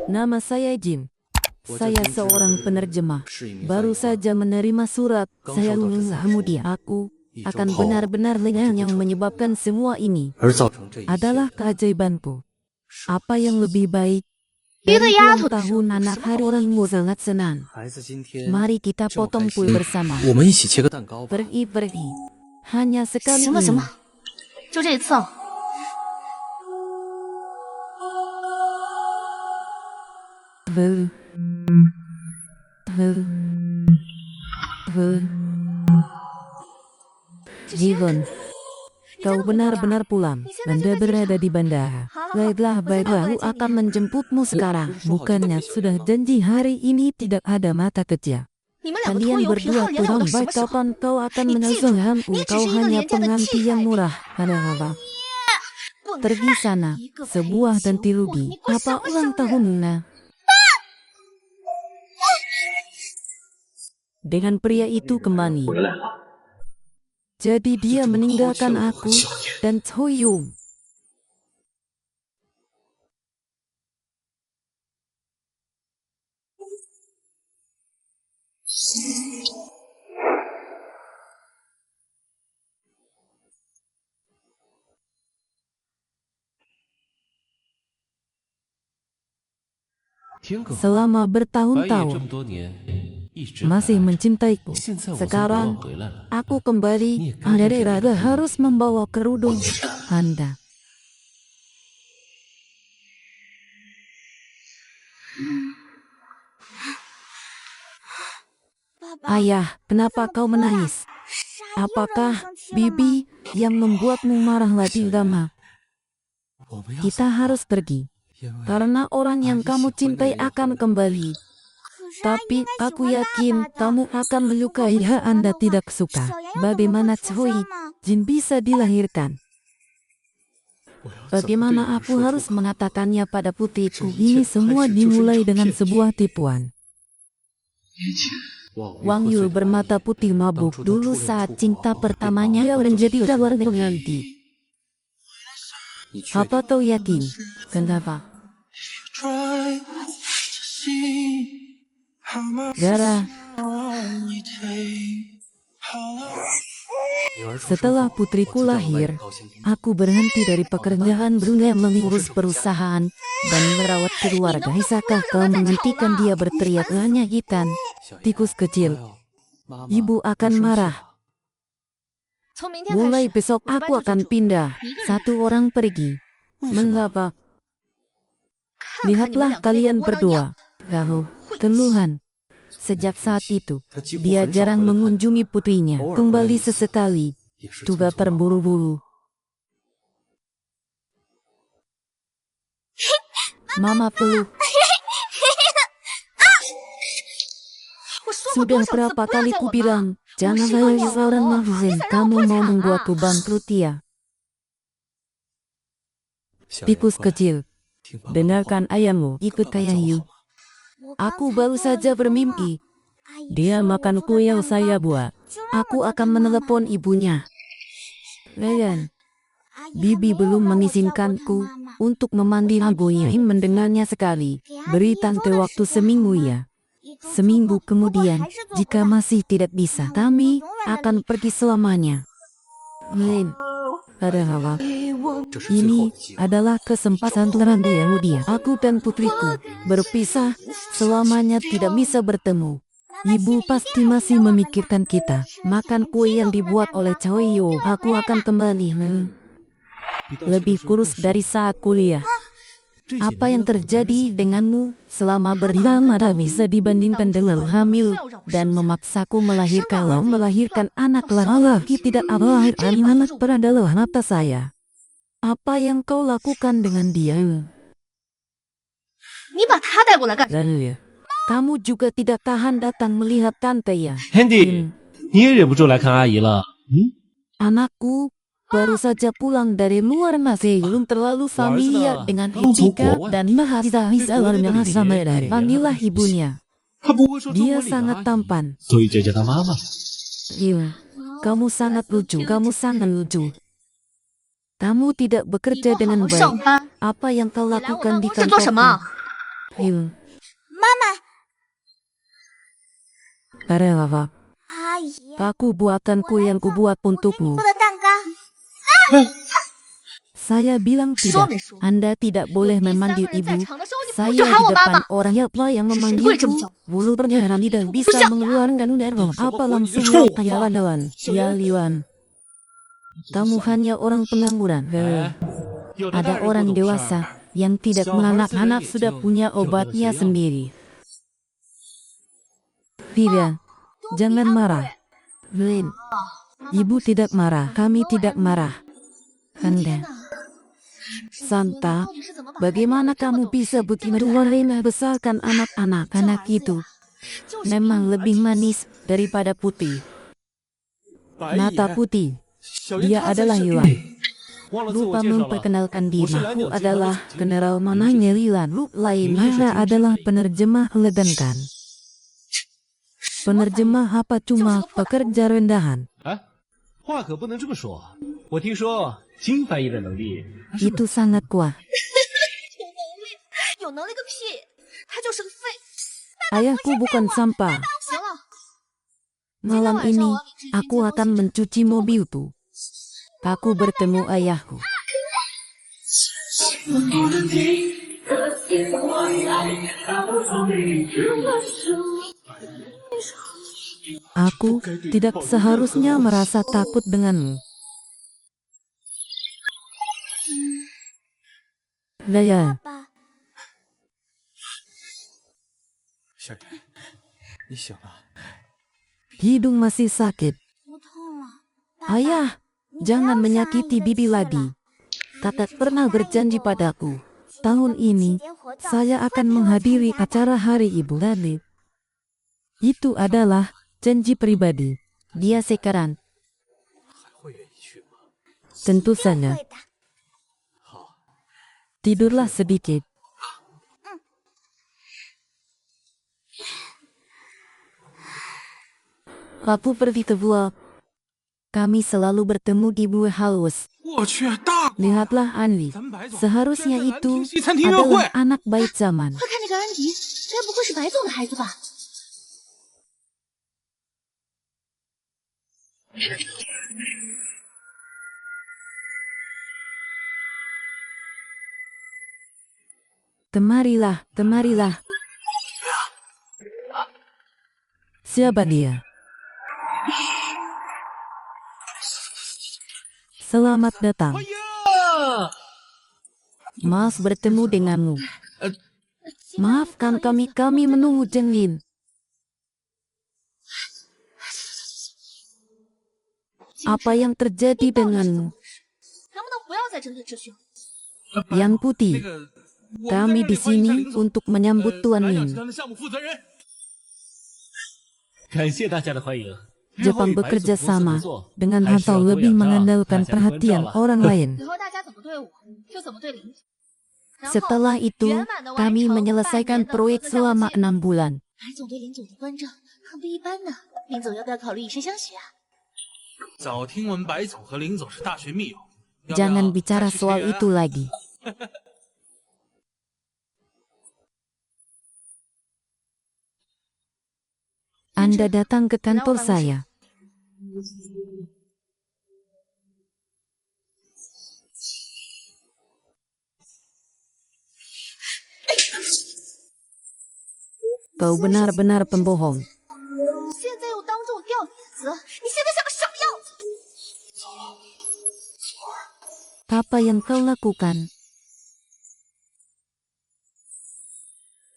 Nama saya Jin. Saya seorang penerjemah. Baru saja menerima surat. Saya kemudian aku akan benar-benar lenyap yang menyebabkan semua ini adalah keajaibanku. Apa yang lebih baik dari ulang tahun anak hari orangmu sangat senang. Mari kita potong kue bersama. Pergi. Hanya sekali ini. 行了，就这次。 Jiwon, kau benar-benar pulang. Anda berada di bandara. Baiklah, aku akan menjemputmu sekarang. Bukannya sudah janji hari ini tidak ada mata kerja. Kalian berdua turun baik kapan kau akan menyusulku. Kau hanya pengganti yang murah. Ada. Pergi sana. Sebuah ganti rugi. Apa ulang tahunnya? Dengan pria itu kembali. Jadi dia meninggalkan aku dan Choyong. Selama bertahun-tahun masih mencintaiku. Sekarang aku kembali. Ada harus membawa kerudung Anda. Ayah, kenapa kau menangis? Apakah Bibi yang membuatmu marah lagi lama? Kita harus pergi. Karena orang yang kamu cintai akan kembali. Tapi aku yakin kamu akan melukai Anda tidak suka. Bagaimana Choi Jin bisa dilahirkan? Bagaimana aku harus mengatakannya pada putriku? Ini semua dimulai dengan sebuah tipuan. Wang Yu bermata putih mabuk dulu saat cinta pertamanya menjadi warna ganti. Apa kau yakin? Kenapa? Gara. Setelah putriku lahir, aku berhenti dari pekerjaan Brunei mengurus perusahaan dan merawat keluarga. Bisakah kau menghentikan dia berteriak hanya hitam? Tikus kecil. Ibu akan marah. Mulai besok aku akan pindah. Satu orang pergi. Mengapa? Lihatlah kalian berdua. Keluhan. Sejak saat itu, dia jarang mengunjungi putrinya. Kembali sesekali. Juga terburu-buru. Mama peluk. Sudah berapa kali ku bilang, jangan seorang mahzin. Kamu mau membuatku bangkrut ya. Tikus kecil. Dengarkan ayammu, ikut kayayu. Aku baru saja bermimpi. Dia makan kue yang saya buat. Aku akan menelepon ibunya. Leon, Bibi belum mengizinkanku untuk memandi Agoya. Mendengarnya sekali. Beri tante waktu seminggu ya. Seminggu kemudian, jika masih tidak bisa, kami akan pergi selamanya. Leon, padahal ini adalah kesempatan terakhir dia. Aku dan putriku berpisah selamanya tidak bisa bertemu. Ibu pasti masih memikirkan kita. Makan kue yang dibuat oleh Choyo. Aku akan kembali. Lebih kurus dari saat kuliah. Apa yang terjadi denganmu selama bernama bisa dibandingkan dengan hamil dan memaksaku melahirkan anak laki tidak melahirkan anak beradalah mata saya. Apa yang kau lakukan dengan dia? Kamu juga tidak tahan datang melihat tante ya? Hendy, 你也忍不住来看阿姨了。 Anakku baru saja pulang dari luar negeri, belum terlalu familiar dengan etika dan bahasa Islam sama dari panggillah ibunya. Dia sangat tampan. 所以就叫她妈妈。 Iya, kamu sangat lucu. Kamu tidak bekerja dengan baik. Apa yang kau lakukan di kantorku? Hil, 妈妈， Karelava, 阿姨， paku buatanku yang kubuat untukmu. 做的蛋糕。 Saya bilang Suami, tidak. suami. Anda tidak boleh Di memanggil sana ibu. rencana的时候，你不 Saya 就喊 di 我妈 depan 妈？ orang siapa yang Boleh memanggilku. jam-jam. Bulu berjalan tidak bisa Siap. mengeluarkan udara. Apa langsung kayalan. Ya Liwan. Kamu hanya orang pengangguran. 有的大 Ada 人不 orang 懂事儿 dewasa yang tidak menanak-anak sudah punya obatnya sendiri. Vida, jangan marah. Lin, ibu tidak marah. Kami tidak marah. Anda, 天哪！ Santa, 到底是怎么把 bagaimana 这么 kamu 懂 bisa 事这么 begitu membesarkan anak-anak? Anak itu 就是 memang lebih manis daripada putih. 白 Mata 眼， putih. 小云 Dia 她才 adalah 是 Yuan. 忘了自我 Lupa 介绍了。 memperkenalkan diri. Usulan Aku yang adalah jiwa General berjaya. Mananya Lilan. Lup lain Ini Mara sejenis adalah baik. penerjemah ledakan. Penerjemah apa cuma pekerja rendahan. 哎，话可不能这么说。我听说金翻译的能力， Itu sangat kuat. 有能力个屁！他就是个废。 Ayahku bukan sampah. 行了， Malam ini aku akan mencuci mobilku. Aku bertemu ayahku. Aku tidak seharusnya merasa takut denganmu. Daya, 爸， 小云，你醒了。 hidung masih sakit. 不痛了。 Ayah, jangan menyakiti bibi lagi. Kakak pernah berjanji padaku, tahun ini saya akan menghadiri acara Hari Ibu. Radit. Itu adalah janji pribadi. Dia sekarang 还会愿意去吗？ tentu saja. 会的。 Tidurlah sedikit. Rapu pergi ke buah. Kami selalu bertemu di buah halus. 我去，大 Lihatlah Anli. 咱们白总 Seharusnya 在兰亭 itu 西餐厅约会 adalah anak baik zaman. 快看那个安迪，该不会是白总的孩子吧？ Kemarilah, kemarilah. Siapa dia? Selamat datang. 哎呀， Maaf bertemu denganmu. Maafkan kami menunggu Jenglin. Apa yang terjadi denganmu? 能不能不要再争论秩序？ Yang 那 putih, 个，我们 kami 在这 di 里欢迎一下 sini 林总 untuk menyambut Tuan 蓝鸟 Lin. 集团的项目负责人。 感谢大家的欢迎。 Jepang bekerja sama dengan 还是要 atau 多 lebih 仰仗 mengandalkan 大家的关照 perhatian 了。 orang lain. 以后大家怎么对我，就怎么对林总。然后 Setelah itu, 圆满地完 kami 成 menyelesaikan 半年的 proyek 合作项目 selama 计划 6 bulan. 白总对林总的关照可不一般呢。林总要不要考虑以身相许啊？ 早听闻白总和林总是大学密友，要不要 Jangan 再 bicara 去 soal 结缘啊 itu lagi. Anda datang ke kantor saya. Kau benar-benar pembohong. 现在又当众掉椅子，你现在像个什么样子？ Apa yang kau lakukan?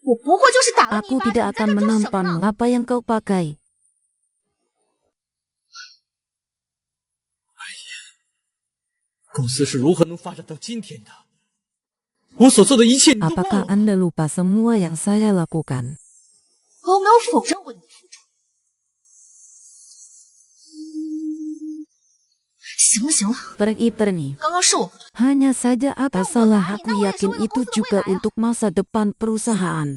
我不过就是打了你一 Aku 巴 tidak 掌，你在 akan 这装什么 menamparmu. 呢？ Apa yang kau pakai? 公司是如何能发展到今天的？我所做的一切你都忘 Apakah 了？ Anda lupa semua yang saya lakukan? 我没有否认过你的付出。行了行了， Pergi. 刚刚是我不对， Hanya saja atas salah aku yakin itu juga untuk masa depan perusahaan.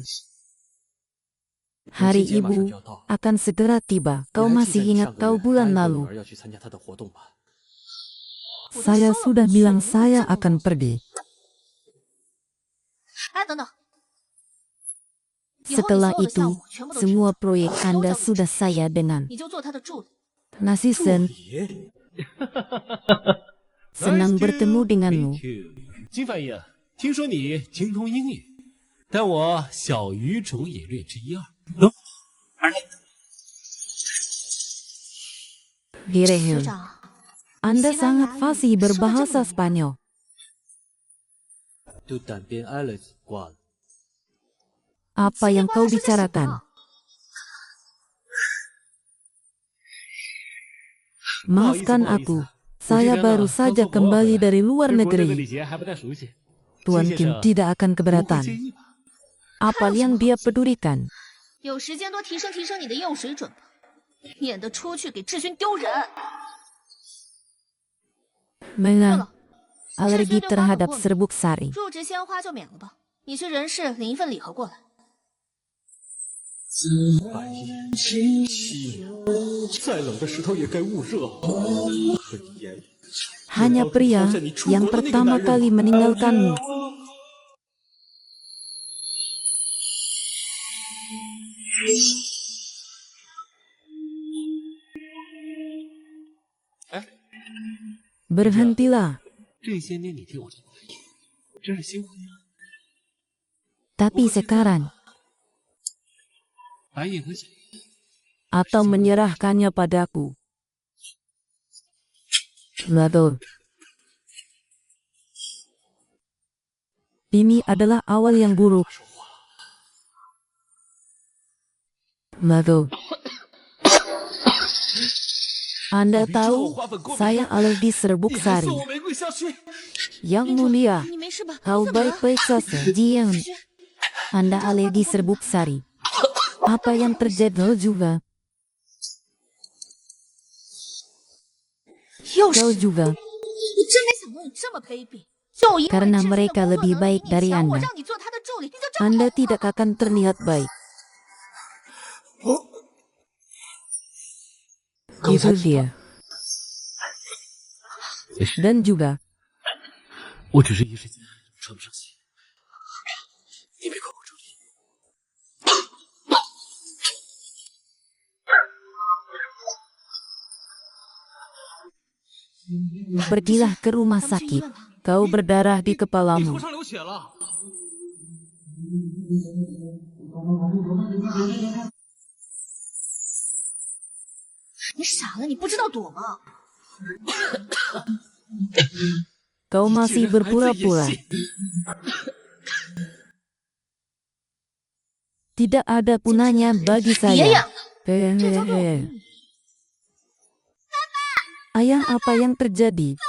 Hari 母亲节马上 Ibu 就要到了， akan segera tiba. 你 Kau 还记 masih 得你 ingat 上个 kau 月 bulan 答应过 lalu? 女儿要去参加她的活动吧？ Saya sudah bilang saya akan pergi. 哎，等等， Setelah itu, semua proyek Anda sudah saya dengan. 你就做他的助理。 Nasisen, 爷， senang bertemu denganmu. Thank you 金翻译，听说你精通英语，但我小语种也略知一二。 学 Girehun, 长， Anda sangat fasih berbahasa Spanyol.就单边挨了挂了。 Apa yang kau bicarakan? Maafkan aku, saya baru saja kembali dari luar 对国内的 negeri. 礼节还不太熟悉。 Tuan 金先 Kim 生 tidak akan 不会 keberatan. 介意吧？ Apa yang dia pedulikan? 有时间多提升提升你的业务水准吧，免得出去给志勋丢人。 Menga, alergi terhadap serbuk sari. 入职鲜花就免了吧，你去人事领一份礼盒过来。 半夜凄冷，再冷的石头也该捂热。很严。 Hanya pria yang pertama kali meninggalkanmu. Berhentilah, 这些年你替我做的事情，真是辛苦你了。 tapi sekarang, 白夜和小夜， atau menyerahkannya padaku. Lalu, ini adalah awal yang buruk. Lalu, Anda tahu, saya alergi serbuk 你还 sari. 送我玫瑰香薰， Yang mulia, 你没事吧？ kau 你怎么了？ baik-baik saja, Jian. Anda alergi serbuk sari. Apa yang terjadi juga? 又 Kau 是， juga, 我真没想到你这么卑鄙。就因为 Karena 志勋的 mereka 工作 lebih 能力 baik 比你 dari 强，我 Anda. 让你做他的助理，你就这么 Anda tidak akan terlihat baik. Itu dia. Dan juga, 我只是一时间穿不上鞋，你别怪我助理。 pergilah ke rumah sakit. Kau berdarah di 你头 kepalamu. 上流血了， 你傻了？你不知道躲吗？ Kau masih berpura-pura. Tidak ada punanya bagi 别 saya. 养了， Ayah, apa yang terjadi?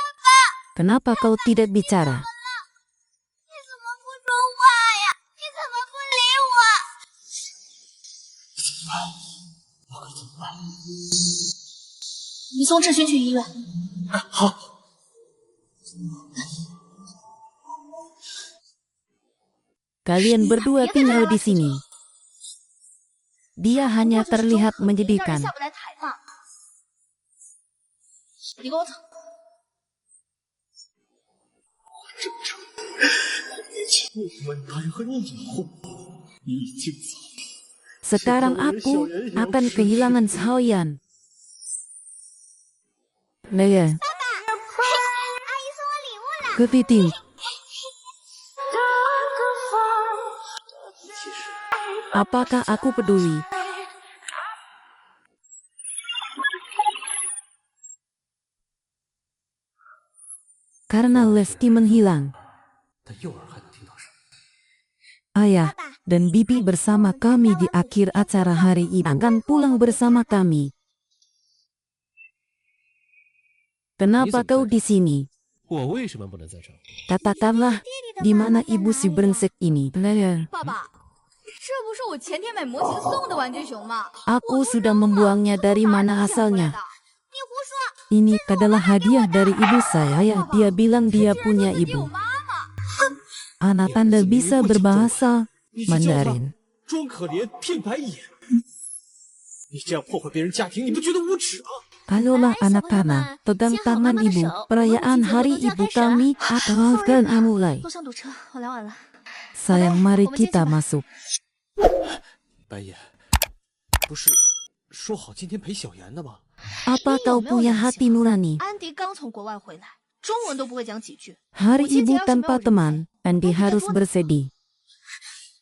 Kenapa kau tidak bicara? 你怎么不说话呀？你怎么不理我？ 你送志勋去医院。 Kalian berdua tinggal di sini. Dia hanya terlihat 让人 menyedihkan. 下不来台嘛。你跟我走。 为什么答应和你以后，你已经走了。 Sekarang aku akan kehilangan Xiaoyan. Lea, 阿姨送我礼物了。 kepiting. Apakah aku peduli? Karena Lesti menghilang. 但右耳还能听到声。 Ayah dan bibi bersama kami di akhir acara hari ini akan pulang bersama kami. Kenapa kau di sini? 我为什么不能在这儿？ Katakanlah, di mana ibu si brengsek ini? Lea, 爸爸，这不是我前天买模型送的玩具熊吗？ aku sudah membuangnya dari mana 捡回来 asalnya. 的。你胡说！ Ini adalah hadiah dari ibu saya. Ya, dia bilang dia punya 给我 ibu. 妈妈。 Anak Anda bisa berbahasa 你是叫他 Mandarin. 装可怜骗白眼，你这样破坏别人家庭，你不觉得无耻吗？ Ayolah anak-anak, pegang tangan ibu. Perayaan hari ibu kami akan mulai. 路上堵车，我来晚了。 Sayang, mari kita masuk. 白眼，不是说好今天陪小妍的吗？ Apa kau punya hati nurani? 安迪刚从国外回来，中文都不会讲几句。 Hari ibu tanpa teman, Andi harus bersedih.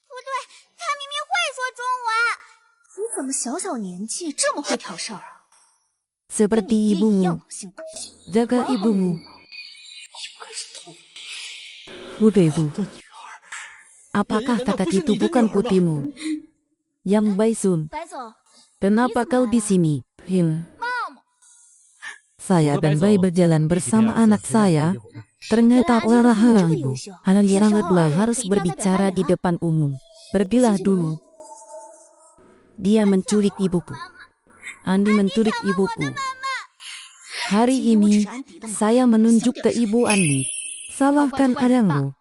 不对，他明明会说中文。你怎么小小年纪这么会挑事儿啊？ Seperti 跟你爹一样 ibumu, 有性格。 jaga ibumu. Putriku, apakah kakak itu bukan putrimu? Yang Baisun, 白总， kenapa kau di sini? Saya dan Bai berjalan bersama anak saya. Ternyata orang ibu. Anak yang harus berbicara di depan umum. Pergilah dulu. Dia menculik ibuku. Andi menculik ibuku. Hari ini saya menunjuk ke ibu Andi. Salahkan ayahmu.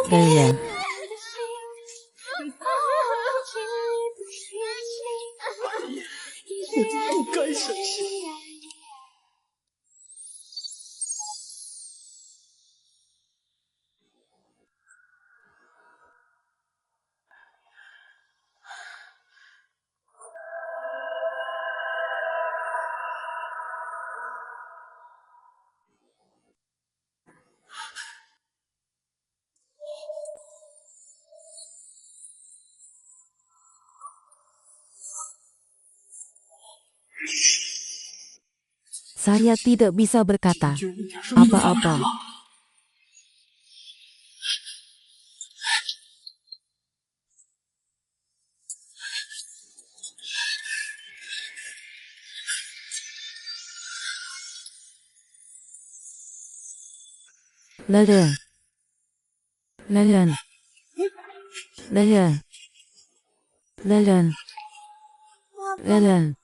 Iya. 我就不该生气。 Saya tidak bisa berkata apa-apa. Layan. Layan. Layan. Layan. Layan.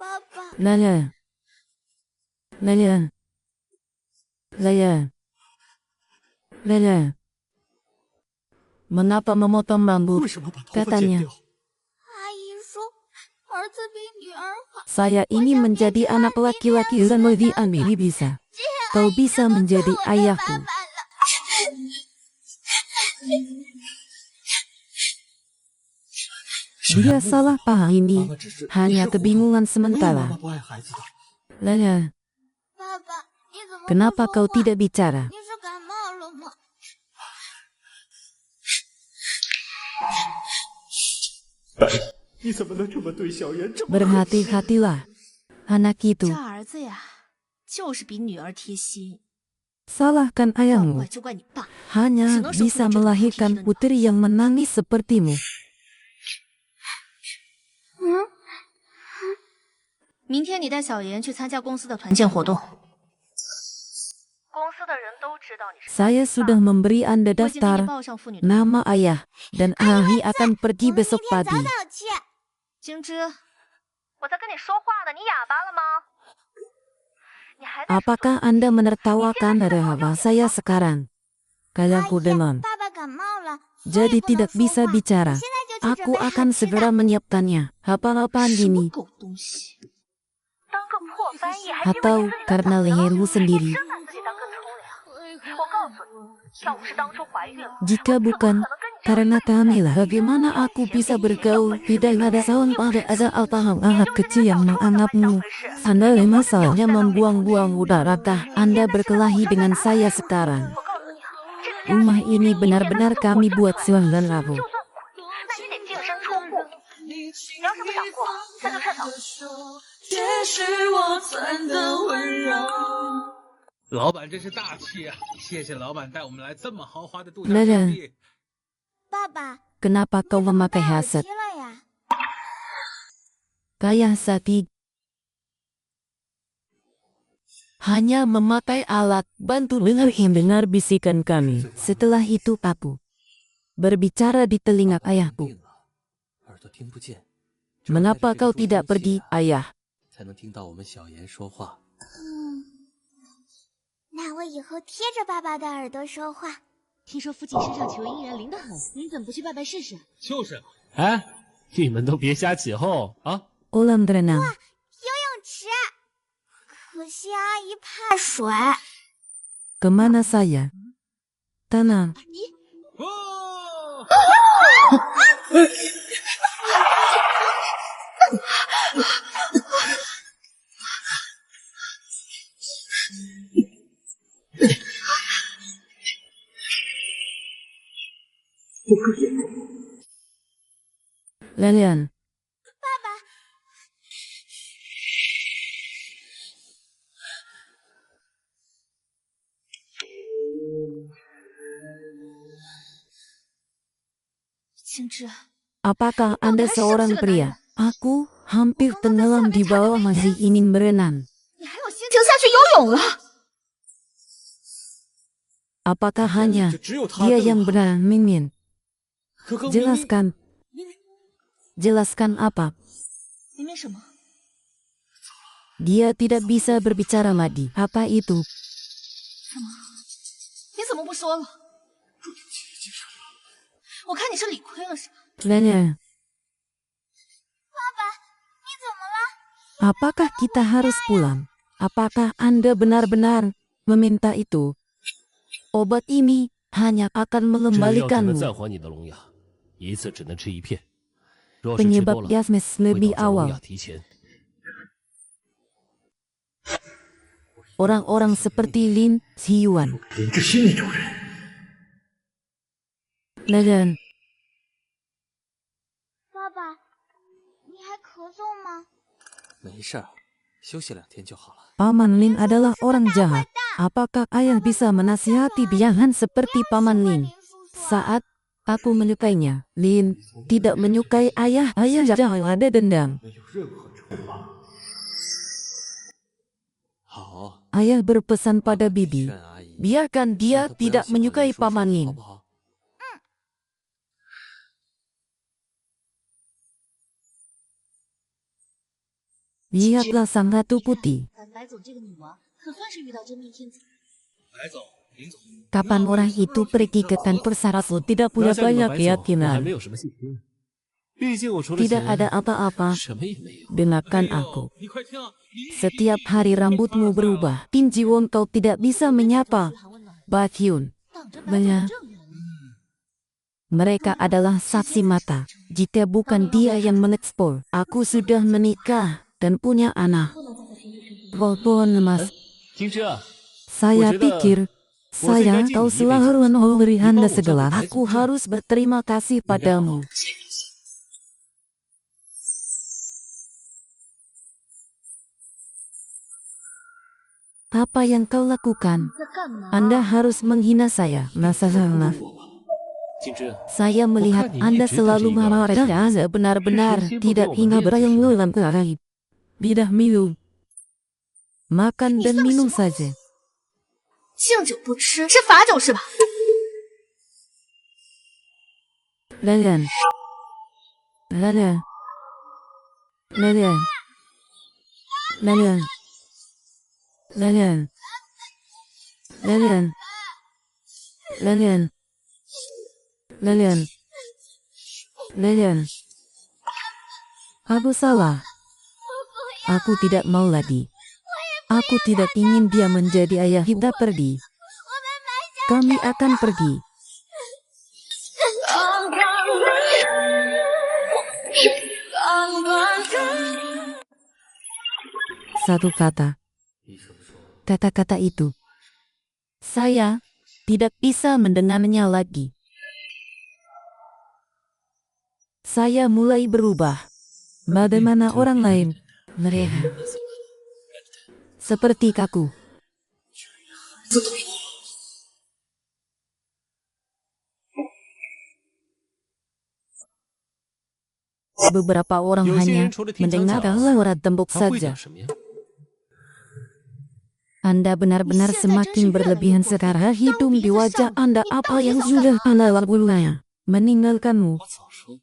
爸爸， Layan. Layan. Layan. Layan. Mengapa memotong bambu? 为什么把头发剪 Katanya, 掉？ 阿姨说儿子比女儿好。 saya ini menjadi anak laki-laki dan lebih ambil bisa. Kau bisa menjadi ayahku. Dia salah paham ini, 妈妈只是 hanya kebingungan 妈 sementara. 妈不爱孩子的。 Layan, 爸爸，你怎么不 kenapa 说 kau 话 tidak bicara? 你是感冒了吗？ 你怎么能这么对小妍？这么 Berhati-hatilah, anak 这 itu. 儿子呀，就是比女儿贴心。 Salahkan 要 ayahmu, 怪就怪你爸。 hanya bisa melahirkan putri yang menangis sepertimu. 明天你带小妍去参加公司的团建活动。公司的人都知道你是。 Saya sudah memberi Anda 我已经给你 daftar 报上妇女团。 nama ayah dan Ahi akan pergi 我们 besok 明天早 pagi. 早去。 精之，我在跟你说话呢，你哑巴了吗？你还在 Apakah Anda menertawakan rahawa saya sekarang? 阿 Kayakku 姨， demam, 爸爸感冒了，所以 jadi 不能 tidak 说 bisa 话。 bicara. 现在就去准 Aku 备 akan 好吃的。 segera menyiapkannya. Apa-apaan 什么 gini? 狗东西？当个破翻译还 Atau karena lehermu sendiri? 把自己当个粗粮。我告诉你，要不是当初怀孕了， Jika bukan karena kehamilan, bagaimana aku bisa bergaul? Tidak ada soal pada atau anak kecil yang menganggapmu. Anda masalahnya membuang-buang udarakah Anda berkelahi dengan saya sekarang? 我告诉你啊，这个家 Rumah ini benar-benar kami buat sembilan rabu. 就算毁，那也得净身出户。你要是不想过，那就趁早。 老板真是大气啊！谢谢老板带我们来这么豪华的度假 Layan, 胜地。 爸爸， kenapa kau 你怎么 memakai 戴耳 hasad? 机了呀？ Kaya sakit. Hanya memakai alat bantu dengar yang dengar bisikan kami. Setelah itu aku berbicara di telinga ayahku. 病了，耳朵听不见。 Mengapa kau tidak pergi, ayah? 才能听到我们小妍说话。 那我以后贴着爸爸的耳朵说话。听说附近身上求姻缘灵得很，您怎么不去拜拜试试？就是，哎，你们都别瞎起哄啊！ Kolam renang. 游泳池，可惜阿姨怕水。 Kemana saya? Tenang. 哦， Lilian, apakah Anda seorang pria? Aku hampir tenggelam di bawah masih ingin berenang. 你还有心情下去游泳了？ Apakah hanya 就只有他 dia 对 yang 我 benar, Mimin? 可明明 Jelaskan. Jelaskan apa? 明明什么？ Dia tidak bisa berbicara lagi. Apa itu? 你怎么不说了？我看你是理亏了是吧？ Lilian, 你怎么了？ apakah kita harus pulang? Apakah Anda benar-benar meminta itu? Obat ini hanya akan 这药只能 mengembalikanmu. 暂缓你的聋哑，一次只能吃1片。若是吃多 Penyebab 了， Yasmes 会 lebih 导致聋 awal. 哑提前。 Orang-orang seperti Lin Xiuan. 林志新那种人， Lilian, 爸爸，你还咳嗽吗？没事儿，休息2天就好了。 Paman Lin adalah orang jahat. Apakah ayah bisa menasihati Biangan seperti Paman Lin? 林叔叔， Saat aku menyukainya, Lin tidak menyukai ayah. Ayah jangan ada dendam. 没有任何惩罚。 好， Ayah berpesan pada 劝 Bibi, 阿姨， biarkan 让 dia 她不要 tidak 喜欢 menyukai 林叔叔 Paman 好 Lin. 不好？ Lihatlah sang ratu putih. 咱白总这个女王可算是遇到真命天子。 白总，林总， Kapan orang itu pergi ke kantor Sarafu tidak punya 拿下你们 banyak 白总，我还没 keyakinan. 有什么信心。毕竟我除了 Tidak 钱 ada apa-apa. 什么也没有。 Dengarkan aku. 你快听啊！ Setiap hari rambutmu berubah. Tim Jiwon kau tidak bisa menyapa. 嘘寒问暖， Bahyun. 当真白总的 Banyak. 证人。 Mereka adalah saksi mata. Jika bukan dia yang mengekspor, aku sudah menikah dan punya anak. Pohon emas. 金枝， Saya Wajah pikir, saya Wajah kau gaji selalu memberi Di Anda bawah segelas. wajah Aku harus berterima kasih padamu. Apa yang kau lakukan? 在干嘛？ Anda harus menghina saya. Masalah. 金枝， Saya melihat Bukan ini Anda cerita selalu juga. marah. Saya benar-benar Sisi tidak betul, hingga dia berayang sisi. dalam keadaan. Bidah minum. Makan dan minum saja. 敬酒不吃是罚酒是吧？ Lilian. Lilian. Lilian. Lilian. Lilian. Lilian. Lilian. Lilian. Lilian. Aku salah. Aku tidak mau lagi. Aku tidak ingin dia menjadi ayah kita pergi. Kami akan pergi. Satu kata. Kata-kata itu. Saya tidak bisa mendengarnya lagi. Saya mulai berubah. Bagaimana orang lain? Mereka. Seperti kaku. Beberapa orang 有些 hanya 人除了听讲 mendengar 讲， suara tembok 还会 saja. 点什么呀？ Anda benar-benar semakin berlebihan sekarang. Hitung di wajah Anda apa yang sudah Anda lakukan. Meninggalkanmu. 我早说，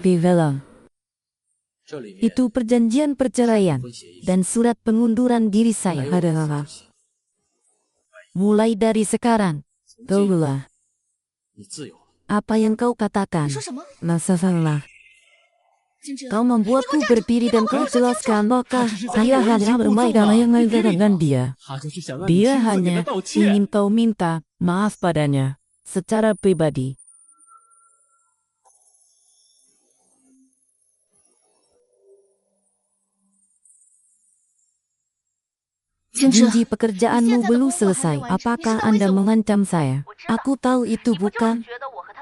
Vivelang. 这里面 Itu perjanjian perceraian 婚协议 dan surat pengunduran diri 还 saya 有我的 adalah 东西 mulai dari sekarang. 从今 Taulah 你自由了。 apa yang kau katakan. 你说什么？ Masalah. Kau membuatku berdiri dan kau jelaskan bahwa saya hanya bermain dengan dia. 他就是想让你 Dia 亲自给他 hanya 道歉。 ingin kau minta maaf padanya secara pribadi. Janji pekerjaanmu belum selesai. Apakah Anda mengancam saya? Aku tahu itu bukan.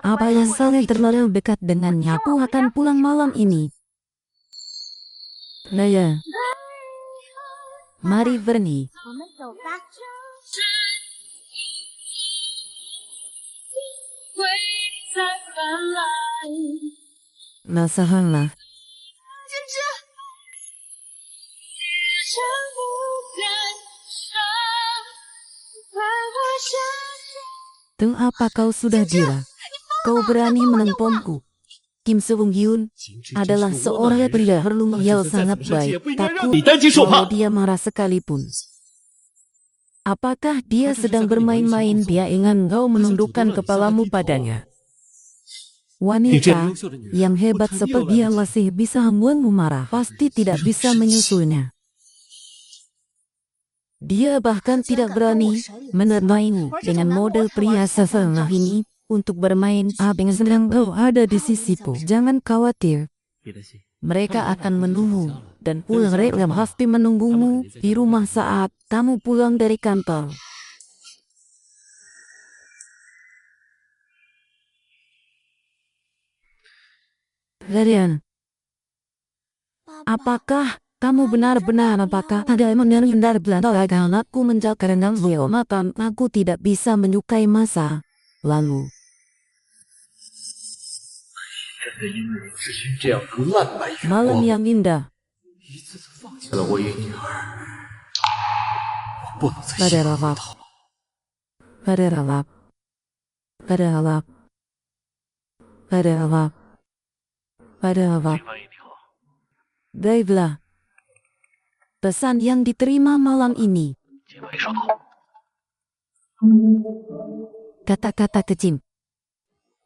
Apa yang saya terlalu dekat dengannya? Aku akan pulang malam ini. Naya, mari Bernie. 我们走吧。 Nasahanlah. Tuh apa kau sudah gila? Kau berani menelponku. Kim Seung Hyun adalah seorang pria yang sangat baik. Takut kalau dia marah sekalipun. Apakah dia sedang bermain-main? Dia ingin kau menundukkan kepalamu padanya. Wanita yang hebat seperti dia masih bisa membuatmu marah. Pasti tidak bisa menyusulnya. Dia bahkan tidak berani menermaimu dengan model pria seselah ini untuk bermain. Abang sedang kau ada di sisiku. Jangan khawatir. 别担心， Mereka akan menunggu dan pulang mereka pasti menunggumu di rumah saat kamu pulang dari kantor. Ryan, apakah kamu benar-benar apakah ada benar-benar benar aku menjaga renang maka aku tidak bisa menyukai masa lalu. 真的因为我之前这样的烂白月 Malam 光， yang indah. 一次次放弃了我与女儿，我不能再幸 Pada 福 lalap, 到老。 pada lalap, pada lalap, pada lalap, pada lalap. 这玩意挺好， Baiklah. Pesan yang diterima malam ini. 今晚收到。 Kata-kata kecil.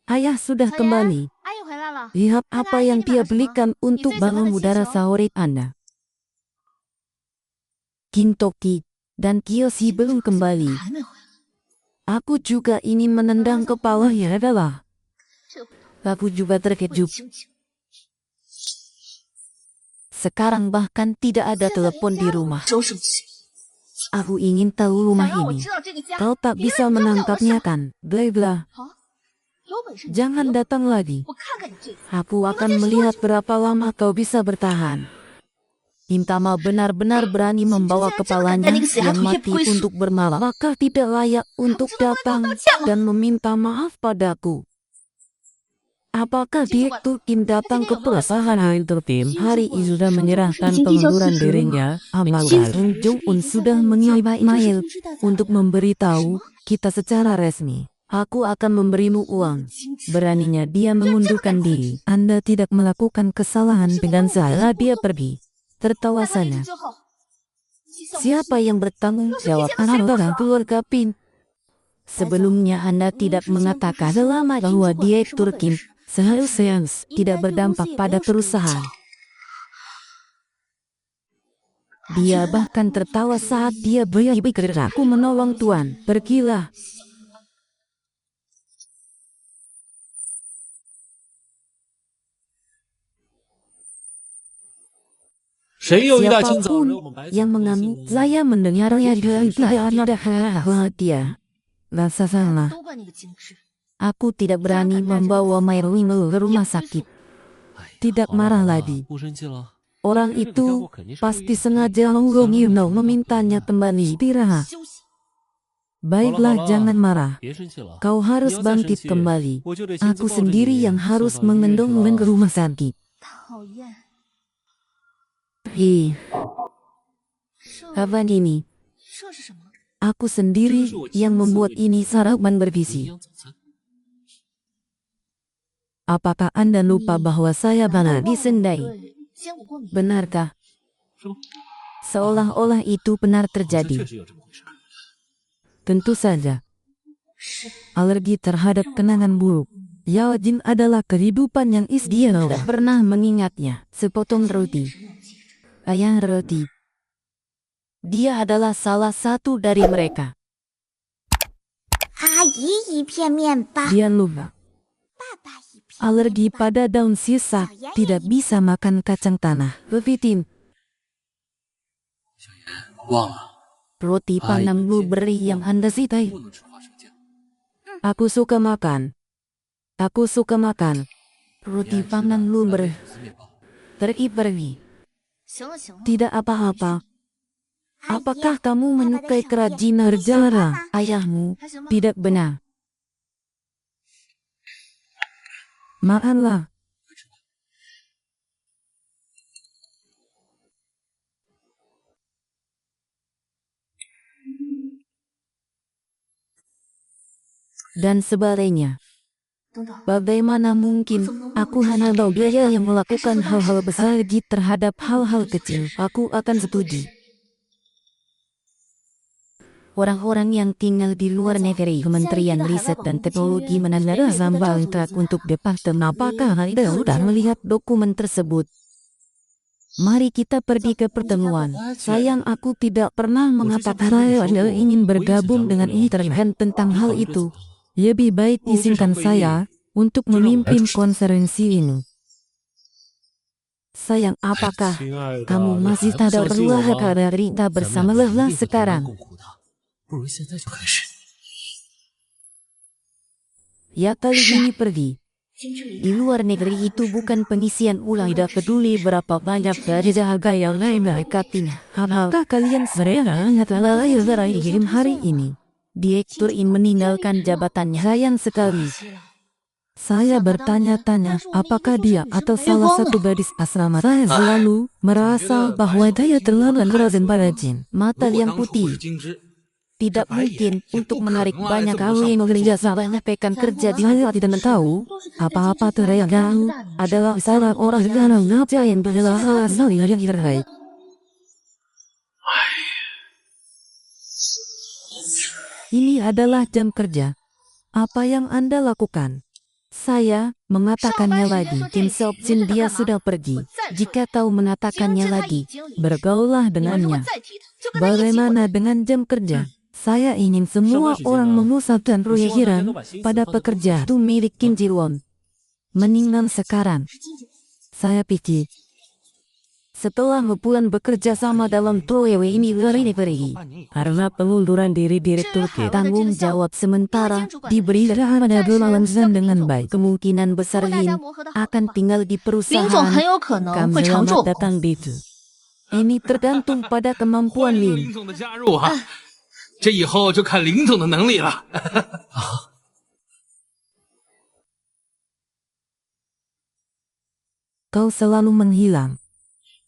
Ayah sudah kembali. 阿姨回来了。 Lihat apa yang dia belikan untuk bangun udara favorit Anda. Kintoki dan Kiyoshi belum kembali. 还没回来。 Aku juga ingin menendang kepalanya adalah. 这 Aku juga terkejut. 清醒。 Sekarang bahkan tidak ada telepon di rumah. 周生气。 Aku ingin tahu rumah 想让我 ini. 知道这个家， Kau tak bisa menangkapnya kan? Baiklah, 有本事你 jangan 就 datang lagi. 我看看你这次。 Aku akan melihat berapa lama kau bisa bertahan. Intama benar-benar berani membawa kepalanya yang mati untuk bermalam. Maka tidak layak untuk datang dan meminta maaf padaku. Apakah Direktur Kim datang ke perusahaan Entertainment hari ini sudah menyerahkan pengunduran dirinya? Apakah Kim Jong-un sudah mengirim email untuk memberitahu kita secara resmi? Aku akan memberimu uang. Beraninya dia mengundurkan diri. Anda tidak melakukan kesalahan dengan salah dia pergi. Tertawa 那他离 sana. 职之后，绩效 Siapa yang bertanggung jawab antara keluarga Pin? Sebelumnya Anda tidak mengatakan selama bahwa Direktur Kim seharusnya tidak berdampak pada perusahaan. Dia bahkan tertawa saat dia berpikir aku menolong Tuan. Pergilah. 谁又一大清早 Siapapun 惹我们白 yang 总公 mengamuk, 司？ saya mendengarnya dia. Rasa salah. 都怪那个精致。 Aku tidak berani membawa Mairwin ke rumah sakit. 哎呀 Tidak 好了 marah 好了 lagi. 不生气了。 Orang itu pasti sengaja menggongnya memintanya kembali. Tidak. 休息。 Baiklah, Halo. jangan marah. 别生气了， Kau harus 你要再生 bangkit 气 kembali. 我就得亲自 Aku 抱着 sendiri 你 yang 送 harus 到医院 mengendongmu 是 ke 吧 rumah sakit. 讨厌。 Kapan ini? 这是什么？ Aku sendiri yang membuat ini sarapan 营 bergizi. 养早餐。 Apakah Anda lupa bahwa saya pernah disendai? 对，坚果过敏。 Benarkah? 是吗？ Seolah-olah itu benar 好像 terjadi. 确实有这么回事儿。 Tentu saja. 是。 Alergi terhadap kenangan buruk. Yao Jin adalah kehidupan yang dia tidak pernah mengingatnya. Sepotong roti. Ayah roti. Dia adalah salah satu dari mereka. 阿姨一片面包， Dia lupa. 爸爸一片。 Alergi pada daun sisa. Tidak bisa makan kacang tanah. Bevitin. 忘了 Roti panggang blueberry yang Anda sukai. 不能吃花生酱。 Aku suka makan. Aku suka makan. Roti panggang blueberry. 面包 Terpergi. 行了行了， Tidak apa-apa. Apakah kamu menyukai kerajinan jara ayahmu? 还行吧。 Tidak benar. Makanlah. Dan sebaliknya. 等等， Bagaimana mungkin aku hanya tahu dia yang melakukan hal-hal besar terhadap hal-hal kecil. Aku akan setuju. Orang-orang yang tinggal di luar negeri, Kementerian Riset dan Teknologi menandatangani sambal kontrak untuk departemen. Apakah Anda sudah melihat dokumen tersebut? Mari kita pergi ke pertemuan. Sayang, aku tidak pernah mengatakan Anda ingin bergabung dengan internet tentang hal itu. Lebih baik izinkan saya untuk memimpin konferensi ini. Sayang, apakah kamu masih tak perlu dari kita bersama lelah sekarang? 不如现在就开始。 Ya kali ini pergi. Di luar negeri itu bukan pengisian ulang. Tidak peduli berapa banyak dari harga yang lain mereka punya. Apakah kalian serang telah lahir dari hari ini? Direktur ini meninggalkan jabatannya. Sayang sekali. Saya bertanya-tanya apakah dia atau salah satu gadis asrama. Saya selalu merasa bahwa dia terlalu keras dan rajin. Mata yang putih. 精致， Tidak mungkin untuk menarik banyak orang yang bekerja sama pekan kerja di mana tidak tahu apa-apa terjadi adalah salah orang yang ngajak yang bersalah sekali yang terbaik. Ini adalah jam kerja. Apa yang Anda lakukan? Saya mengatakannya lagi. Kim Seok Jin dia sudah pergi. Jika tahu mengatakannya lagi, bergaullah 你们如果 dengannya. 再提他，就跟他一起滚。 Bagaimana dengan jam kerja? Saya ingin semua orang memusatkan pikiran pada pekerja itu milik Kim Ji-won. Meninggal sekarang. Saya pikir setelah berbulan bekerja sama dalam proyek ini pergi karena pengunduran diri direktur tanggung jawab sementara diberi pada berlangsung dengan baik. Kemungkinan besar Lin akan tinggal di 林总 perusahaan. 很有可能 Kami 会常驻 selamat。datang di itu. Ini tergantung pada kemampuan 欢迎 Lin. 林总的加入哈，这以后就看林总的能力了。 Kau selalu menghilang.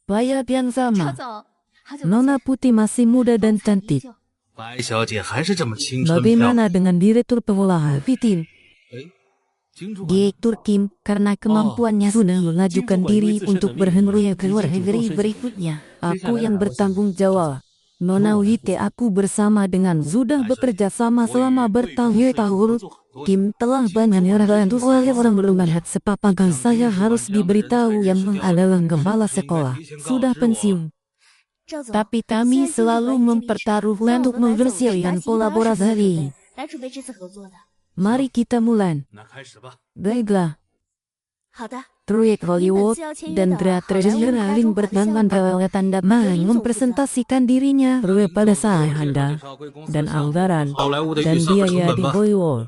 Bayar yang 车 sama. 总，好久不见。 Nona Putih masih muda dan cantik. 白小姐还是这么青春漂亮。 Bagaimana dengan direktur pengolahan Fitin? 金主管 Direktur Kim, karena kemampuannya sudah mengajukan diri untuk berhenti keluar negeri berikutnya. Aku yang bertanggung jawab. Nona Wite, aku bersama dengan sudah bekerja sama selama bertahun-tahun. Kim telah banyak membantu orang belum melihat sepapakan saya harus diberitahu yang adalah kepala sekolah. Sudah pensiun. 赵总， Tapi kami selalu mempertaruhkan untuk membersihkan kolaborasi. 来准备这次合作的。 Mari kita mulai. 那开始吧。 Baiklah. 好的， Proyek Hollywood dan Teater Ring bertanggung pada tanda main mempresentasikan dirinya pada saat Anda dan anggaran 好莱坞的 dan 预算和成 biaya 本 di 吧。 Hollywood.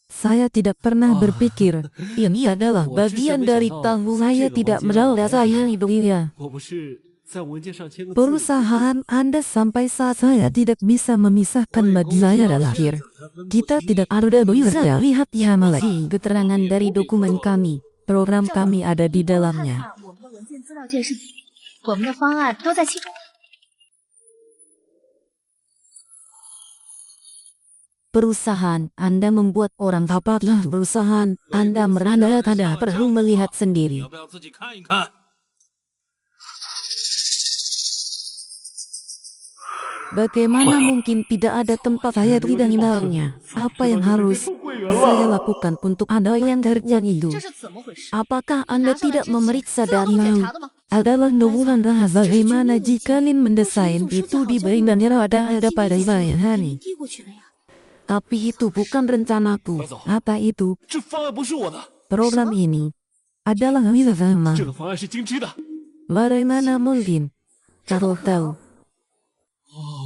Saya tidak pernah berpikir ini adalah bagian dari tanggung saya tidak merasa saya hidupnya. 我不是在文件上签个字。 Perusahaan Anda sampai saat saya tidak bisa memisahkan bagi saya dan akhir. Kita tidak ada bisa lihat ya lagi keterangan dari dokumen kami. Program kami ada di dalamnya. 我们的文件资料件是，我们的方案都在其中。 Perusahaan Anda membuat orang dapatlah perusahaan Anda merana tidak perlu melihat sendiri. 要不要自己看一看？ Bagaimana mungkin tidak ada tempat saya tidak tinggalnya? Apa yang harus saya lakukan untuk Anda yang terjadi itu? 这是怎么回事？ Apakah Anda 拿上来 tidak 之前 memeriksa 自动 dan 检 mau 查的吗？ adalah nubulan rahasia bagaimana jika kalian mendesain itu di bagian dan ada pada saya hari. 递过去了呀。 Tapi itu bukan rencanaku. Apa itu? 这方案不是我的， Program ini adalah milik sama. 这个方案是金枝的。 Bagaimana mungkin? Kalau tahu.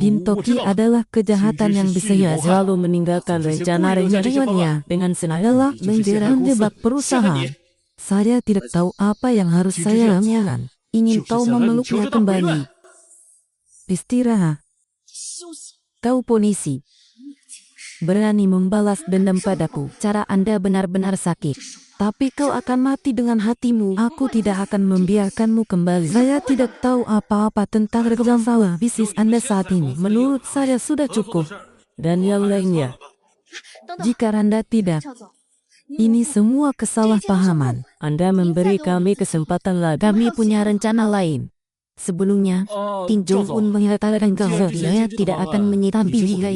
Gintoki adalah kejahatan yang bisa selalu meninggalkan rencana-rencananya dengan sengaja menjebak perusahaan. Saya tidak tahu apa yang harus saya lakukan. Ingin kau memeluknya kembali. Istirahat. Kau polisi. Berani membalas dendam padaku. Cara Anda benar-benar sakit. Tapi kau akan mati dengan hatimu. Aku tidak akan membiarkanmu kembali. Saya tidak tahu apa-apa tentang rencana bisnis Anda saat ini. Menurut saya sudah cukup. Dan yang lainnya. 等等， Jika Anda tidak, 赵总， ini semua kesalahpahaman. Anda memberi kami kesempatan lagi. Kami punya rencana lain. Sebelumnya, Kim Jong-un mengatakan bahwa saya tidak akan menyikapi jika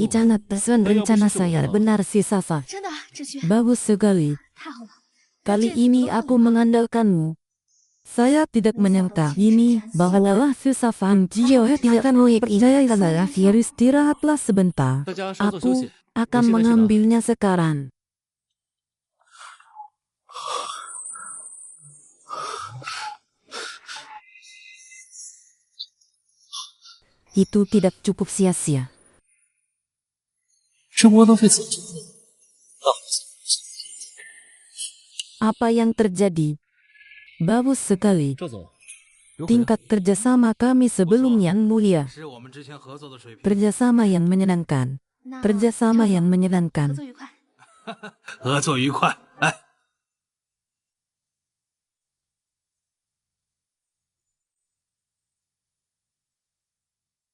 rencana saya benar sisa-sisa. 真的，志勋， Bagus sekali. 太好了。 Kali ini aku mengandalkanmu. Saya tidak menyangka ini bahwa filsafat jiwa tidak akan saya adalah istirahatlah sebentar. 大家稍作休 Aku 息。 akan mengambilnya sekarang. Itu tidak cukup sia-sia. 生活都费自己。 Apa yang terjadi? Bagus sekali. 赵总， Tingkat kerjasama kami sebelumnya mulia. 是我们之前合作的水平。 Kerjasama yang menyenangkan. 那 Kerjasama 赵 yang 总合 menyenangkan. 作愉快。 合作愉快，来。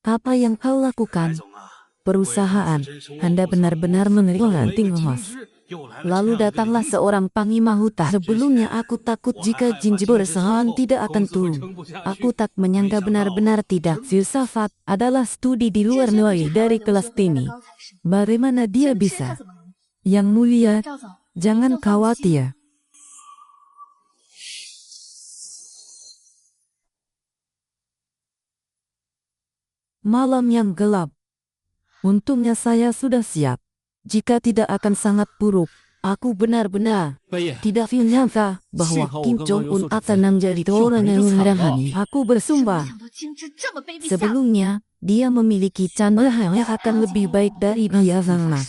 Apa yang kau lakukan? 总啊， Perusahaan. Anda benar-benar menerima tinggal. Lalu datanglah seorang panglima hutan. Sebelumnya aku takut jika Jinji bersalahan tidak akan turun. Aku tak menyangka benar-benar tidak. Filsafat adalah studi di luar negeri dari kelas tinggi. Bagaimana dia bisa? Yang mulia, 赵总， jangan khawatir. Malam yang gelap. Untungnya saya sudah siap. Jika tidak akan sangat buruk. Aku benar-benar 半夜， tidak menyangka bahwa Kim Jong-un akan menjadi orang yang menghadang. Aku 没 bersumpah. 想到精致这么卑鄙下流。 Sebelumnya, dia memiliki cara yang akan lebih baik dari biasanya.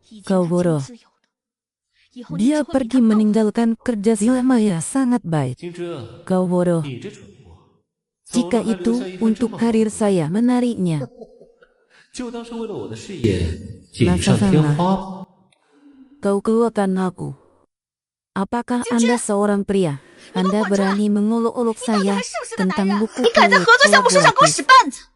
以前 Kau 他 bodoh. 精致有的，以后 Dia 你只会比 pergi 他更 meninggalkan kerja selama yang sangat baik. 金枝， Kau bodoh. 你这蠢货， Jika itu untuk karir saya menariknya. 就当是为了我的事业锦上添花吧。 Kau keluarkan aku. Apakah Anda seorang pria? Anda berani mengolok-olok 到底 saya 还是不是个男 tentang 人？ buku 你敢在合作项目身上给我 kolaboratif. 使绊子？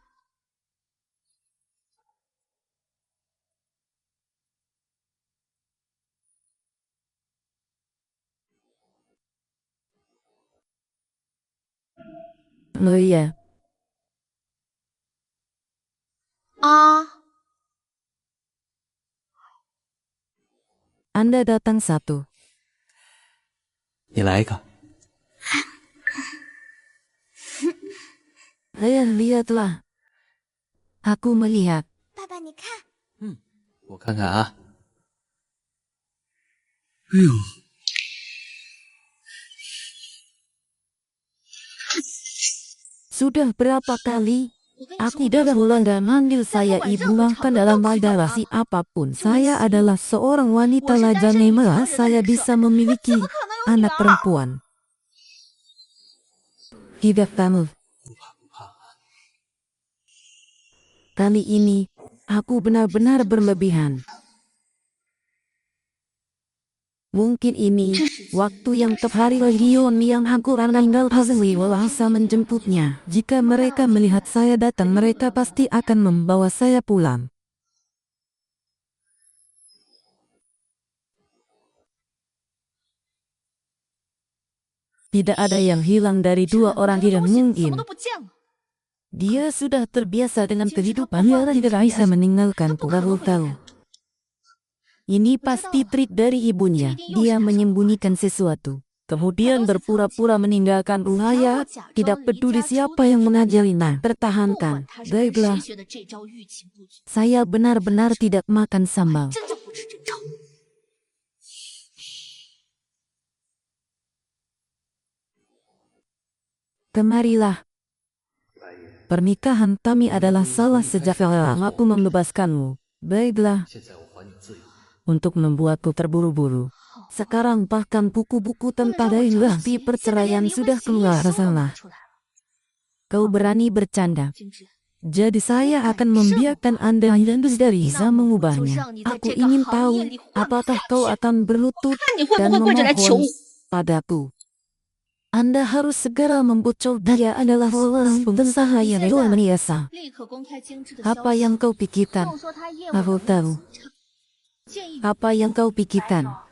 Oh iya, 啊， Anda datang satu. 你来一个。 Lihatlah. Aku melihat. 爸爸，你看，我看看啊。 Sudah berapa kali aku tidak dan manggil saya ibu bahkan dalam relasi apapun. Saya adalah seorang wanita lajang malah saya bisa memiliki anak perempuan. Tidak kamu. Kali ini aku benar-benar berlebihan. Mungkin ini waktu yang tepat Legion yang aku tinggal Hazli walasa menjemputnya. Jika mereka melihat saya datang, mereka pasti akan membawa saya pulang. Tidak ada yang hilang dari dua orang tidak 什么 mungkin. 都不见了。Dia sudah terbiasa dengan kehidupan yang tidak bisa meninggalkan tahu. Ini pasti trik dari ibunya. Dia menyembunyikan sesuatu. Kemudian berpura-pura meninggalkan Ruhaya. Tidak peduli siapa yang mengajarinya. Pertahankan. Baiklah. Saya benar-benar tidak makan sambal. Kemarilah. Pernikahan kami adalah salah sejak awal. Aku membebaskanmu. Baiklah. Untuk membuatku terburu-buru. Sekarang bahkan buku-buku tentang bukti perceraian sudah keluar sana. Kau berani bercanda. Jadi saya akan membiarkan Anda dari bisa mengubahnya. Aku ingin tahu, apakah kau akan berlutut dan memohon padaku. Anda harus segera membocor. Dia adalah pengusaha yang luar biasa. Apa yang kau pikirkan? Aku tahu. Apa yang kau pikirkan?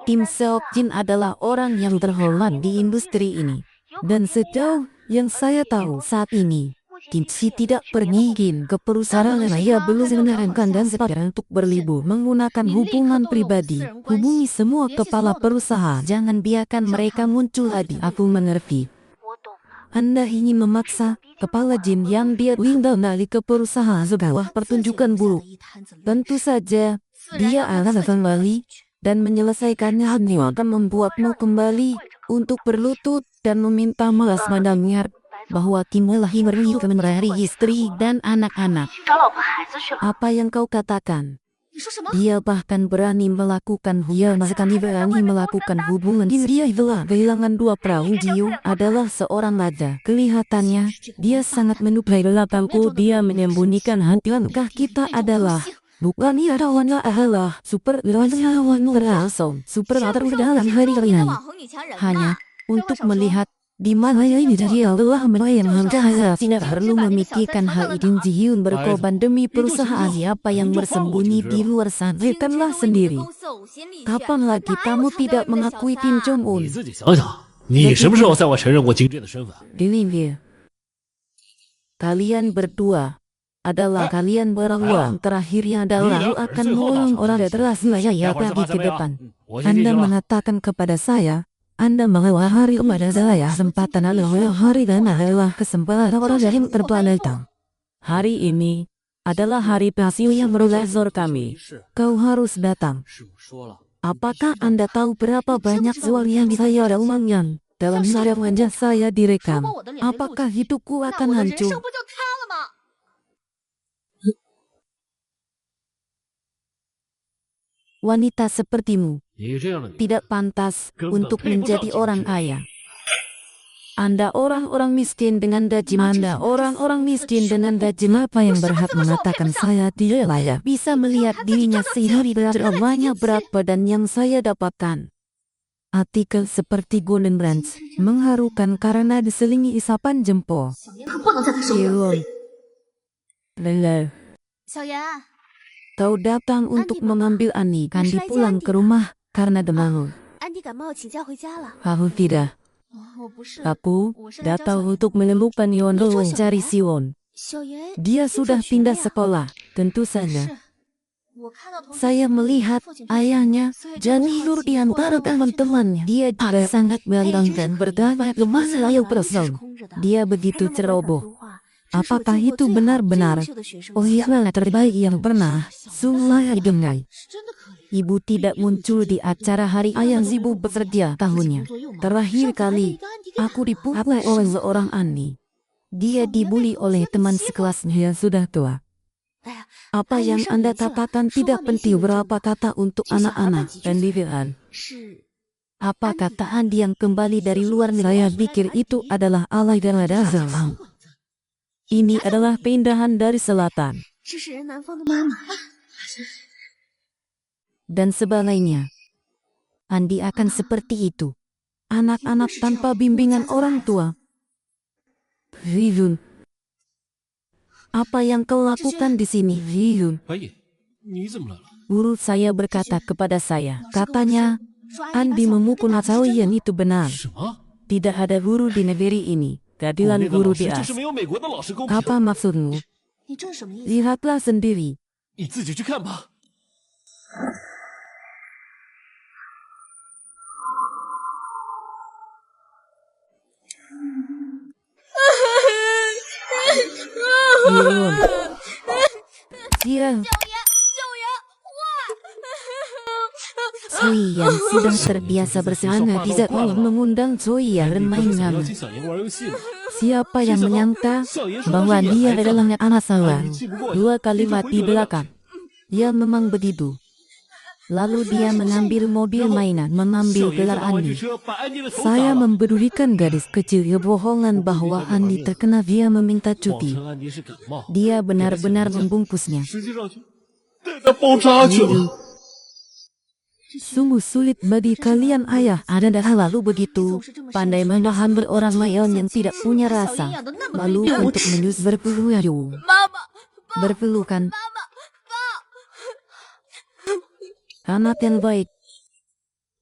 Kim Seok Jin adalah orang yang terhormat di industri ini. Dan sejauh yang saya tahu saat ini, Kim Si tidak pergi ke perusahaan ia belum menyarankan dan sepakat untuk berlibur menggunakan hubungan pribadi. Hubungi semua kepala perusahaan. Jangan biarkan mereka muncul lagi. Aku mengerti. Anda ingin memaksa kepala Jin yang dia tinggal dari ke perusahaan sebuah pertunjukan buruk. Tentu saja, dia akan kembali dan menyelesaikannya hanya akan membuatmu kembali untuk berlutut dan meminta maaf padanya bahwa Kim lahir dari istri dan anak-anak. Apa yang kau katakan? Dia bahkan berani melakukan hubungan. Dia kehilangan 2 perahu jiu adalah seorang raja. Kelihatannya dia sangat menupai belakangku. Dia menyembunyikan hati. Kita adalah bukan ia lawannya adalah super dalam hari ini. Hanya untuk melihat di mana ini dari Allah melayang tidak perlu memikirkan hal itu. Jihyun berkorban demi perusahaan. Siapa yang bersembunyi di luar sana? Lihatlah sendiri. Kapan lagi kamu tidak mengakui Kim Jong Un? 你自己想想，你什么时候在我承认过金正的身份？ Dilihat. Kalian berdua adalah kalian berdua. Terakhirnya adalah akan menolong orang terus saya pergi ke depan. Anda mengatakan kepada saya, Anda mengeluh hari kepada saya kesempatan adalah hari dan adalah kesempatan orang yang terbaik. Hari ini adalah hari pasio yang berlazor kami. Kau harus datang. Apakah Anda tahu berapa banyak suara yang saya omongkan? Dalam layar wajah saya direkam. Apakah hidupku akan hancur? Wanita sepertimu 你这样的女人 tidak pantas untuk menjadi orang kaya. Anda orang-orang miskin dengan gaji. Anda orang-orang miskin dengan gaji. Apa yang berhak mengatakan saya tidak layak bisa melihat dirinya sehari berapa berat badan yang saya dapatkan. Artikel seperti Golden Branch mengharukan karena diselingi isapan jempol. Siwon. Lelah. Kau datang untuk mengambil Ani. Kandi pulang ke rumah karena demam. Aku tidak. Aku datang untuk menemukan Yondo mencari Siwon. Dia sudah pindah sekolah. Tentu saja. Saya melihat ayahnya Janilur di antara teman-temannya. Dia juga sangat bangga dan berdamai lemah selalu person. Dia begitu ceroboh. Apakah itu benar-benar? Oh iyalah terbaik yang pernah Sulai dengar. Ibu tidak muncul di acara hari ayah ibu bekerja tahunnya. Terakhir kali aku dipukul oleh seorang Ani. Dia dibully oleh teman sekelasnya yang sudah tua. Apa yang Anda katakan tidak penting. Berapa kata untuk anak-anak dan dibilang. Apa kata Andi yang kembali dari luar negeri pikir itu adalah alay dan ada. Ini adalah pindahan dari selatan. Dan sebagainya. Andi akan seperti itu. Anak-anak tanpa bimbingan orang tua. Hyun. Apa yang kau lakukan di sini, Hyun? 白夜，你怎么来了？ Guru saya berkata kepada saya. Katanya, Andi memukul Atsawian itu benar. 什么？ Tidak ada guru di negeri ini keadilan 国内的 guru 老师 di 就 AS. 是没有美国的老师公平。 Apa maksudmu? 你这是什么意思？ Lihatlah sendiri. 你自己去看吧。Yun. Dia 救援！ Soiyan sudah terbiasa bersama tidak mau mengundang Soiyan 你不 bermain 是想邀 dengan. 请小妍玩游戏吗？ Siapa yang menyangka bahwa dia adalah anak saya? Dua kalimat di belakang. Ya memang begitu. Lalu dia mengambil mobil mainan, 小 mengambil 妍 gelar 就拿玩具 Andi. 车把安迪的头 Saya 砸了。 mempedulikan gadis kecil kebohongan bahwa Andi terkena dia meminta 谎 cuti. 称安迪是感冒， Dia benar-benar membungkusnya. 实际上去带他包扎去了。 Sungguh sulit bagi kalian ayah. Ada dah lalu begitu. Pandai menahan orang lain yang tidak punya rasa. Lalu untuk berpelukan. 妈妈， Berpelukan. Anak yang baik.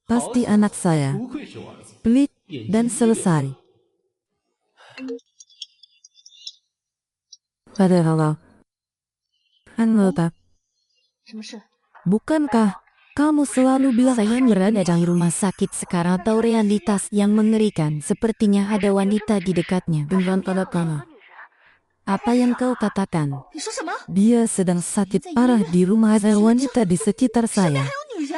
Pasti anak saya. 不愧是我儿子。 Pelit dan selesai. Padahal, anggota, 什么事？ bukankah kamu selalu bilang saya berada di rumah sakit sekarang atau realitas yang mengerikan sepertinya ada wanita di dekatnya dengan pada kamu. Apa yang kau katakan? 你说什么？ Dia sedang sakit parah di rumah ada wanita di sekitar saya. 还有女人？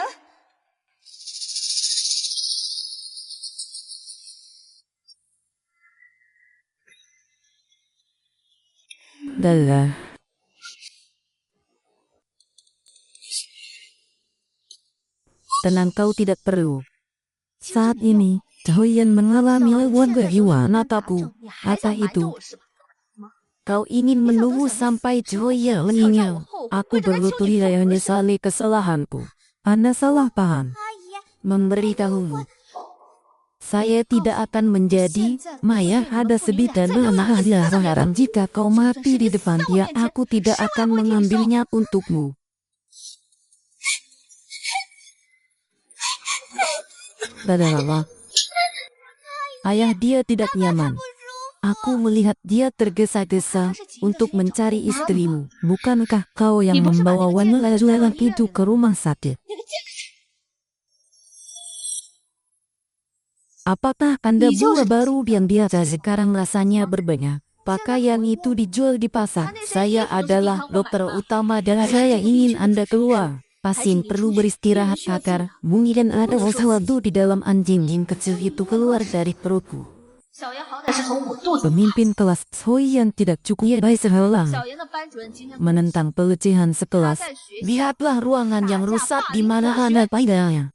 Dah. Tenang, kau tidak perlu. Saat ini, Joyan mengalami gangguan kejiwaan ataku. 你还想 Apa 瞒着 itu? 我是吧？ Kau ingin menunggu sampai Joyan meninggal. Aku berlutut dan menyesali kesalahanku. Anda salah paham. 阿姨， Memberitahumu. Saya tidak akan menjadi Maya ada sebidang anak sekarang. Jika kau mati di depan dia, aku tidak akan mengambilnya untukmu. Padahal, ayah dia tidak nyaman. Aku melihat dia tergesa-gesa untuk mencari istrimu. Bukankah kau yang membawa wanita jualan itu ke rumah sakit? Apakah Anda buah baru yang biasa sekarang rasanya berbeda? Pakaian itu dijual di pasar. Saya adalah dokter utama dan saya ingin Anda keluar. Pasien perlu beristirahat agar mungkin ada sesuatu di dalam anjing kecil itu keluar dari perutku. 小妍好歹是从我肚子 Pemimpin kelas Soiyan tidak cukup baik sehelang 小妍的班主任今天 menentang pelecehan 他 sekelas. 在学校 Lihatlah ruangan yang rusak di mana Anda padanya.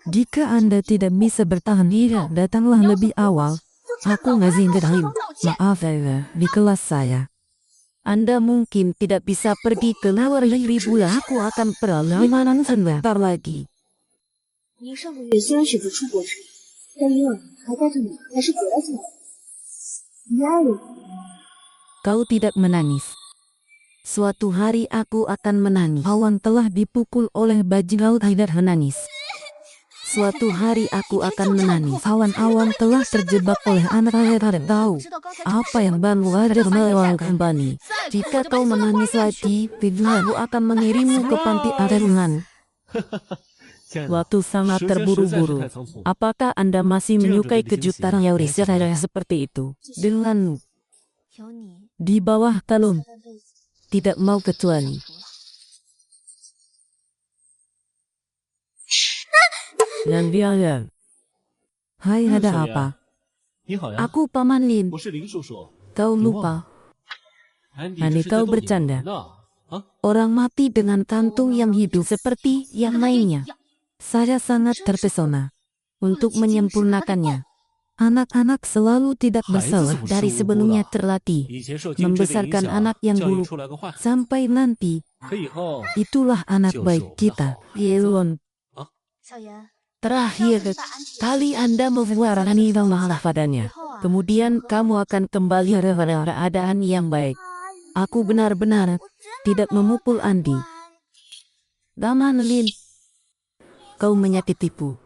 Jika Anda tidak bisa bertahan diri, datanglah lebih awal. Aku ngazinkan maaf ya, di kelas saya. Anda mungkin tidak bisa pergi ke luar negeri pula. Aku akan perjalanan sebentar lagi. 您上个月虽然选择出国去，但婴儿还带着你，还是回来做。你爱我。 Kau tidak menangis. Suatu hari aku akan menangis. Awan telah dipukul oleh bajingan tidak menangis. Suatu hari aku akan menangis. Awan-awan telah terjebak oleh anak saya tidak tahu apa yang baru ada melewati Bani. Jika kau menangis lagi, aku akan mengirimmu ke panti asuhan. 亲爱的， Waktu sangat 时间实在是 terburu-buru. 太仓促。 Apakah Anda masih menyukai kejutan yang risih seperti itu? Denganmu 有你 di bawah kalung 半辈子 tidak mau kecuali. Dan dia, hai ada apa? 你好呀， Aku Paman Lin. 我是林叔叔。 Kau 你忘 lupa, 了安迪 Andy 这是在 kau 逗你 bercanda. 玩呢。啊， orang mati dengan kantung yang hidup seperti yang lainnya. Saya sangat terpesona untuk menyempurnakannya. Anak-anak selalu tidak bersalah dari sebelumnya terlatih 以前受精致的影 membesarkan 响， anak yang 教育 buruk 出来个坏， sampai nanti 可以后 itulah anak Jauh baik jauh kita. dah. Yelon, 小妍， terakhir kali Anda membuarkan itu malah padanya. Kemudian kamu akan kembali kepada keadaan yang baik. Aku benar-benar tidak memukul Andi. Paman Lin, kau menyakitiku.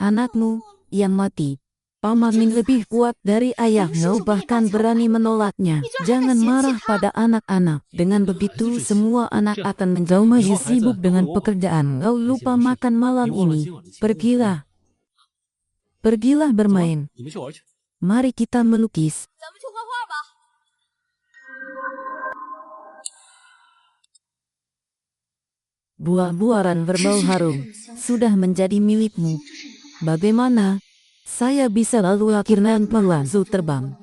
Anakmu yang mati Paman Min lebih kuat dari ayahmu, bahkan berani menolaknya. Jangan marah pada anak-anak. Dengan begitu semua anak akan menjauh sibuk dengan pekerjaan. Kau lupa makan malam ini. Pergilah. Pergilah bermain. 你们去玩去。 Mari kita melukis. 咱们去画画吧。 Buah-buahan berbau harum sudah menjadi milikmu. Bagaimana? Saya bisa lalu akhirnya langsung terbang.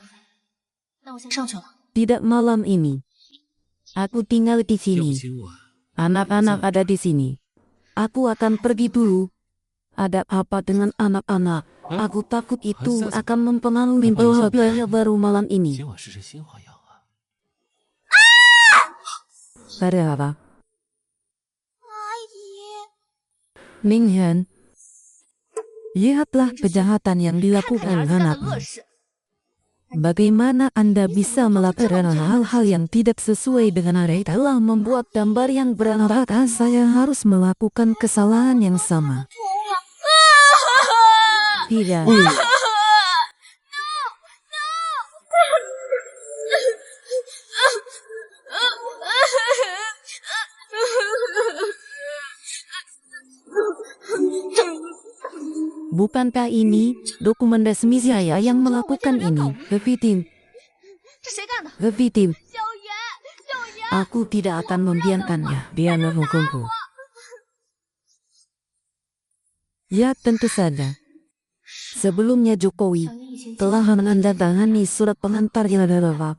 那我先上去了。 Tidak malam ini. Aku tinggal di 要 sini. 今晚 Anak-anak ada di sini. Aku akan pergi dulu. Ada apa dengan anak-anak? Aku takut itu akan mempengaruhi bahagia baru malam ini. 今晚是这新花样啊！ Ada apa? 阿姨， Minghan, lihatlah kejahatan yang dilakukan 儿子干的恶 anakmu. 事， Bagaimana Anda bisa melakukan hal-hal yang tidak sesuai dengan mereka telah membuat gambar yang berantakan? Saya harus melakukan kesalahan yang sama. Tidak. Bukankah ini dokumentasi saya yang melakukan ini? Victim, 这谁干的？ victim. 小圆，小圆， Aku tidak akan membiarkannya. Dia menghukumku. Ya, tentu saja. Sebelumnya Jokowi 小云以前 telah menandatangani surat pengantar yang adalah.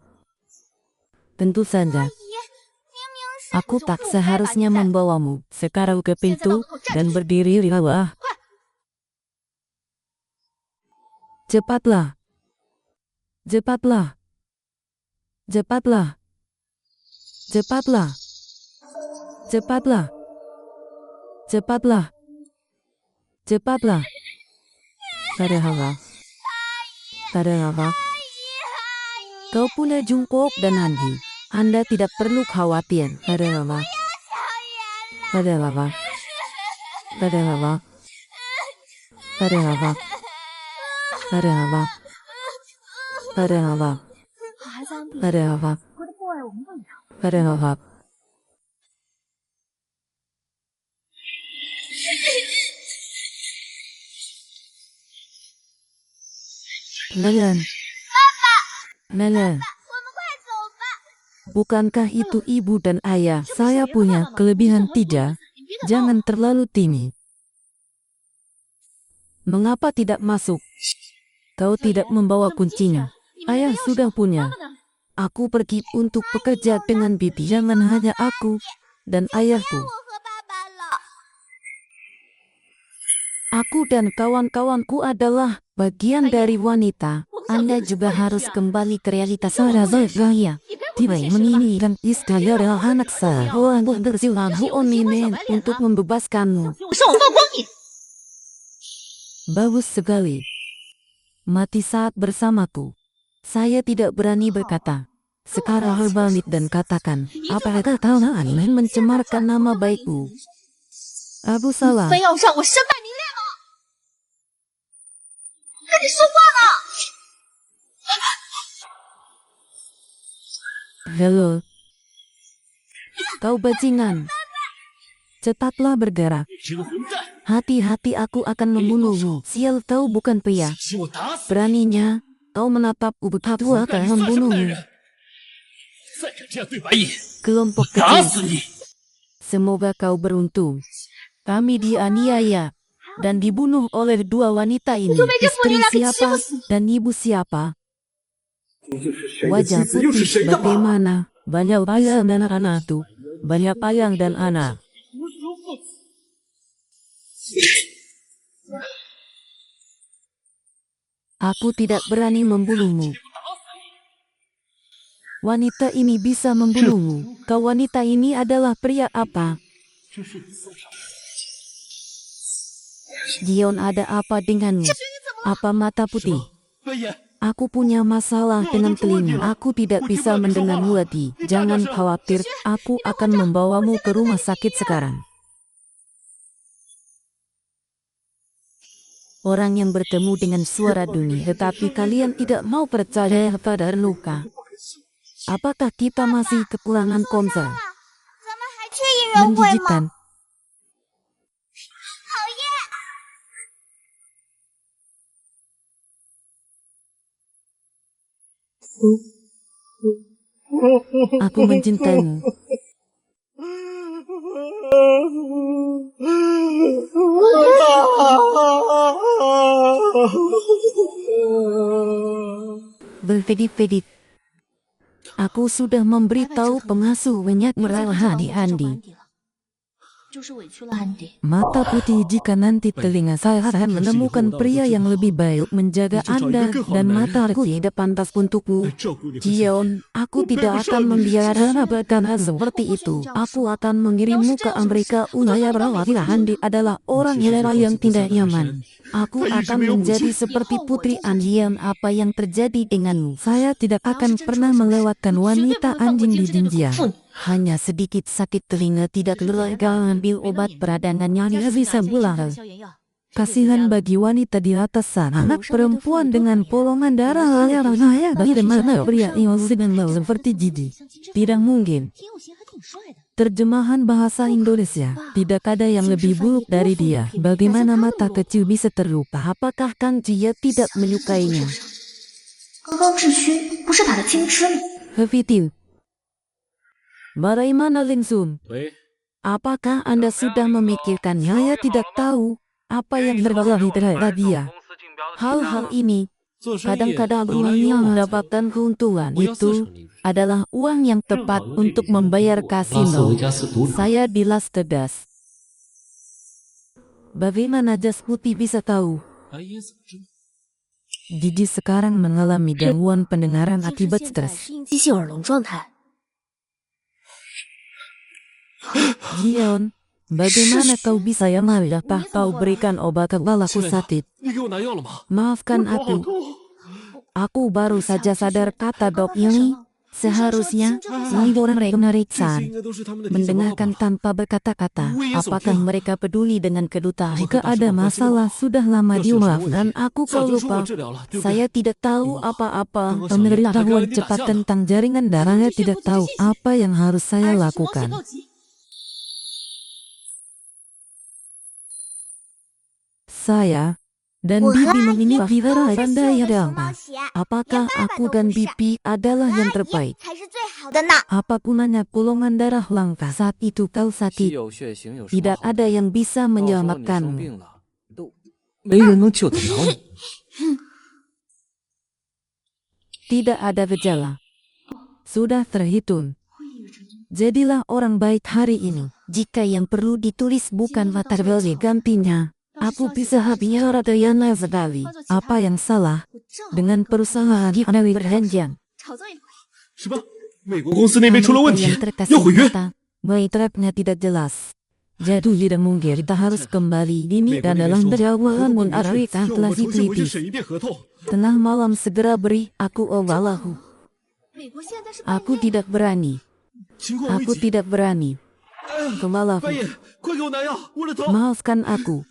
Tentu saja. 明明是 Aku tak seharusnya membawamu sekarang ke pintu dan berdiri di bawah. Cepatlah. Cepatlah. Cepatlah. Cepatlah. Cepatlah. Cepatlah. Cepatlah. Ada apa? Ada apa? Kau punya jungkok dan Andi. Anda tidak perlu khawatir. Ada apa? Ada apa? Ada apa? Ada apa? Ada apa? Ada apa? 好孩子安闭， Ada apa? 回头过来我们问他。 Ada apa? Nelan. Nelan. 我们快走吧。 Bukankah itu ibu dan ayah? Saya punya kelebihan tidak. Jangan terlalu tinggi. Mengapa tidak masuk? Kau tidak membawa kuncinya. Ayah sudah punya. Aku pergi untuk bekerja dengan bibi. Jangan hanya aku dan ayahku. 我和爸爸了。 Aku dan kawan-kawanku adalah bagian dari wanita. Anda juga harus kembali ke realitas saya. Tidak menginginkan istri adalah anak saya. Aku berjuang untuk membebaskanmu. 我让我放光你！ Bagus sekali. Mati saat bersamaku. Saya tidak berani berkata. Sekarang berbalik dan katakan, apakah kau ingin mencemarkan nama baikku? Aku salah. 非要让我身败名裂吗？跟你说话呢！ Halo. Kau bajingan. Cetatlah bergerak. 这个混蛋， Hati-hati aku akan membunuhmu. Sial kau bukan pria. 使我打死 Beraninya kau menatapku begitu 你！ akan 你算什么男 membunuhmu. 人？再敢这样对白银， Kelompok 打 kecil. 死你！ Semoga kau beruntung. Kami dianiaya dan dibunuh oleh dua wanita ini. Istri siapa dan ibu siapa? 究竟是谁的 Wajah 妻子，又是 putih 谁的妈？ bagaimana? Banyak ayang dan anak itu. Banyak ayang dan anak. Aku tidak berani membunuhmu. Wanita ini bisa membunuhmu. Kau wanita ini adalah pria apa? Gion, ada apa denganmu? Apa mata putih? 白银， Aku punya masalah dengan telinga. Aku tidak bisa mendengarmu lagi. Jangan khawatir, aku akan membawamu ke rumah sakit sekarang. Orang yang bertemu dengan suara dunia, tetapi kalian tidak mau percaya pada luka. Apakah kita masih kekurangan konser? 咱们还缺音乐会吗？ Menjijikan. 讨厌！ Aku mencintaimu. Berkedip-kedip. Aku sudah memberitahu pengasuh banyak merawat Andi. 就是委屈了安迪。 Mata putih jika nanti telinga saya akan menemukan pria yang lebih baik menjaga Anda dan mataku tidak pantas untukmu. 照顾你和小 Jion, aku tidak akan membiarkan abadkan seperti itu. Aku akan mengirimmu ke Amerika. Unaya Brawatira Andi adalah orang yang tidak nyaman. Aku akan menjadi seperti putri Anjian. Apa yang terjadi denganmu? Saya tidak akan pernah melewatkan wanita anjing di Jinjia. Hanya sedikit sakit telinga, tidak legal ambil obat peradangannya, dia bisa pulang. 消炎药。 Kasihan bagi wanita di atas sana. Anak perempuan dengan polongan darah saya bagaimana pria yang sedang seperti Jiji. Tidak mungkin. 挺有型，还挺帅的。 Terjemahan bahasa Indonesia. Tidak ada yang lebih buruk dari dia. Bagaimana mata kecil bisa terluka? Apakah Kang Jia tidak menyukainya? 刚刚志勋不是打了青之吗？ Hevitil. Bagaimana Lingsun? 喂， Apakah Anda sudah memikirkannya? Saya tidak tahu apa yang terjadi terhadap dia. Hal-hal ini 做生意 kadang-kadang 有来 uang 有 yang 往， mendapatkan keuntungan 我要自 itu 省利润。 adalah uang yang tepat untuk membayar 拉斯 kasino. 维加斯赌场， Saya di Las Vegas. Bagaimana jas putih bisa tahu? 白椰子汁， Gigi sekarang mengalami gangguan pendengaran 其实 akibat 现在 stres. 是应激性耳聋状态。 Jion, bagaimana kau bisa apakah kau berikan obat kepala aku sakit? 你给我拿药了吗？ Maafkan 我头好 aku, 痛。 aku baru saja sadar kata dok ini. Seharusnya orang这些 mereka 应该都是他们的底子妈 mendengarkan 吧？ tanpa berkata-kata. Wih, Apakah Sofia. mereka peduli dengan kedutaan? Jika Apakah ada Sofia masalah sudah lama 要是有什么 dimaafkan. 问题 Aku 早 kau 就说 lupa. 我治疗了，对不对？ Saya tidak tahu Iya. apa-apa. Tengok Pemberitahuan Xiaoyan, cepat dia tak tentang jaringan darahnya tidak tahu apa yang harus saya lakukan. Saya dan Bibi memilih Vivera Anda yang apa? 鞋， Apakah aku dan Bibi adalah yang terbaik? 才是最好的呢。 Apa gunanya golongan darah langka saat itu kau 稀 sakit? 有血型有什么 Tidak 好？ ada yang bisa 到时候你生 menyelamatkanmu. 病了，都没人能救得了你。 Tidak ada gejala. Sudah terhitung. Jadilah orang baik hari ini. Jika yang perlu ditulis bukan latar belakang gantinya, aku bisa bicara dengan sekali. Apa yang salah 我正好 dengan perusahaan yang ada perjanjian? 炒作一回。什么？美国公司那边出了问题 Yang，terkasih 要毁约。 mata, Maitrapnya tidak jelas. Jadi tidak mungkin kita harus kembali ini 美国 dan 那边 dalam 说， berjauhan 合同不明 menarikkan 确，让我 telah 们重新回去 kritis. 审一遍合同。 Tengah malam segera beri aku obalahu. 美国现在是半 Aku 夜， tidak berani. 情况危 Aku 急， tidak berani. 半 Kemalahu. 夜快给我拿药，我的头。 Maafkan aku.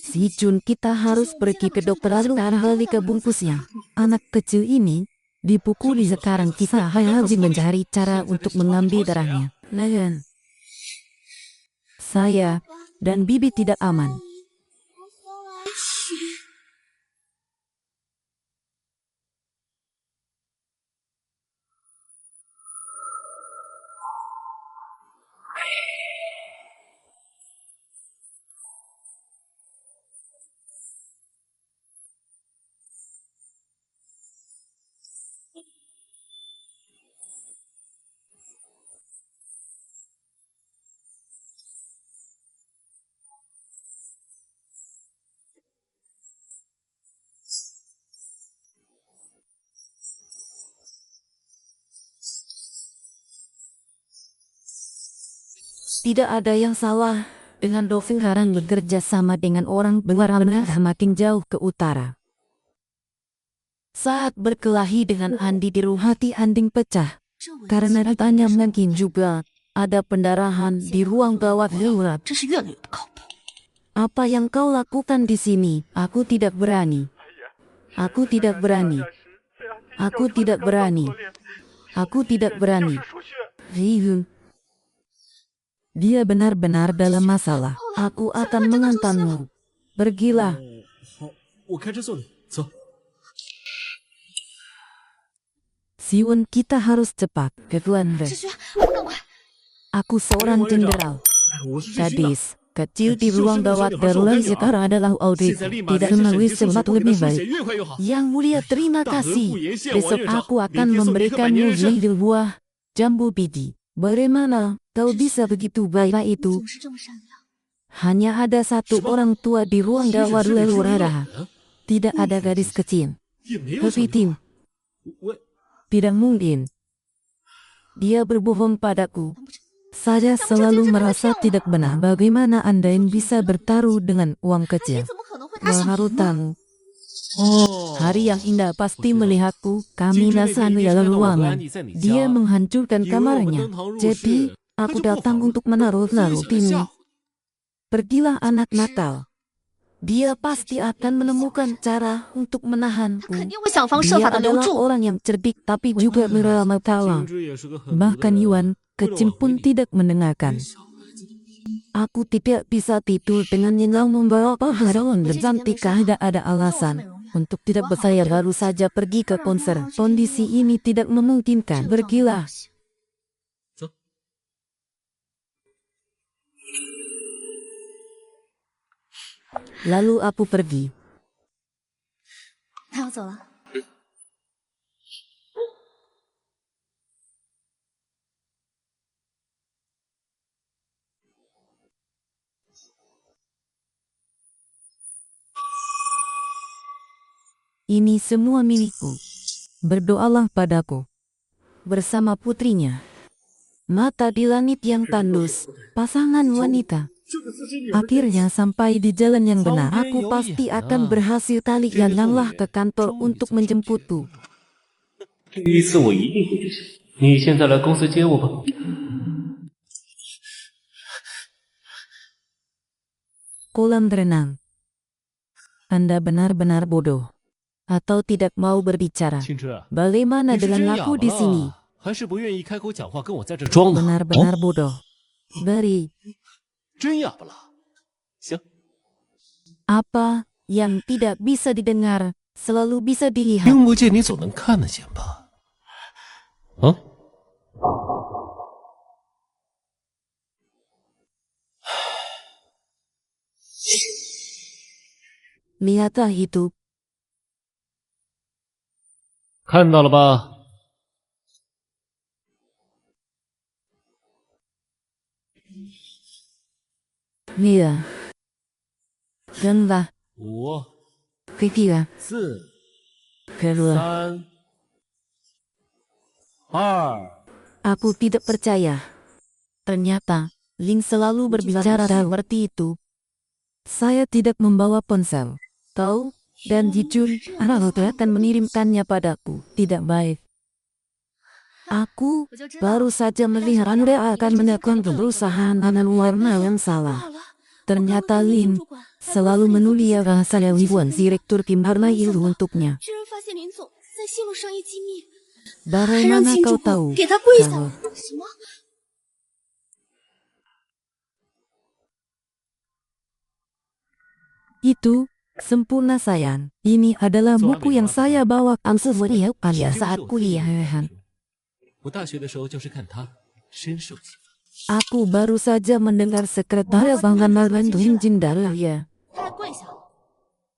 Si Jun, kita harus pergi ke dokter lalu kali ke bungkusnya. Anak kecil ini dipukuli sekarang. Kita harus mencari cara untuk mengambil darahnya. Nah, saya dan Bibi tidak aman. Tidak ada yang salah dengan Dovin sekarang bekerja sama dengan orang berwarna makin jauh ke utara. Saat berkelahi dengan Andi di rumah hati Anding pecah. 这我 Karena datanya mungkin juga ada pendarahan di ruang gawat darurat. 真是越来越不靠谱。Apa yang kau lakukan di sini? Aku tidak berani. Aku tidak berani. Aku tidak berani. Aku tidak berani. Riyun. Dia benar-benar dalam masalah. Aku akan menghantammu. Pergilah. 好，我开车送你，走。 Siwon, kita harus cepat ke Tuanre. 志轩，更快！ Aku seorang jenderal. 我是志勋的。 Gadis kecil di ruang gawat darurat sekarang adalah Audrey. Tidak melalui sesuatu lebih baik. Yang mulia, terima kasih. Besok aku akan memberikanmu zahir buah jambu biji. Bagaimana kau bisa begitu baik itu? 总是这么善良。 Hanya ada satu orang tua di ruang gawat darurat. Tidak ada gadis kecil. 也没有 Kepiting. 我 Tidak mungkin. Dia berbohong padaku. Saya selalu merasa tidak benar. Bagaimana Anda yang bisa bertaruh dengan uang 你 kecil? 怎么可能会打小 Baharu 平呢？ tahu. 哦， Hari yang indah pasti melihatku. Kami nasan dalam ruangan. Dia menghancurkan kamarnya. Jadi, aku datang untuk menaruh-naruh ini. Pergilah anak nakal. Dia pasti akan menemukan cara untuk 他 menahanku. 肯定会想方设 Dia 法的留 adalah 住。 orang yang cerdik tapi juga meramah tawa. 金枝也是个很 Bahkan Yuan kecil pun tidak mendengarkan. Aku tidak bisa tidur dengan nyenang membawa pahlawan dan cantik. Tidak ada alasan untuk tidak saya baru saja pergi ke konser. Kondisi ini tidak memungkinkan. Pergilah. Lalu aku pergi. 他要走了。 Ini semua milikku. Berdoalah padaku. Bersama putrinya. Mata di langit yang tandus. Pasangan wanita. Akhirnya sampai di jalan yang benar. Aku pasti akan berhasil. Tali jalanlah ke kantor untuk menjemputku. 这一次我一定会执行。你现在来公司接我吧。 Kolam renang. Anda benar-benar bodoh. Atau tidak mau berbicara. 青枝， Bagaimana 你是真 dengan 哑 aku 巴 di sini? 了，还是不愿意开口讲话，跟我在这装呢？ Benar-benar bodoh. Beri. 真哑巴了。行， Apa yang tidak bisa didengar selalu bisa dilihat. 听不见你总能看得见吧？啊？ Lihatlah itu. 看到了吧？ Mia. Denlah. 5、 Ketiga. 4、 Kedua. 3、2。 Aku tidak percaya. Ternyata, Ling selalu berbicara seperti itu. Saya tidak membawa ponsel. Tahu? Dan jujur, anak akan mengirimkannya padaku. Tidak baik. Aku baru saja melihat Anda akan melakukan perusahaan dengan warna yang salah. Ternyata Lin selalu menulis rahasia Wiwan direktur tim harna itu untuknya. 居然发现林总在泄露商业机密，还让 Bagaimana 秦 kau 主 tahu? 顾给他跪下。 Kalau 什么？ itu sempurna sayang. Ini adalah buku yang saya bawa sebagai hadiah saat kuliah. 我大学的时候就是看他，深受启发。 Aku baru saja mendengar sekretariat pengenalan Jindal ya. 他还跪下。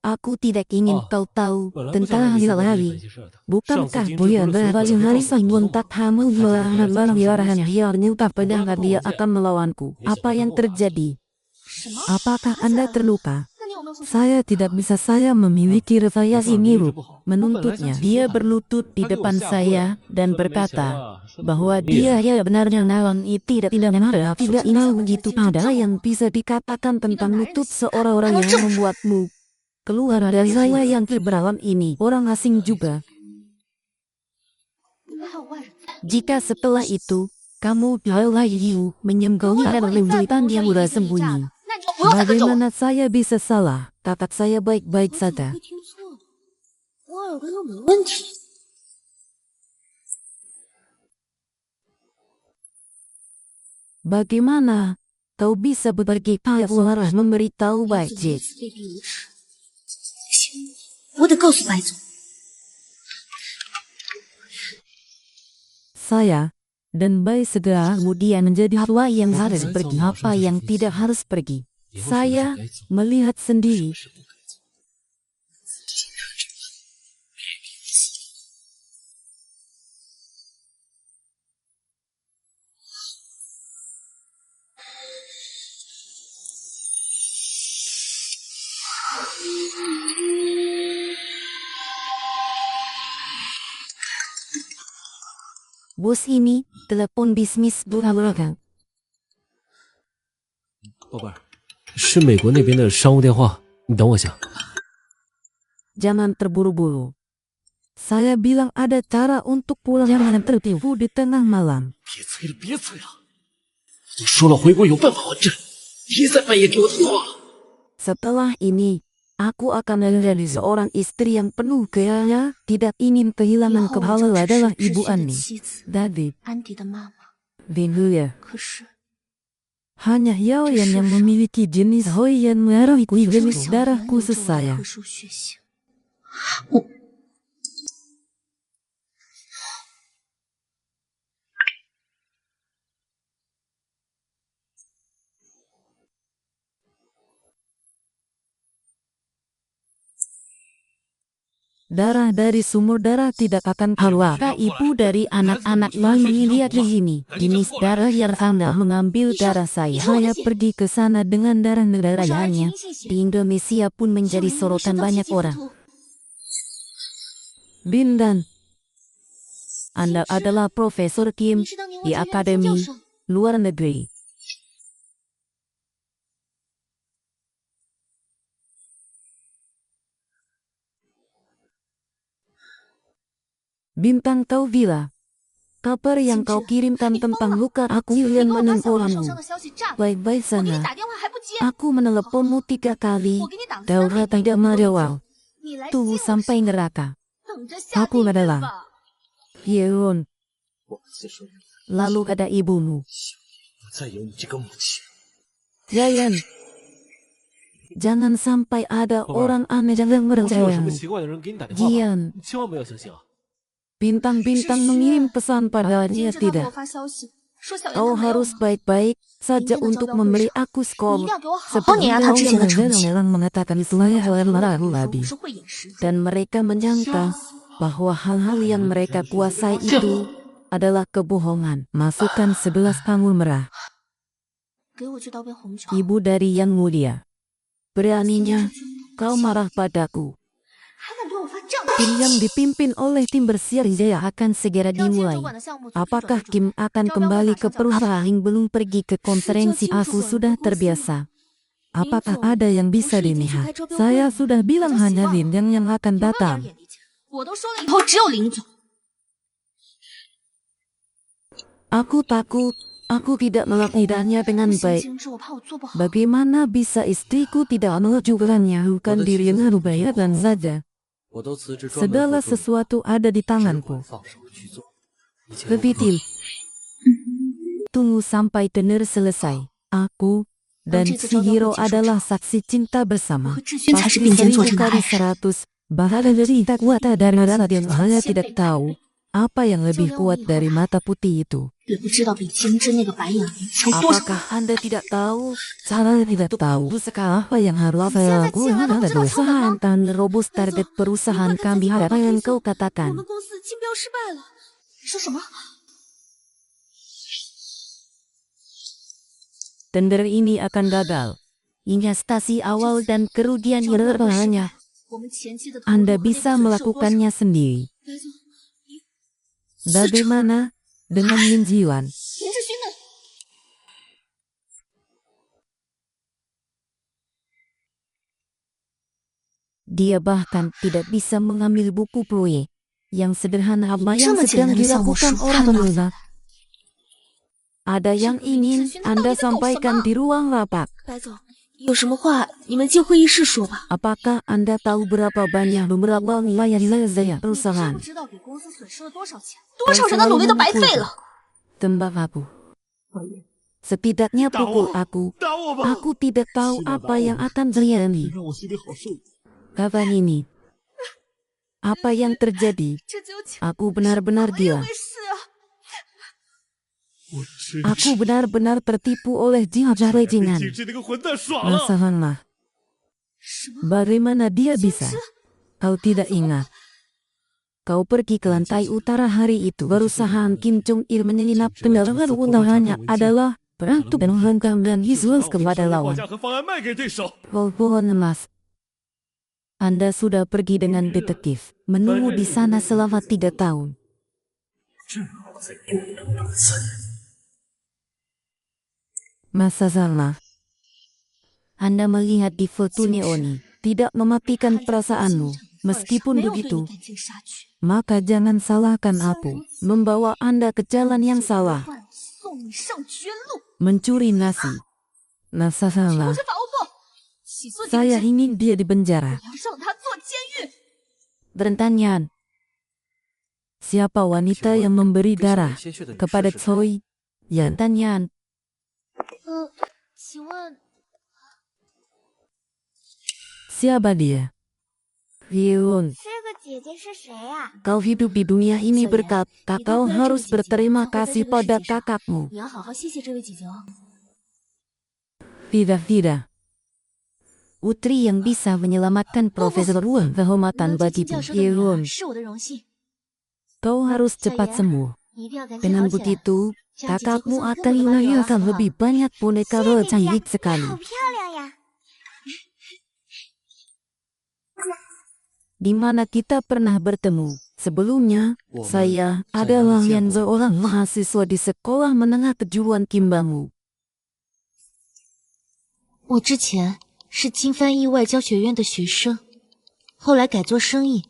Aku tidak ingin kau tahu 本来不想 tentang 让你 hal 分 lain. 析事的。 Bukankah Buya berhasil hari tak hamil melarang barang-barangnya hiarnya padahal dia akan melawanku. Apa yang terjadi? 什么？ Apakah Anda terluka? 那你有没有送？ Saya tidak bisa, saya memiliki refleksi mirip. Menuntutnya, dia berlutut di depan saya dan berkata bahwa dia ya benarnya nawan itu tidak ada tidak ingat begitu ada yang bisa dikatakan tentang lutut seorang-orang yang membuatmu keluar dari saya yang terberawan ini orang asing juga. 还有外人在。 Jika setelah itu kamu lagi menyembunyikan lembutan yang udah sembunyi, 那你就不用再跟着我。 Bagaimana saya bisa salah? Kakak saya baik-baik 我怎么 saja. 会听错了？我耳朵又没问题。 Bagaimana? Kau bisa pergi Aku harus memberitahu 第 Baik 一次 Jit. 被逼无耻，不行，我得告诉白总。 Saya dan Bai segera kemudian menjadi apa yang harus pergi, apa yang tidak harus pergi. Saya melihat sendiri. Bos ini telepon bisnis berapa? 宝贝儿，是美国那边的商务电话，你等我一下。 Jangan terburu-buru. Saya bilang ada cara untuk pulang jangan tertipu di tengah malam. 别催了，别催了！我说了，回国有办法还债，别在半夜给我打电话了。 Setelah ini, aku akan menjadi seorang istri yang penuh gaya, tidak ingin 以 kehilangan 后我 kepala 就只 adalah 是 ibu 志勋的 Ani. 妻子， David, 安迪的妈妈。 Vinhuya. 可是 Hanya Yaoyan yang memiliki jenis Hoian merah 只有 jenis 小 darah 妍有 khusus 着我的 saya. 特殊血型。 Darah dari sumur darah tidak akan keluar. Ibu dari anak-anak lain lihat di sini. Jenis darah yang Anda mengambil darah saya. Saya pergi ke sana dengan darah negaranya. Di Indonesia pun menjadi sorotan banyak orang. Bindan, Anda adalah Profesor Kim 你是当年 di 外交院的副教 Akademi 授。 Luar Negeri. Bintang kau Villa. Kabar yang kau kirimkan tentang luka aku 你 yang 给我把小文受 menengkolanmu. 伤的消息炸了， Baik-baik 我给你 sana. 打电话还不接， Aku meneleponmu 3 kali. 我给你打了3 Daura 遍， tidak menjawab. 你来接 Tunggu 我 sampai neraka. 等着下地 Aku 狱 adalah 吧。 Yeon. 我自说明， Lalu ada ibumu. 不再有你这个母亲。 Jayan. Jangan sampai ada orang aneh yang 不是有什么 merjayamu. 奇怪的人给你打电话吗？ Jian. 你千万不要相信啊！ Bintang-bintang mengirim pesan 今 padanya 天他给 tidak. 我发消息说小妍 Kau 她没有 harus 了， baik-baik saja Bintang untuk Jawab memberi Wisha. aku 你一 skor. 定要给我好好碾压他之前的成绩。 Orang mengatakan selain hal 你 labi. 说我是会饮食， Dan mereka menyangka bahwa hal-hal yang mereka kuasai itu adalah kebohongan. Masukkan 11 anggur merah. 给我这刀杯红酒。 Ibu dari Yang Mulia. Beraninya kau marah padaku. 还敢对我发这样的 Tim yang dipimpin oleh tim Bersiar Jaya akan segera 张坚 dimulai. 主管的项目组去 Apakah 转 Kim akan kembali ke perusahaan belum pergi ke konferensi? Aku sudah terbiasa. Apakah ada yang bisa dilihat? Saya sudah bilang hanya Lin yang akan 有半 datang. 点眼力见。我都说了，以后只有林总。 Aku takut, aku tidak melakukannya dengan 不行， baik. 精致，我怕我做不好。 Bagaimana bisa istriku tidak melakukannya? Bukan dirinya rubayatan saja. 我都辞职专门 Segala 辅助你 sesuatu ada di 只管 tanganku. 放手去做。以前我 Kepitil. Tunggu sampai tener selesai. Aku dan Chihiro adalah saksi cinta 我 bersama. 和志勋才是 Pasti 并肩作战 seribu 的爱 kali 人。 100. Bahkan dari kuat dari darah yang hanya tidak tahu apa yang lebih kuat dari mata putih itu. 也不知道比精致那个白眼强多少。 Apakah Anda tidak tahu? Saya tidak tahu. Sekarang apa yang harus saya lakukan adalah berusaha dan robust target perusahaan kami. Apa yang kau 我 katakan? 们公司竞标失败了。你说什么？ Tender ini akan gagal. Investasi awal dan kerugian hanya 我们前期的投入 Anda 和内部 bisa 损失有多少？ melakukannya sendiri. 白总， Bagaimana dengan Lin Jiwan? 林志勋呢？ Dia bahkan tidak bisa mengambil buku proyek yang sederhana apa yang Cuma sedang简单的项目 dilakukan 书，他 orang 都拿 luar. Ada yang ingin Anda sampaikan di ruang rapat. 白总，有什么话你们进会议室说吧。 Apakah Anda tahu berapa banyak beberapa nilai saya 你知 perusahaan? 不知道给公司损失了多少钱？多少人的努力都白费了。 Tembak aku. Setidaknya pukul aku. 打我吧！ Aku tidak tahu apa yang akan terjadi. 让我心里好受。 Kapan ini? Apa yang terjadi? 这究竟 Aku benar-benar 怎么一 gila. 回事啊？ 我真 Aku benar-benar tertipu oleh jiwa 被 bajingan. 警局那个混蛋耍了。 Masalahlah. Bagaimana dia bisa? Kau tidak ingat. Kau pergi ke lantai utara hari itu. Perusahaan Kim Jong-il menyelinap dengan undangannya adalah untuk menurunkan dan visual 把 kepada 报 lawan. 价和方案卖给对手。 Pohon emas. Anda sudah pergi dengan detektif. Menunggu di sana selama 3 tahun. Masalah. Anda melihat di foto Neoni. Tidak mematikan perasaanmu. Meskipun 没有和你 begitu, 赶尽杀绝， maka jangan salahkan aku. Membawa Anda ke jalan yang salah. 换送你上绝路。 Mencuri nasi. 我 Masalah. 是法务部，起诉 Saya 警 ingin dia di penjara. 要让他坐监狱。 Pertanyaan. Siapa wanita yang memberi darah 鲜血的女士 kepada 是她 Choi? Ya, pertanyaan. 请问 Siapa dia? Hyun, 这个姐姐是谁呀？ kau hidup di dunia ini berkat, kau harus berterima kasih pada kakakmu. 你要好好谢谢这位姐姐哦。 Tidak. Putri yang bisa menyelamatkan Profesor Wang kehormatan 能 bagimu. 教授的女儿 Hyun, 是我的荣幸， kau harus cepat sembuh. 你一定要赶紧 Dengan 好起来。 begitu, 这样姐姐会 kakakmu 送 akan 更多的帮助 melahirkan 好不好 lebih banyak boneka 谢谢姐 cantik 姐， sekali. 好漂亮呀！ Di mana kita pernah bertemu. Sebelumnya, saya adalah yang seorang mahasiswa di sekolah menengah kejuruan Kimbamu. 我之前是金帆翼外交学院的学生，后来改做生意。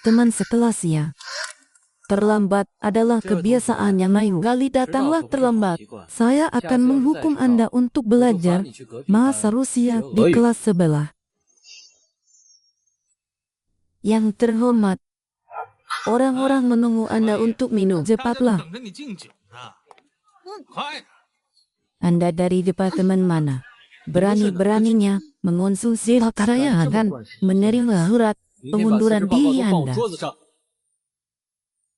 Teman sekelasnya. Terlambat adalah kebiasaan yang lain kali datanglah terlambat. Saya akan menghukum Anda untuk belajar bahasa Rusia di kelas sebelah. Yang terhormat, orang-orang menunggu Anda untuk minum. Cepatlah. 等着你敬酒呢。快点！ Anda dari departemen mana? Berani-beraninya mengonsumsi kekayaan dan menerima surat 明天把辞职 pengunduran 报告 diri 都放我 Anda. 桌子上。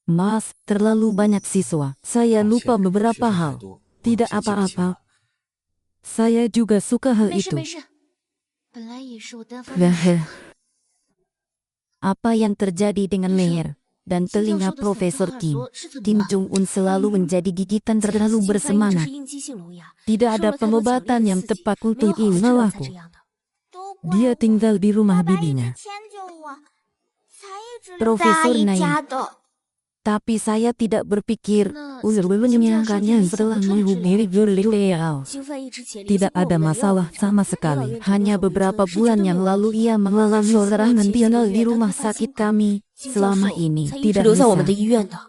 Maaf, terlalu banyak siswa. Saya lupa beberapa hal. Tidak apa-apa. Saya juga suka hal 没事 itu. 没事，本来也是我单方面。 Leher. Apa yang terjadi dengan leher dan telinga Profesor Kim? Kim Jong-un selalu menjadi gigitan terlalu 金帆翼这 bersemangat. 是应激性聋哑， Tidak ada 受了太多强烈 pengobatan 的 yang 刺激 tepat 没有 untuk 好好治疗才 imalahu. 这样的。 都怪 Dia 我， tinggal di rumah 爸爸一直 bibinya. 迁就我，才一直留在阿 Profesor 姨 Naim. 家的。 Tapi saya tidak berpikir Nah, menyangkanya setelah menghubungi beliau. 金帆翼之前 Tidak ada masalah sama sekali. Hanya beberapa bulan yang lalu ia mengalami serangan tiada di rumah sakit kami. Selama ini 才一直 tidak 留在我们的 bisa. 医院的。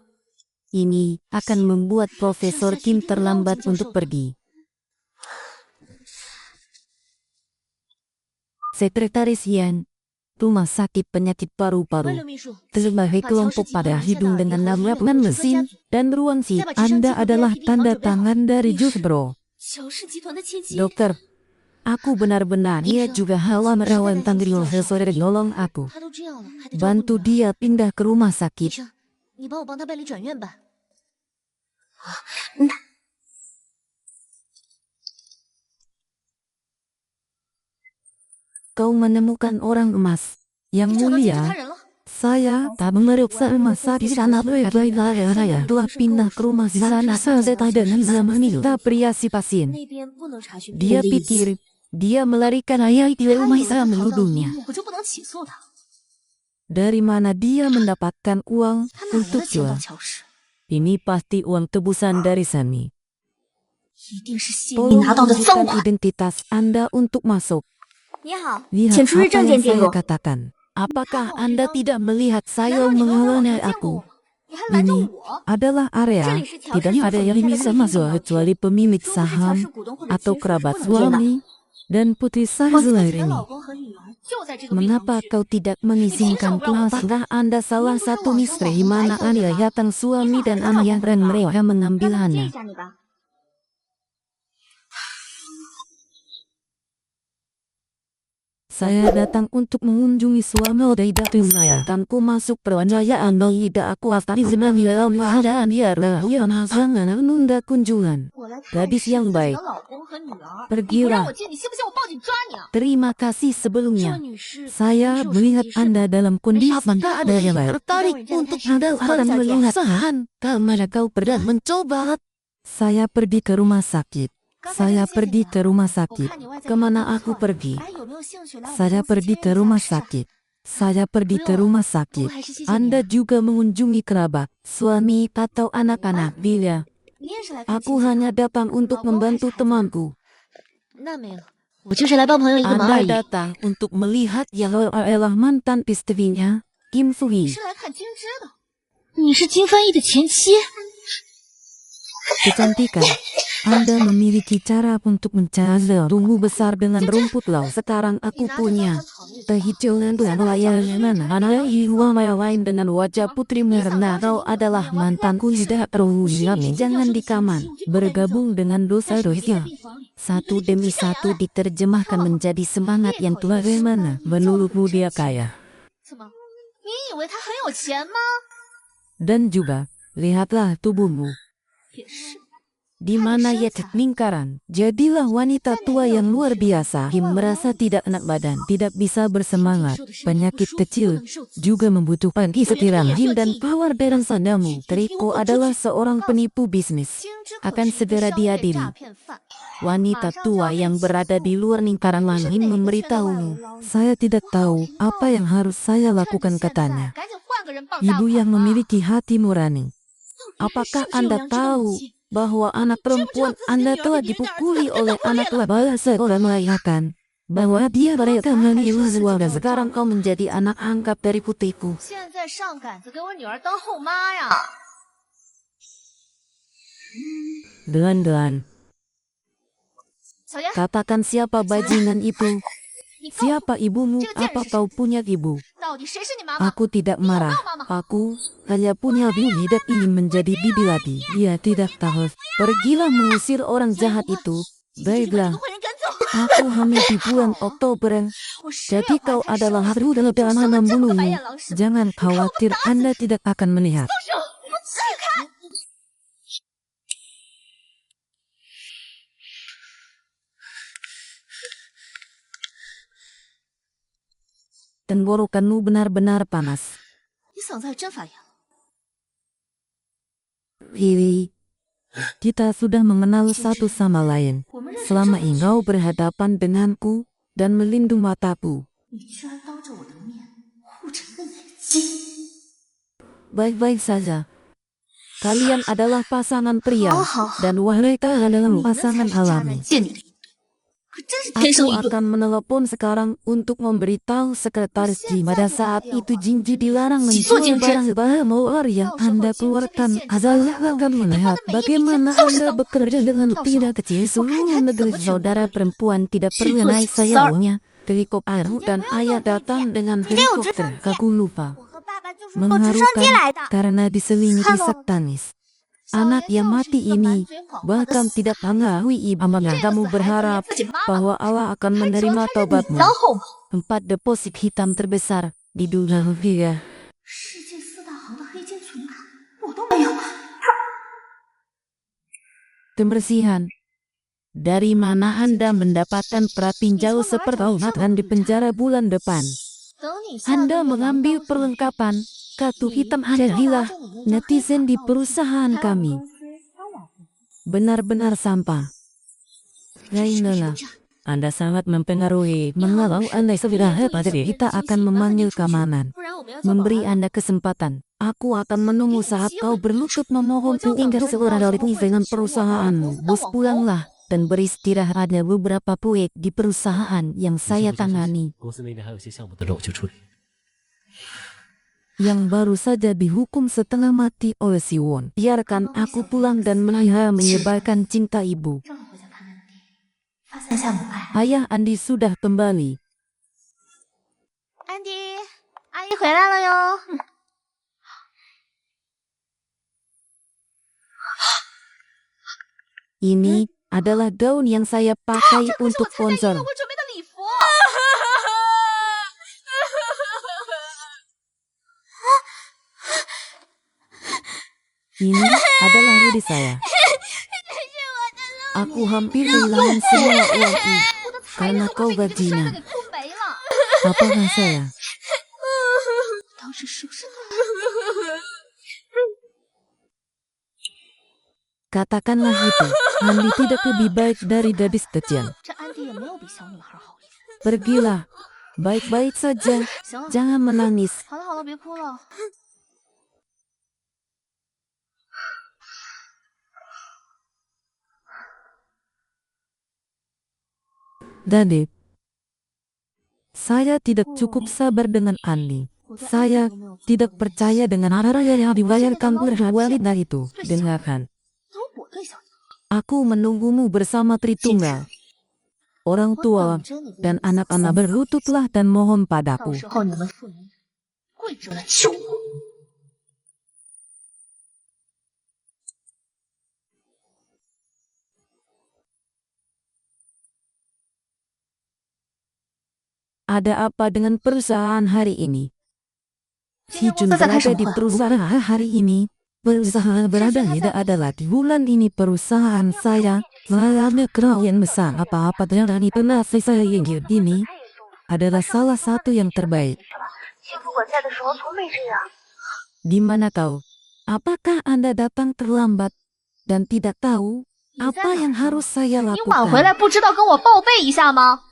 Ini akan membuat Profesor Kim terlambat untuk pergi. Sekretaris Yan, Rumah Sakit Penyakit 万 Paru-Paru, 刘秘书， sebagai kelompok pada hidung dengan nabrak mesin dan ruang sip. Anda adalah tanda tangan dari Jusbro. 乔氏集团的千金， Dokter, aku benar-benar ia juga halah merawat Tandril Hesore nolong aku. 他都这样了，还得照顾 Bantu 你啊 dia pindah ke rumah 医 sakit. 生，你帮我帮他办理转院吧。 Kau menemukan orang emas. Yang 你找到解决他 mulia, 人了。 saya tak memeriksa emas di sana saya telah pindah ke rumah di sana selesai dengan zaman itu. Tak pria si pasien. 那边不能查询 Dia 别人的意思 pikir dia melarikan ayah di 他 rumah 以为 saya 他逃到 menuduhnya. 义务我就不能起诉他。 Dari mana dia mendapatkan uang 他哪来 untuk 的钱到 jual? 乔氏？ Ini pasti uang tebusan dari Sami. 一定是谢你 Tolong 拿到的赃 tunjukkan 款。 identitas Anda untuk masuk. 你好， Lihat 请出示 apa 证 yang 件进 saya 入。 katakan. Apakah Anda tidak melihat saya menghina aku? 你还拦着 Ini 我？ adalah area, tidak ada yang bisa masuk kecuali pemilik saham atau kerabat suami dan putri sah 我自己 selain 的 ini. 老公和女儿就在这个病房 Mengapa 区。 kau tidak mengizinkanku? Apakah Anda salah satu istri di mana ayahnya suami dan anak yang mereka mengambil 让他接 anak? 一下你吧。 Saya datang untuk mengunjungi suami dari saya. Tanpa masuk percayaan tidak aku astari sembilan keadaan biarlah yang sangat menunda kunjungan. 我来探 Gadis 视 yang 自己 baik. 的老公和女儿， Pergilah. 你不让我进，你信不信我报警抓你啊？ Terima kasih 这 sebelumnya. 位女士， Saya 您是有 melihat 什么急事 Anda 吗？ dalam kondisi tak ada yang tertarik Jangan untuk jangan ada jangan. orang Jangan. melihat sahan. Kemana kau pernah mencoba? Saya pergi ke rumah sakit. 刚才 Saya 真的谢谢 pergi 你啊 ke rumah 我 sakit. 看你外在 Kemana 条件 aku 不错 pergi? 哎，有没有兴趣来我们 Saya 公司 pergi 签 ke 一 rumah 下试试？ sakit. Saya pergi ke Belum. rumah 不过 sakit. 还是谢谢你 Anda 啊。 juga mengunjungi kerabat, suami atau anak-anak bila 你也是来看亲 aku 戚的？ hanya datang untuk 老公还是 membantu 孩子？ temanku. 那没有，我就是来帮朋友一个忙 Anda 而已。 datang untuk melihat yang adalah mantan istrinya, Kim 你 Soo-hee. 是来看金枝的？你是金翻译的前妻？ Kecantikan. Anda memiliki cara untuk mencari tumbuh besar dengan rumput laut. Sekarang aku punya kehijauan dan layanan anak lain dengan wajah putri karena kau adalah mantanku tidak terhujam. Jangan dikaman. Bergabung dengan dosa-dosa. Satu demi satu diterjemahkan menjadi semangat yang tua mana menurutmu dia kaya. 怎么？你以为他很有钱吗？ Dan juga, lihatlah tubuhmu. 也是。 Di mana ia lingkaran. Jadilah wanita tua yang luar biasa. Kim merasa tidak enak badan, tidak bisa bersemangat. Penyakit kecil juga membutuhkan istirahat dan keluar dari sanamu. Triko adalah seorang penipu bisnis. 金枝 Akan 可是一个 segera 商业 diadili. 诈骗犯。 Wanita tua yang berada di luar lingkaran lain memberitahumu. Saya tidak tahu apa yang harus saya 看你 lakukan 现在 katanya. 赶紧换个人傍大 Ibu 款 yang 吧 memiliki hati nurani. 到底 Apakah 是不是有 Anda 良知的母 tahu 亲？ bahwa anak perempuan Anda telah dipukuli oleh anak tua seorang melahirkan? Bahwa dia mereka menilai dan sekarang kau menjadi anak angkat dari putihku. 现在上杆子给我女儿当后妈呀！ Dean, 小严， katakan siapa bajingan itu? 你告诉我 Siapa ibumu? Apa kau punya ibu? 到底谁是你妈妈？ Aku tidak marah. Aku hanya punya bibi tidak ingin menjadi bibi lagi. Dia tidak tahu. Pergilah mengusir orang jahat itu. 你就去把这 Baiklah, 个坏人赶走。 aku hamil di bulan Oktober. 我誓愿 Jadi 怀 kau 胎十 adalah 二 haru dalam 就 dalam 生了这么个白 membunuhmu. 眼狼似的。 Jangan khawatir, Anda tidak akan melihat. 手，你们闪开！ Tenggorokanmu benar-benar panas. 你嗓子还真发炎了。 Vivi, kita sudah mengenal satu sama lain. 我们认识这 Selama 么 ini 久， kau berhadapan denganku dan melindungi mataku. 你居然当着我的面护着那眼睛！ Baik-baik saja. Kalian adalah pasangan pria 好好好， dan wanita adalah 你们才 pasangan 是渣男 alami. 贱女的一对，可真是天生 Aku 一对。 akan menelepon sekarang untuk memberitahu sekretaris Ji. Pada saat itu Jinji dilarang menjual barang bahwa yang Anda keluarkan adalah akan melihat bagaimana Anda bekerja dengan tidak kecil. Seluruh negeri saudara perempuan tidak perlu naik sayapnya. Helikopter dan ayah datang dengan helikopter. Aku lupa. 我和爸爸就是坐直升机 Mengharukan 来的。 karena diselingi satanis. Anak yang mati ini bahkan tidak mengetahui ibadah. Kamu berharap bahwa Allah akan menerima taubatmu. 当后妈， Empat deposit hitam terbesar di dunia rupiah. 世界四大行的黑金存款我都没有。 Kebersihan. Dari mana Anda mendapatkan pratinjau seperti di penjara bulan depan? 等你下个 Anda 月 mengambil 阳刚 perlengkapan. Kartu hitam adalah netizen di perusahaan kami. Benar-benar sampah. Lainlah. Anda sangat mempengaruhi. Mengalau Anda segera kita akan memanggil keamanan. 不然我们要叫保 Memberi 安。 Anda kesempatan. Aku akan menunggu saat kau berlutut memohon hingga seorang dari dengan perusahaanmu. Bos pulanglah dan beristirahat. Ada beberapa proyek di perusahaan yang saya tangani. 公司那边还有些项目等着我去处理。yang baru saja dihukum setengah mati oleh Siwon. Biarkan aku pulang dan melihara menyebarkan cinta ibu. 正好回家看安迪，发现下母爱。 Ayah Andi sudah kembali. 安迪，阿姨回来了哟。Ini adalah gaun yang saya pakai 这不是 untuk 我参加 sponsor. 音乐会准备的礼服。 Ini adalah Rudy saya. Aku hampir kehilangan semua uangku 我的才 karena 艺 kau 被你这个摔 berzina. 的给哭没了。 Apakah saya? 当时是不是？ Katakanlah itu. Andi tidak lebih baik dari gadis kecil. 这安迪也没有比小女孩好一点。 Pergilah. Baik-baik saja. 行了， Jangan menangis. 好了好了，别哭了。 Daddy, saya tidak cukup sabar dengan Andi. 我对安迪 Saya 都没有做 tidak 过 percaya dengan harga yang dibayarkan berwalida itu. Dengarkan, 都是我对小女孩。 aku menunggumu bersama Tritunggal. Orang 我 tua 等着你的 dan 意思 anak-anak berlututlah dan mohon 到 padaku. 时候你们妇女跪着来求我。 Ada apa dengan perusahaan hari ini? Si Jun Kita berada di kasih perusahaan hari ini. Perusahaan berada tidak adalah di bulan ini perusahaan saya. Saya ada klien besar apa-apa dari pernah saya ingat ini adalah salah satu yang terbaik. 幸福我在的时候从没这样。 Di mana kau? Apakah Anda datang terlambat dan tidak tahu apa yang harus saya 你晚回来 lakukan? 不知道跟我报备一下吗？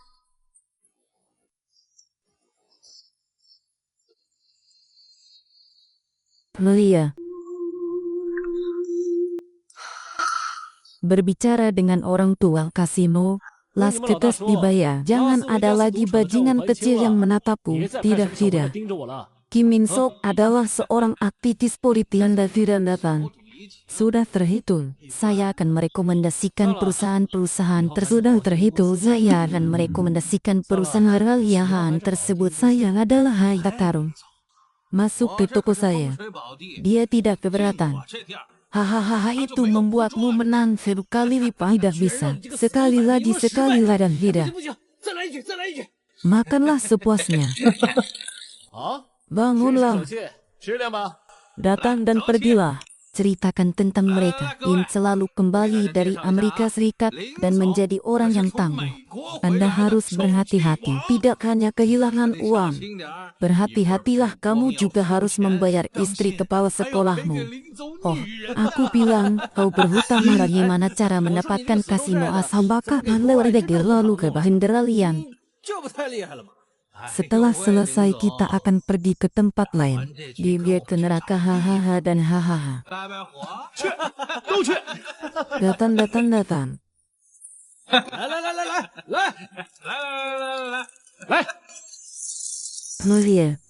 Mulia. Berbicara dengan orang tua kasino, las tetes dibayar. Jangan ada lagi bajingan kecil yang menatapku. 别再派 Tidak, 什么小 tidak. 孩盯着我了。 Kim Min Sok adalah seorang aktivis politik yang tidak datang. Sudah terhitung, saya akan merekomendasikan perusahaan-perusahaan tersebut. Terhitung, saya akan merekomendasikan perusahaan tersebut. Saya adalah Hai Tatarung. Masuk ke toko saya. Dia tidak keberatan. Hahaha, itu membuatmu menang 10 kali lipat. Tidak bisa. Sekali lagi dan tidak. 不行，再来一局，再来一局。 Makanlah sepuasnya. 好， Bangunlah. 手气，吃点吧。 Datang dan pergilah. Ceritakan tentang mereka yang selalu kembali dari Amerika Serikat dan menjadi orang yang tangguh. Anda harus berhati-hati, tidak hanya kehilangan uang. Berhati-hatilah, kamu juga harus membayar istri kepala sekolahmu. Oh, aku bilang, kau berhutang bagaimana cara mendapatkan kasino asal bakat lewat lalu ke Bahenderalian. 这不太厉害了吗？ Setelah selesai kita akan pergi ke tempat lain. Dia ke neraka hahaha dan hahaha. 拜拜火，去，都去。 Datang. 来来来来来来来来来来来， Mulia.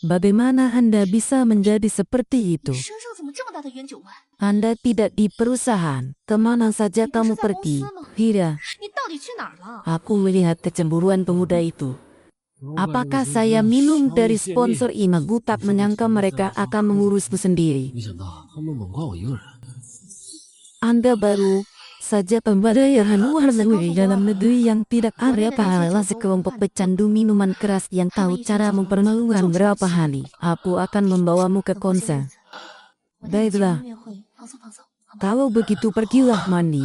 Bagaimana Anda bisa menjadi seperti itu? 你身上怎么这么大的烟酒味？ Anda tidak di perusahaan. Kemana saja kamu pergi? Tidak, 你到底去哪儿了？ aku melihat kecemburuan pemuda itu. Apakah saya minum dari sponsor ini? Aku tak menyangka mereka akan mengurusku sendiri. 没想到他们猛灌我一个人。 Anda baru saja pembayaran luar negeri dalam negeri yang tidak ada pahala sekelompok pecandu minuman keras yang tahu cara mempermalukan berapa hari. Aku akan membawamu ke konser. 我带你去 Baiklah, 音乐会放松放松，好吗？ kalau begitu pergilah mandi.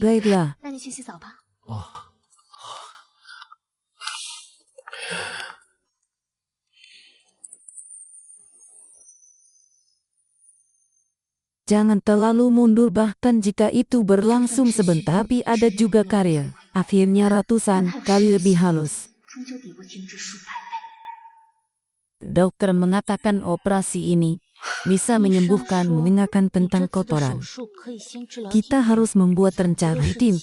Baiklah, 那你去洗澡吧。 哦， jangan terlalu mundur bahkan jika itu berlangsung sebentar tapi ada juga karya. Akhirnya ratusan kali lebih halus. 终究抵过精致数百倍。Dokter mengatakan operasi ini bisa menyembuhkan mengingatkan tentang kotoran. Kita harus membuat rencana tim.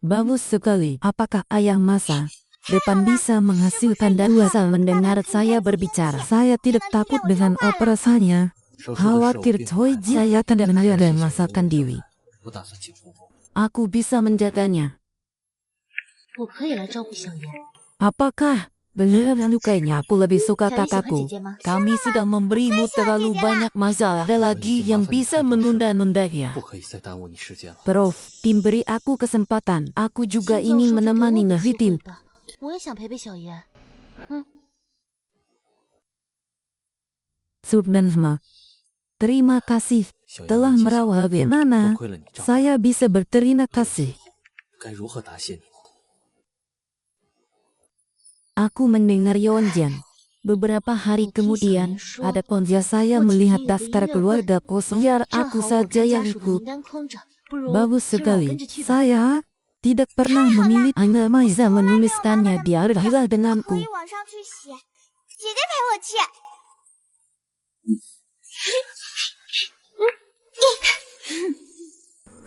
Bagus sekali. Apakah ayah masa depan bisa menghasilkan dan asal mendengar saya berbicara? Saya tidak takut dengan operasinya. Khawatir Choi Jia tidak ada masakan diri. 不打算进夫妇。 Aku bisa menjaganya. 我可以来照顾小妍。 Apakah benar lukanya aku lebih suka kakakku? Kami sudah memberimu terlalu banyak masalah. Ada lagi yang bisa menunda-nundanya. 不可以再耽误你时间了。 Prof, tim beri aku kesempatan. Aku juga ingin menemani Nahitim. 我也想陪陪小妍。 Subhanallah. Terima kasih 小妍 telah 谢谢 merawat Nana. 多亏了你照顾， Saya bisa berterima kasih. 该如何答谢你呢？ Aku mendengar Yeonjan. Beberapa hari kemudian, ada ponja saya melihat daftar keluarga biar aku saja yang ikut. Bagus sekali. Saya tidak pernah memilih Anda Maiza menuliskannya di adalah 可 denganku. 以往上去洗，姐姐陪我去。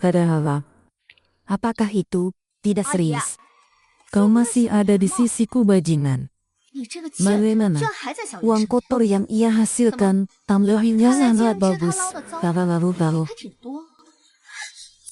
Padahal, apakah itu tidak serius? Kau masih ada di sisiku bajingan. 你这个贱人， Bagaimana? 居然还在小妍 Uang 身上， kotor yang ia hasilkan tambahinnya sangat bagus. Lalu, 还挺多。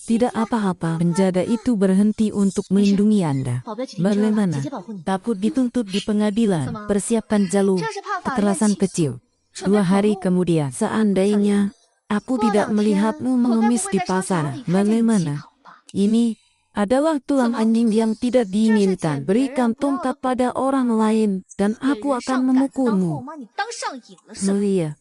tidak apa-apa. Penjaga itu berhenti untuk melindungi Anda. 宝贝去停车了， Bagaimana? 姐姐保护你。 Takut dituntut di pengadilan. Persiapkan jalur 这是怕法院 kekerasan 起诉 kecil. 准备 2 hari 跑路 kemudian, seandainya aku tidak melihatmu mengemis di pasar, bagaimana? Ini adalah tulang anjing yang tidak diinginkan. Berikan tongkat pada orang lain dan aku akan memukulmu. 你当上瘾了是吧？ Mulia,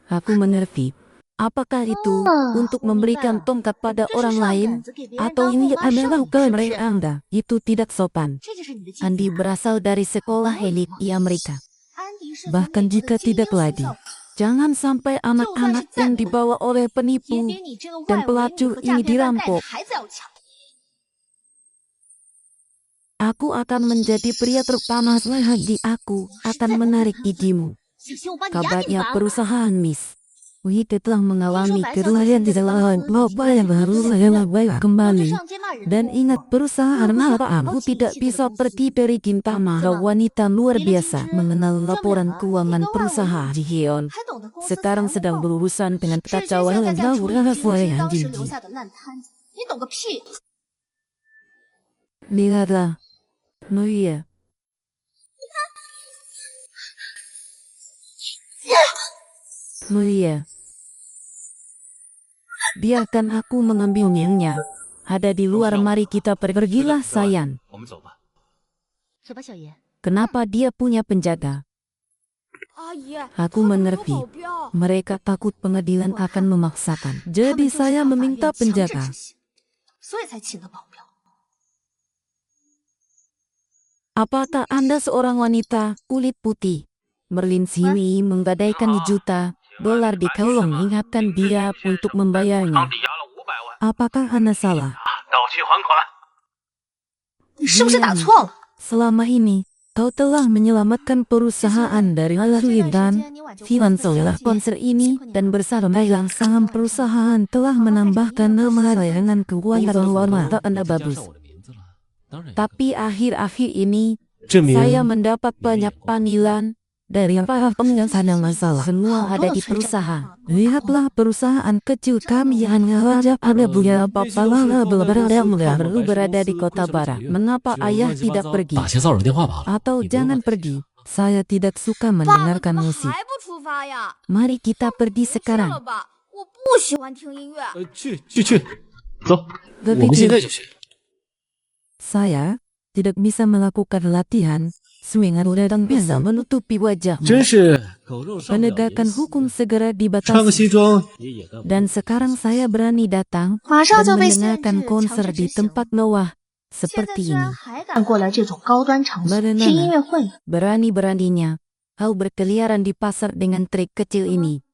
aku mengerti. Apakah itu untuk memberikan tongkat pada orang lain? Atau ini adalah kemerdekaan Anda? Itu tidak sopan. 这就是你的继父 Andi berasal dari sekolah elit di Amerika. 安迪是从 Bahkan 美国的 jika 精英 tidak 学 lagi, 校 jangan sampai anak-anak yang dibawa oleh 也 penipu 比你这个 dan 外围 pelacur 和 ini 诈骗犯带的 dirampok. 孩子要强。 Aku akan menjadi pria terpanas lagi. Aku akan menarik gigimu. 小心我把你压进 Kabarnya 法 perusahaan Miss Wihite telah mengalami kerugian di dalam global yang baru baik kembali. 上街骂人 Dan ingat perusahaan aku tidak bisa pergi dari Gintama. Wanita luar biasa mengenal laporan keuangan perusahaan Jihyun. 还懂得公司 Sekarang 财务 sedang 报 berurusan dengan 是这 kekacauan 现在 yang 在处理 jauh 的是 yang 当时 jijik. 留下的烂摊子，你懂个屁！ Lihatlah, Mulia. Mulia. Biarkan aku mengambil minyak. Ada di luar, mari kita pergilah sayang. 我们走吧。走吧，小妍。 Kenapa dia punya penjaga? 阿姨， Aku mengerti. Mereka takut pengadilan akan memaksakan. Jadi saya meminta penjaga. 所以才请的保镖。 Apakah Anda seorang wanita kulit putih? Merlin sini menggadaikan juta dolar di kolong, ingatkan dia untuk membayarnya. 抵押了500万， Apakah Anda salah? 到期还款。你是不是打错了？ Selama ini, kau telah menyelamatkan perusahaan dari kesulitan finansial. Konser ini dan bersama yang saham perusahaan telah menambahkan layanan keuangan warna Anda 加 bagus. 上我的名字了，当然。 Tapi akhir-akhir ini, 证明 saya mendapat banyak panggilan dari para penyelesaian masalah. Semua ada di perusahaan. Lihatlah perusahaan kecil kami yang wajib ada punya apa-apa baru berada di kota barat. Mengapa ayah tidak pergi? 打些骚扰电话罢了。 Atau 你不用 jangan 再 pergi. Saya tidak suka 爸爸怎 mendengarkan 么 musik. 还不出发呀？ Mari kita pergi 去了 sekarang. 吧，我不喜欢听音乐。去，走。我们现在就去。 Saya tidak bisa melakukan latihan. Swingan dan bisa menutupi wajah. 真是狗肉上不了 Penegakan 眼死 hukum segera 穿个 dibatasi. 西装也干不 Dan sekarang saya berani datang 马上 dan 就被限制 mendengarkan 强 konser 制 di 执行。 tempat mewah 现在 seperti 居然 ini. 还敢过来这种高端场所 Bagaimana? 听音乐会， Berani-beraninya kau berkeliaran di pasar dengan trik kecil ini.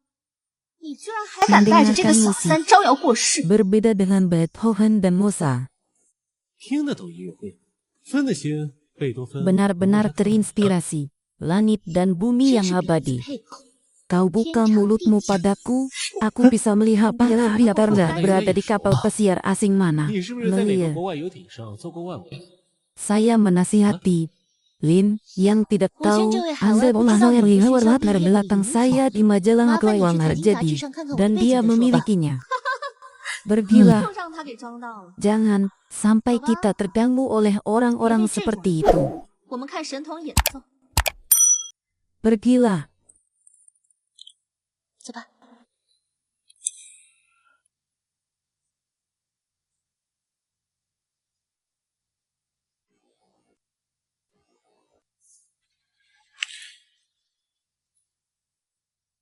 你居然还敢带着这个小三招摇过市！ Berbeda dengan Beethoven dan Mozart. 听得懂音乐会，分得清贝多芬。 Benar-benar terinspirasi. langit dan bumi yang abadi. Kau buka mulutmu padaku, aku bisa melihat Anda berada di kapal pesiar asing mana. 你是不是在哪 Melia. 个国外游艇上做过外围？ Saya menasihati Lin yang tidak tahu Anda Bukan yang tahu. lihat dari belakang saya di majalah keuangan jadi dan dia memilikinya. Bergila, 又让他给装到了。 jangan sampai kita terganggu oleh orang-orang seperti itu. 我们看神童演奏， Bergila. 走吧。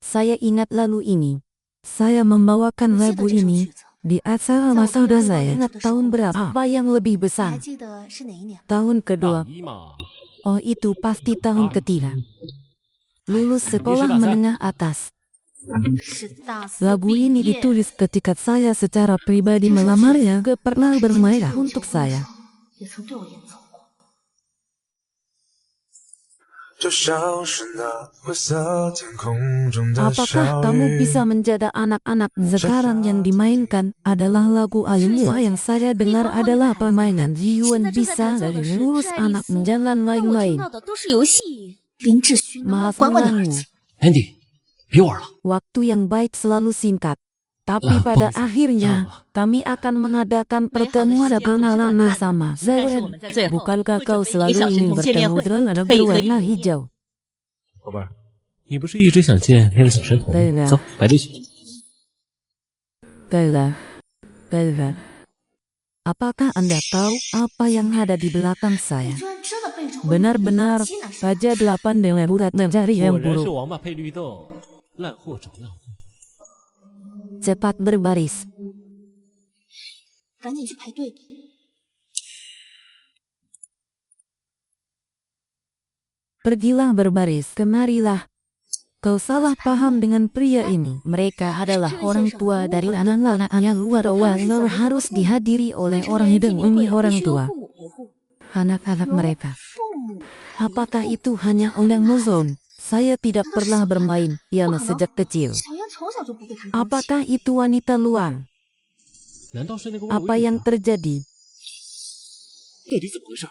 Saya ingat lalu ini. Saya membawakan lagu ini di acara saudara saya tahun berapa yang lebih 你还 besar. 记得是哪一年？ Tahun kedua. 大一嘛， Oh itu pasti tahun ketiga. Lulus sekolah menengah atas. 是大四 Lagu 毕 ini 业。 ditulis ketika saya secara pribadi melamarnya ke pernah bermain untuk saya. 也曾对我演奏过。 就像是那灰色天空中的 Apakah 小 kamu 雨。 bisa menjadi anak-anak sekarang yang dimainkan adalah lagu Ayumua yang saya dengar adalah permainan Yuan bisa dari lulus anak menjalan 我听 lain-lain. 到的都是游戏。林志勋呢？ Maaf 管管你儿 mengganggu. 子。 Andy，别玩了。 Waktu yang baik selalu singkat. Tapi pada akhirnya, kami akan mengadakan pertemuan dan kenalan bersama. Zared, bukankah kau selalu ingin bertemu dengan berwarna hijau? 宝贝儿，你不是一直想见那个小神童对的吗？走，排队去。 Bella, Bella. Apakah Anda tahu apa yang ada di belakang 你 saya? 居然真的背着我 Benar-benar 西南山 Raja 8 dengan urat mencari 果 yang 然是 buruk. 王八配绿豆，烂货找烂货。 Cepat berbaris. 赶紧去排队。 Pergilah berbaris, kemarilah. Kau salah paham dengan pria ini. Mereka adalah orang tua dari anak-anak yang luar biasa harus dihadiri oleh orang hidung umi orang tua. 父母维护。 Anak-anak mereka. 父母 Apakah itu hanya ondang muzon? Saya tidak pernah bermain piano sejak kecil. 小圆从小就不会弹钢琴。 Apakah itu wanita luar? 难道是那个外围 Apa 女 yang 吗 terjadi? 到底怎么回事？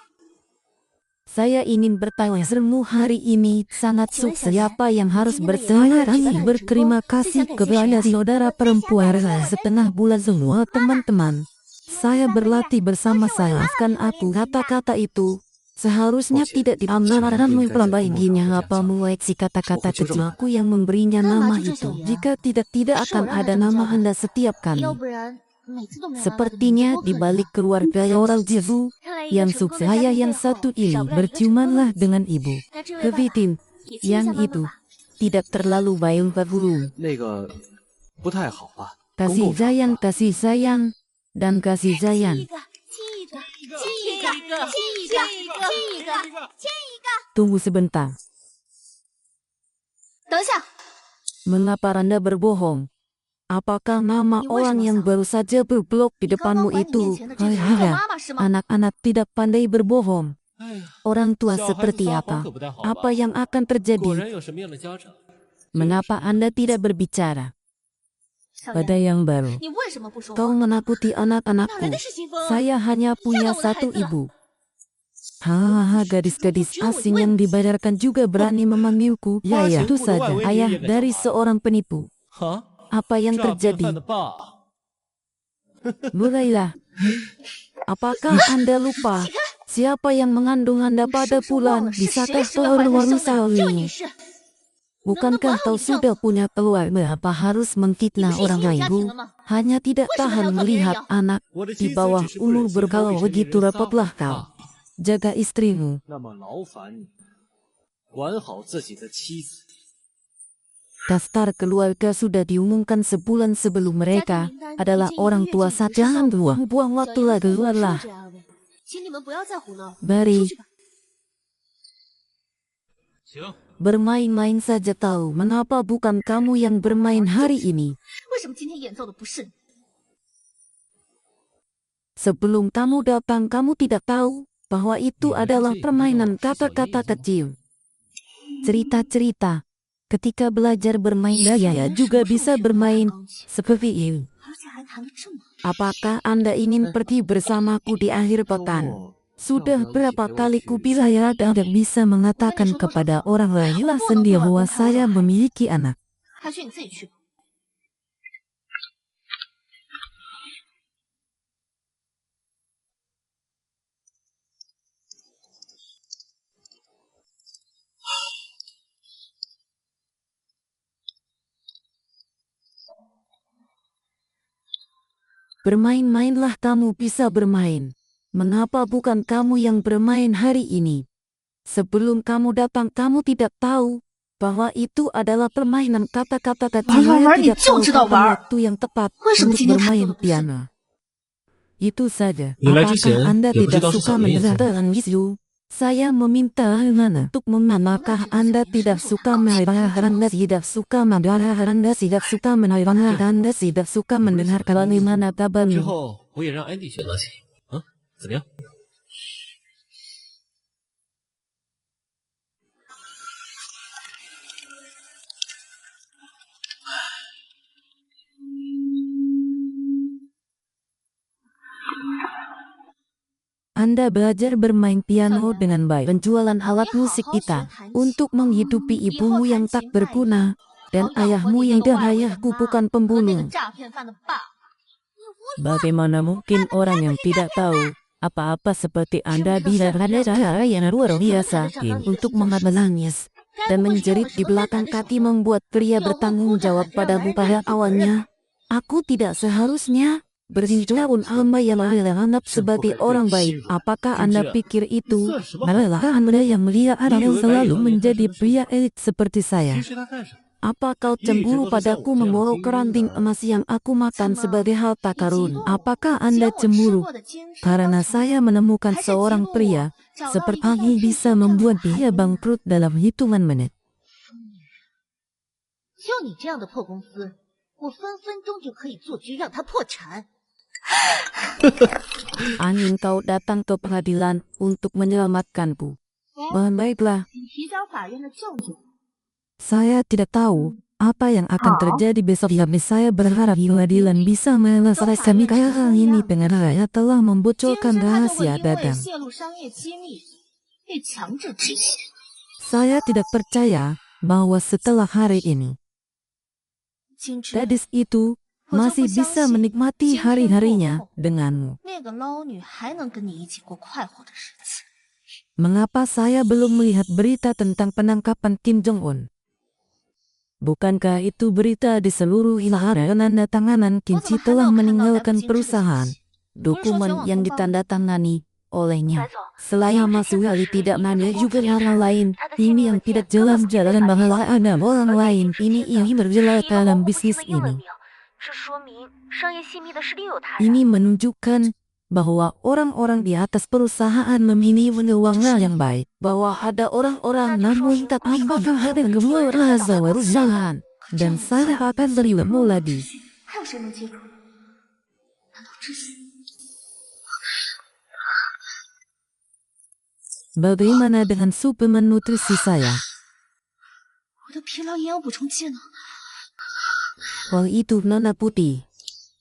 Saya ingin bertanya sermu hari ini sangat sukses. Siapa yang harus berterima kasih kepada saudara perempuan saya setengah bulan semua teman-teman. Saya berlatih bersama saya. Maafkan aku kata-kata itu. Seharusnya tidak diambil dan memperbaikinya apa mengoreksi kata-kata kecilku yang memberinya nama itu. Jika tidak akan ada nama Anda setiap kali. 要不然每次都没有拿到 Sepertinya 多可 di 怜 balik keluarga orang Jesu 看来一个 yang 成功的 sukses 家 saya 庭 yang 背后 satu ini 少不了一个成功的 bercumalah dengan ibu. 那这位爸爸 Kevitin 也亲一下 yang 妈妈 itu 吧。 tidak terlalu baik berbulu. 那个不太好吧？ Kasih sayang dan kasih sayang. Tunggu sebentar. 等一下， Mengapa Anda berbohong? Apakah nama orang yang baru saja berblok di 你刚刚 depanmu 怀你 itu? 面前的这是你的 Hara, 妈妈是吗？ anak-anak tidak pandai berbohong. 哎呀， Orang tua 小孩子 seperti 撒谎 apa? 可不太好吧 Apa yang akan 果 terjadi? 然有什么样的家长？ Mengapa Anda tidak berbicara? 小 Pada 圆， yang baru. 你为什么不说 Kau 话？ menakuti 哪来 anak-anakku. 的是新风啊？ Saya hanya punya satu ibu. Hahaha, gadis-gadis asing yang dibayarkan juga berani memanggilku. Ya, itu saja. Ayah dari seorang penipu. 啊， Apa yang 诈骗犯 terjadi? 的爸， Mulailah. Apakah Anda lupa? Siapa yang mengandung Anda 你 pada 是不是忘 bulan? 了是谁 Bisakah 使得怀 keluar 胎生的？这也 ini? 是。 Bukankah kau sudah punya keluarga? Apa harus mengfitnah 你不是已 orang 经有家庭 ibu? 了吗？ Hanya tidak 为什么要 tahan 特别 melihat 要？ anak 我的 di 妻子 bawah 只是不忍 umur 心 berkala 和未成年 begitu 人撒 rapatlah 谎 kau. 啊 Jaga istrimu. 那么劳烦你管好自己的妻子。 Daftar keluarga sudah diumumkan sebulan sebelum mereka adalah orang tua saja. Jangan buang waktu lagi, keluarlah. 请你们不要再胡闹， Mari 出去吧。 行， bermain-main saja tahu. Mengapa bukan kamu yang bermain hari ini? 为什么今天演奏的不是你？ Sebelum kamu datang kamu tidak tahu bahwa itu adalah permainan kata-kata kecil. cerita-cerita. Ketika belajar bermain saya juga bisa bermain seperti ini. 而且还弹得这么好。 Apakah Anda ingin pergi bersamaku di akhir pekan? Sudah berapa kali kubilang ya Anda bisa mengatakan kepada orang lain sendiri bahwa saya memiliki anak. 还去你自己去吧。 Bermain-mainlah kamu bisa bermain. Mengapa bukan kamu yang bermain hari ini? Sebelum kamu datang kamu tidak tahu bahwa itu adalah permainan kata-kata saya tidak tahu kapan waktu yang tepat untuk bermain piano. Itu saja. Apakah Anda tidak suka mendengarkan bisu? Saya meminta Anda untuk apakah Anda tidak suka mendengarkan Anda tidak suka mendengarkan Anda tidak suka mendengarkan Anda tidak suka mendengarkan bagaimana 之 kabarnya? 后我也让安迪选择起啊，怎么样？ Anda belajar bermain piano dengan baik. Penjualan alat musik kita untuk menghidupi ibumu yang tak berguna dan ayahmu yang dan ayahku bukan 和那个 pembunuh. 诈骗犯的爸， Bagaimana mungkin orang yang tidak tahu apa-apa seperti Anda bila ada cara yang luar biasa untuk menangis dan menjerit di belakang kaki membuat pria bertanggung jawab padamu pada awalnya? Aku tidak seharusnya bertinjauan hamba yang anggap sebagai orang baik. Apakah Anda pikir itu adalah Anda yang melihat Anda selalu menjadi pria elit seperti saya? 追他干什么？ Apa kau cemburu padaku membawa keranting emas yang aku makan sebagai harta karun? Apakah Anda 我吃 cemburu 过的金饰 karena saya menemukan seorang pria seperti ini bisa membuat dia bangkrut dalam hitungan menit? 就你这样的破公司，我分分钟就可以做局让他破产。 Angin kau datang ke pengadilan untuk menyelamatkanku. Baiklah, 你提交法院的证据。 saya tidak tahu apa yang akan terjadi besok. Tapi saya berharap pengadilan bisa menyelesaikan hal ini dengan saya telah 今 membocorkan 天他就会 rahasia 因为 dagang. 泄露商业机密被强制执行。 Saya tidak percaya bahwa setelah hari ini 金枝， gadis itu masih bisa menikmati hari-harinya denganmu. 那个捞女还能跟你一起过快活的日子。 Mengapa saya belum melihat berita tentang penangkapan Kim Jong-un? Bukankah itu berita di seluruh wilayah tanganan Kim Chi telah meninggalkan perusahaan? Dokumen yang ditandatangani olehnya. Selain masuk hal tidak nanya juga orang lain. Ini yang tidak jelas jalan bahwa ada orang lain. Ini yang berjelas dalam bisnis ini. Ini menunjukkan bahwa orang-orang di atas perusahaan memilih keuangan yang baik. Bahwa ada orang-orang namun tak apakah ada yang merasa perusahaan. Dan saya akan terima lagi. 还有谁能接住？难道这是？ Bagaimana dengan suplemen nutrisi saya? 我的疲劳营养补充剂呢？ Hal itu Nona Putih.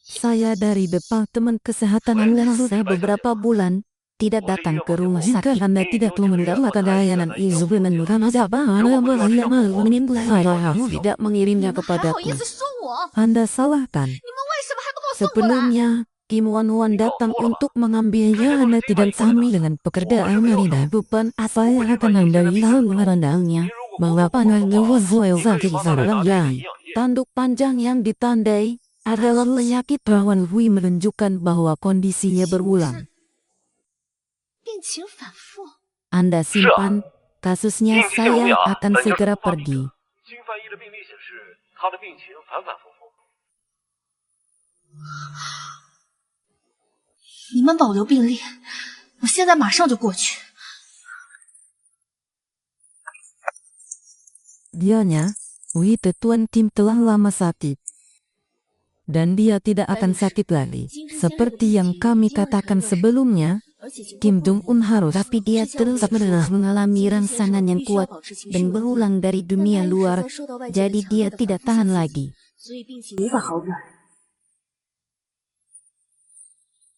Saya dari Departemen Kesehatan Anda sudah beberapa bulan tidak datang ke rumah sakit. Anda tidak mendapatkan layanan suplemen karena siapa Anda tidak mengirimnya 还好 kepadaku. 意思说我？ Anda salahkan. 你们为什么还不给我送过来？ Sebelumnya, Kim Wan-wan datang untuk mengambilnya. Anda tidak sami dengan pekerjaan Marina. Bukan saya akan Anda hilang merendahnya. Mengapa Anda sakit sarangnya? Tanduk panjang yang ditandai adalah penyakit rawan Hui menunjukkan bahwa kondisinya berulang. 病情反复， Anda simpan kasusnya, saya akan segera pergi. 经翻译的病历显示，他的病情反反复复。 你们保留病历，我现在马上就过去。 Dianya, Hui Tetuan Kim telah lama sakit. Dan dia tidak akan sakit lagi. Seperti yang kami katakan sebelumnya, Kim Jong-un harus, tapi dia terus menerus mengalami rangsangan yang kuat dan berulang dari dunia luar, jadi dia tidak tahan lagi. 无法好转。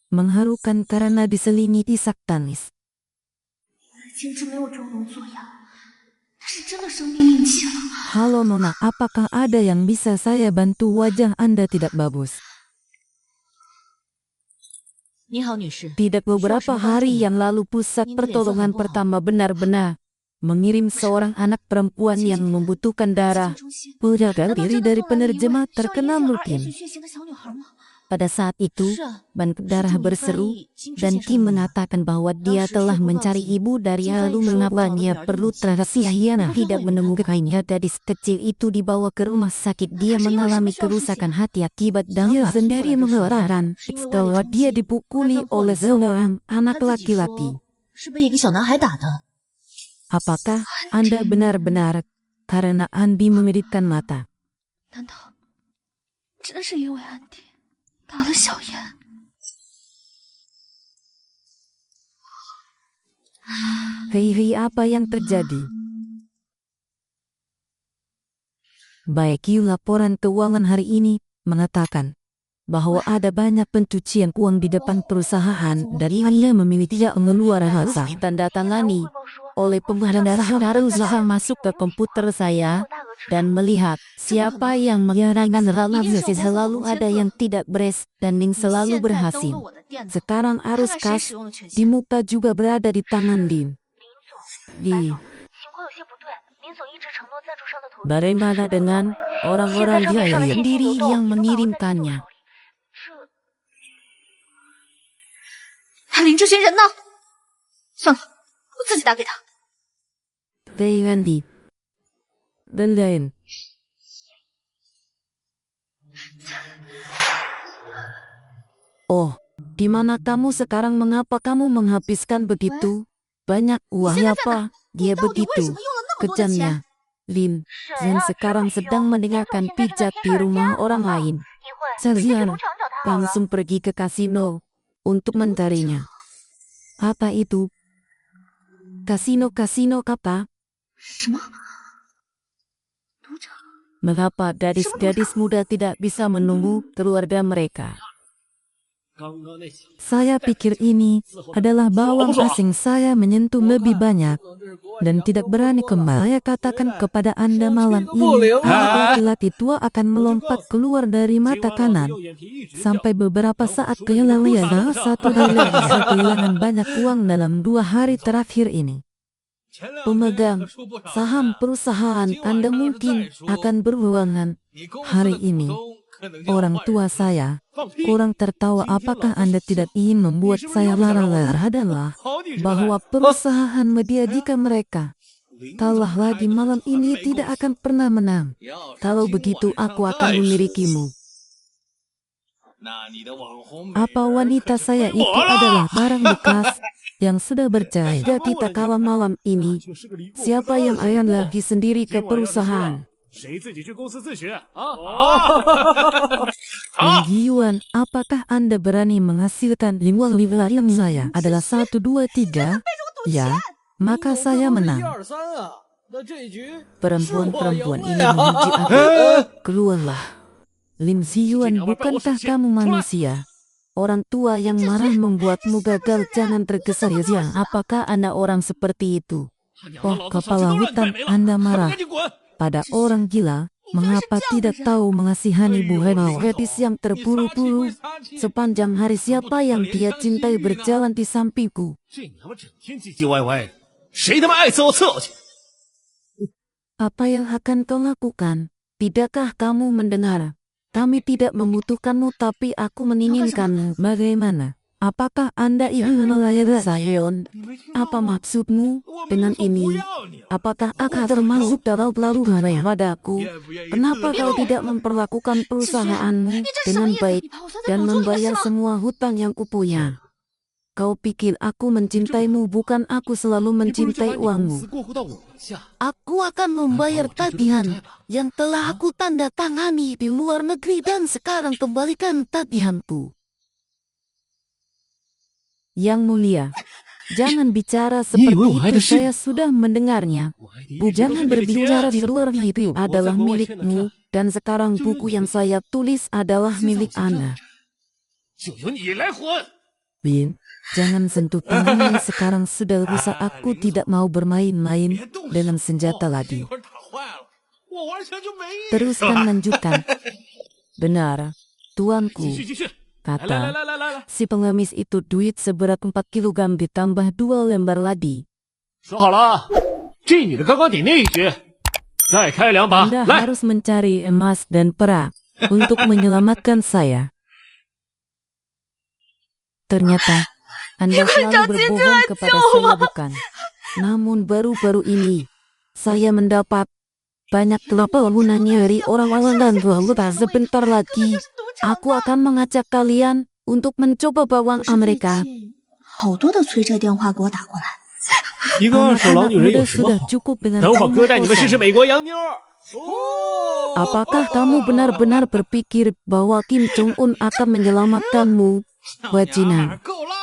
Mengharukan karena diselingi isak tangis. 简直没有中农作哑，他是真的生命令起了。 Halo Nona, apakah ada yang bisa saya bantu? Wajah Anda tidak bagus. 你好，女士。 Tidak beberapa hari yang lalu pusat pertolongan pertama benar-benar mengirim seorang anak perempuan yang membutuhkan darah. Berjaga diri dari penerjemah terkenal Lukin. Pada saat itu, ban darah berseru, dan Kim mengatakan bahwa dia telah mencari ibu dari lalu mengapa dia perlu terahsiakan tidak menemukannya. Gadis kecil itu dibawa ke rumah sakit. Dia mengalami kerusakan hati akibat dia sendiri mengeluarkan bahwa dia dipukuli oleh seorang anak laki-laki. Apakah Anda benar-benar karena Andi memeditkan mata? 难道真的是因为安迪打了小妍？ Hei, apa yang terjadi? Baik, laporan keuangan hari ini mengatakan bahwa ada banyak pencucian uang di depan perusahaan dari hanya memilih tidak mengeluarkan hasil tanda tangani oleh pembenaran usaha masuk ke komputer saya dan melihat siapa yang menyarankan relasi selalu ada yang tidak beres dan yang selalu berhasil. Sekarang arus kas di muka juga berada di tangan Din. Bagaimana dengan orang-orang dia sendiri yang mengirimkannya? 林志勋人呢？算了，我自己打给他。 Andi dan lain. Oh, di mana kamu sekarang? Mengapa kamu menghabiskan begitu banyak uang? Apa dia begitu kejamnya? Lin, Zen sekarang sedang mendengarkan pijat di rumah orang lain. Sezian langsung pergi ke kasino untuk mencarinya. Apa itu? Kasino kata? 什么？赌场？ Mengapa gadis-gadis muda tidak bisa menunggu keluarga mereka? Saya pikir ini adalah bawang asing. Saya menyentuh lebih banyak dan tidak berani kembali. Saya katakan kepada Anda malam ini, anak laki-laki tua akan melompat keluar dari mata kanan. Sampai beberapa saat kehilangan kehilangan banyak uang dalam 2 hari terakhir ini. Pemegang saham perusahaan Anda mungkin akan berhubungan hari ini. Orang tua saya kurang tertawa. Apakah Anda tidak ingin membuat saya lara-lara? Adalah bahwa perusahaan media jika mereka kalah lagi malam ini tidak akan pernah menang. Kalau begitu aku akan memilikimu. Apa wanita saya itu adalah barang bekas yang sudah berjaya. Kita kalah malam ini. Siapa yang akan lagi sendiri ke perusahaan? Yuan, apakah Anda berani menghasilkan 5 yang saya adalah 1, 2, 3? Ya, maka saya menang. Perempuan-perempuan ini memuji aku. Keluarlah. Lim Ziyuan, bukankah kamu manusia? Orang tua yang marah membuatmu gagal. Jangan tergesa-gesa. Apakah Anda orang seperti itu? Oh, kepala hutan, Anda marah pada orang gila. Mengapa tidak tahu mengasihani buah gadis yang terburu-buru sepanjang hari? Siapa yang dia cintai berjalan di sampingku? Apa yang akan kau lakukan? Tidakkah kamu mendengar? Kami tidak membutuhkanmu, tapi aku menginginkanmu. Bagaimana? Apakah Anda ingin melayani saya? Apa maksudmu dengan ini? Apakah akan termasuk dalam pelaruhan padaku? Kenapa kau tidak memperlakukan perusahaanmu dengan baik dan membayar semua hutang yang kupunya? Kau pikir aku mencintaimu? Bukan, aku selalu mencintai uangmu. Aku akan membayar tagihan yang telah aku tanda tangani di luar negeri dan sekarang kembalikan tagihanku. Yang mulia, jangan bicara Ini seperti ibu, itu. ada sih. Saya sudah mendengarnya. Bu, jangan berbicara di luar, itu adalah milikmu. Dan sekarang buku yang saya tulis adalah milik Ana. 就由你来还。 Bin, jangan sentuh tangannya, sekarang sudah rusak. Aku tidak mau bermain-main dengan senjata lagi. 会儿打坏了，我完全就没意。 Teruskan, lanjutkan. Benar, tuanku, 继续。 kata 来， si pengemis itu. Duit seberat 4 kilogram ditambah 2 lembar lagi. 说好了，这女的刚刚顶那一局，再开2把， Anda 来。 harus mencari emas dan perak untuk menyelamatkan saya. Ternyata Anda selalu berbohong kepada saya, bukan? Namun baru-baru ini saya mendapat banyak teleponan dari orang-orang dan sebentar lagi aku akan mengajak kalian untuk mencoba bawang Amerika. 好多的催债电话给我打过来。一个二手老女人有 Muda 什么 sudah 好？ cukup dengan 等会儿哥带你们试试 kamu. 美国洋妞。 Apakah kamu benar-benar berpikir bahwa Kim Jong-un akan menyelamatkanmu, Wajina? 够了，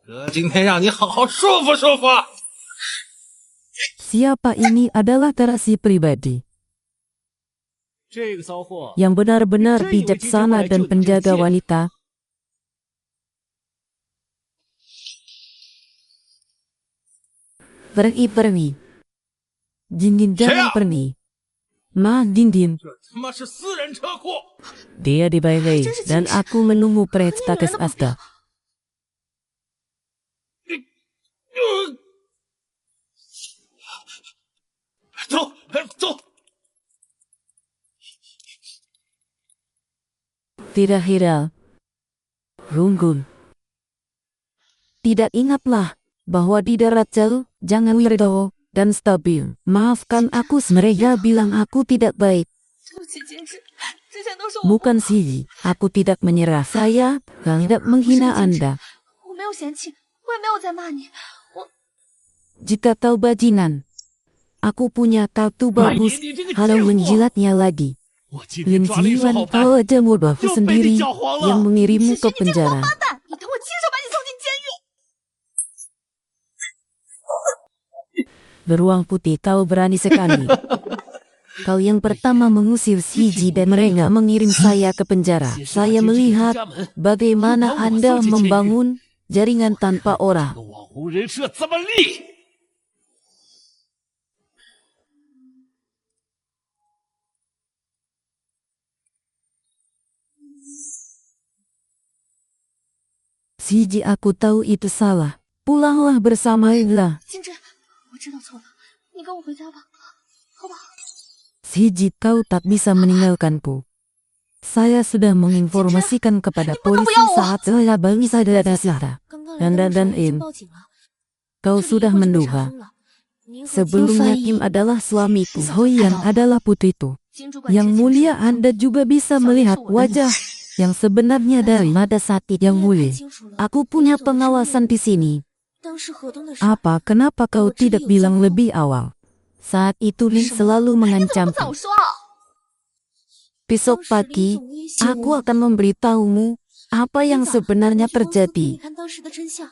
哥今天让你好好舒服舒服。 Siapa ini adalah terasi pribadi 这个骚货， yang benar-benar bijaksana dan penjaga wanita. Pergi. Dindin jangan pergi. Ma, Dindin. 这他妈是私人车库。 Dia dibayar dan aku menunggu Prestakes Asta. 走走。 Tidak hira. Runggul. Tidak, ingatlah bahwa di darat jauh, jangan weirdo dan stabil. Maafkan aku, mereka bilang aku tidak baik. 对不起，金枝，之前都是我， Bukan sih, aku tidak menyerah. Saya tidak menghina Anda. 我没有嫌弃，我也没有在骂你。 Jika tahu bajingan, aku punya kartu bagus, kalau menjilatnya lagi. 我今天 Lin 抓了一手 Jiwan, 好牌， kau aja modalku 就被 sendiri 你搅黄 yang 了。 mengirimmu 是 ke 你这个王 penjara. 八蛋，你等我亲手把你送进监狱！ Beruang putih, kau berani sekali. Kau yang pertama mengusir Siji dan mereka mengirim saya ke penjara. Saya melihat bagaimana Anda membangun jaringan tanpa orang. 这个网红人设这么立， Siji, aku tahu itu salah. Pulanglah bersama Ella. 金枝，我知道错了，你跟我回家吧，好不好？ Siji, kau tak bisa meninggalkanku. Saya sudah menginformasikan kepada polisi saat saya baru sadar dasar. 刚刚 Dan 人已 In, 经报警了， kau 这里 sudah 以后就被查 menduga. 封了。您和 Sebelumnya Kim adalah suamiku, Hoyan adalah putriku. 金主管 Yang 之前 mulia, 说 Anda juga bisa melihat wajah yang sebenarnya dari pada saat itu. Yang mulia, aku punya pengawasan di sini. 当时河东的事， Apa, kenapa kau tidak bilang lebih awal? Saat itu Lin selalu 你怎么不 mengancamku. 早说？ Besok 当时林 pagi, 总威胁 aku 我 akan memberitahumu apa yang 林总 sebenarnya 我就告诉你 terjadi. 看当时的真相。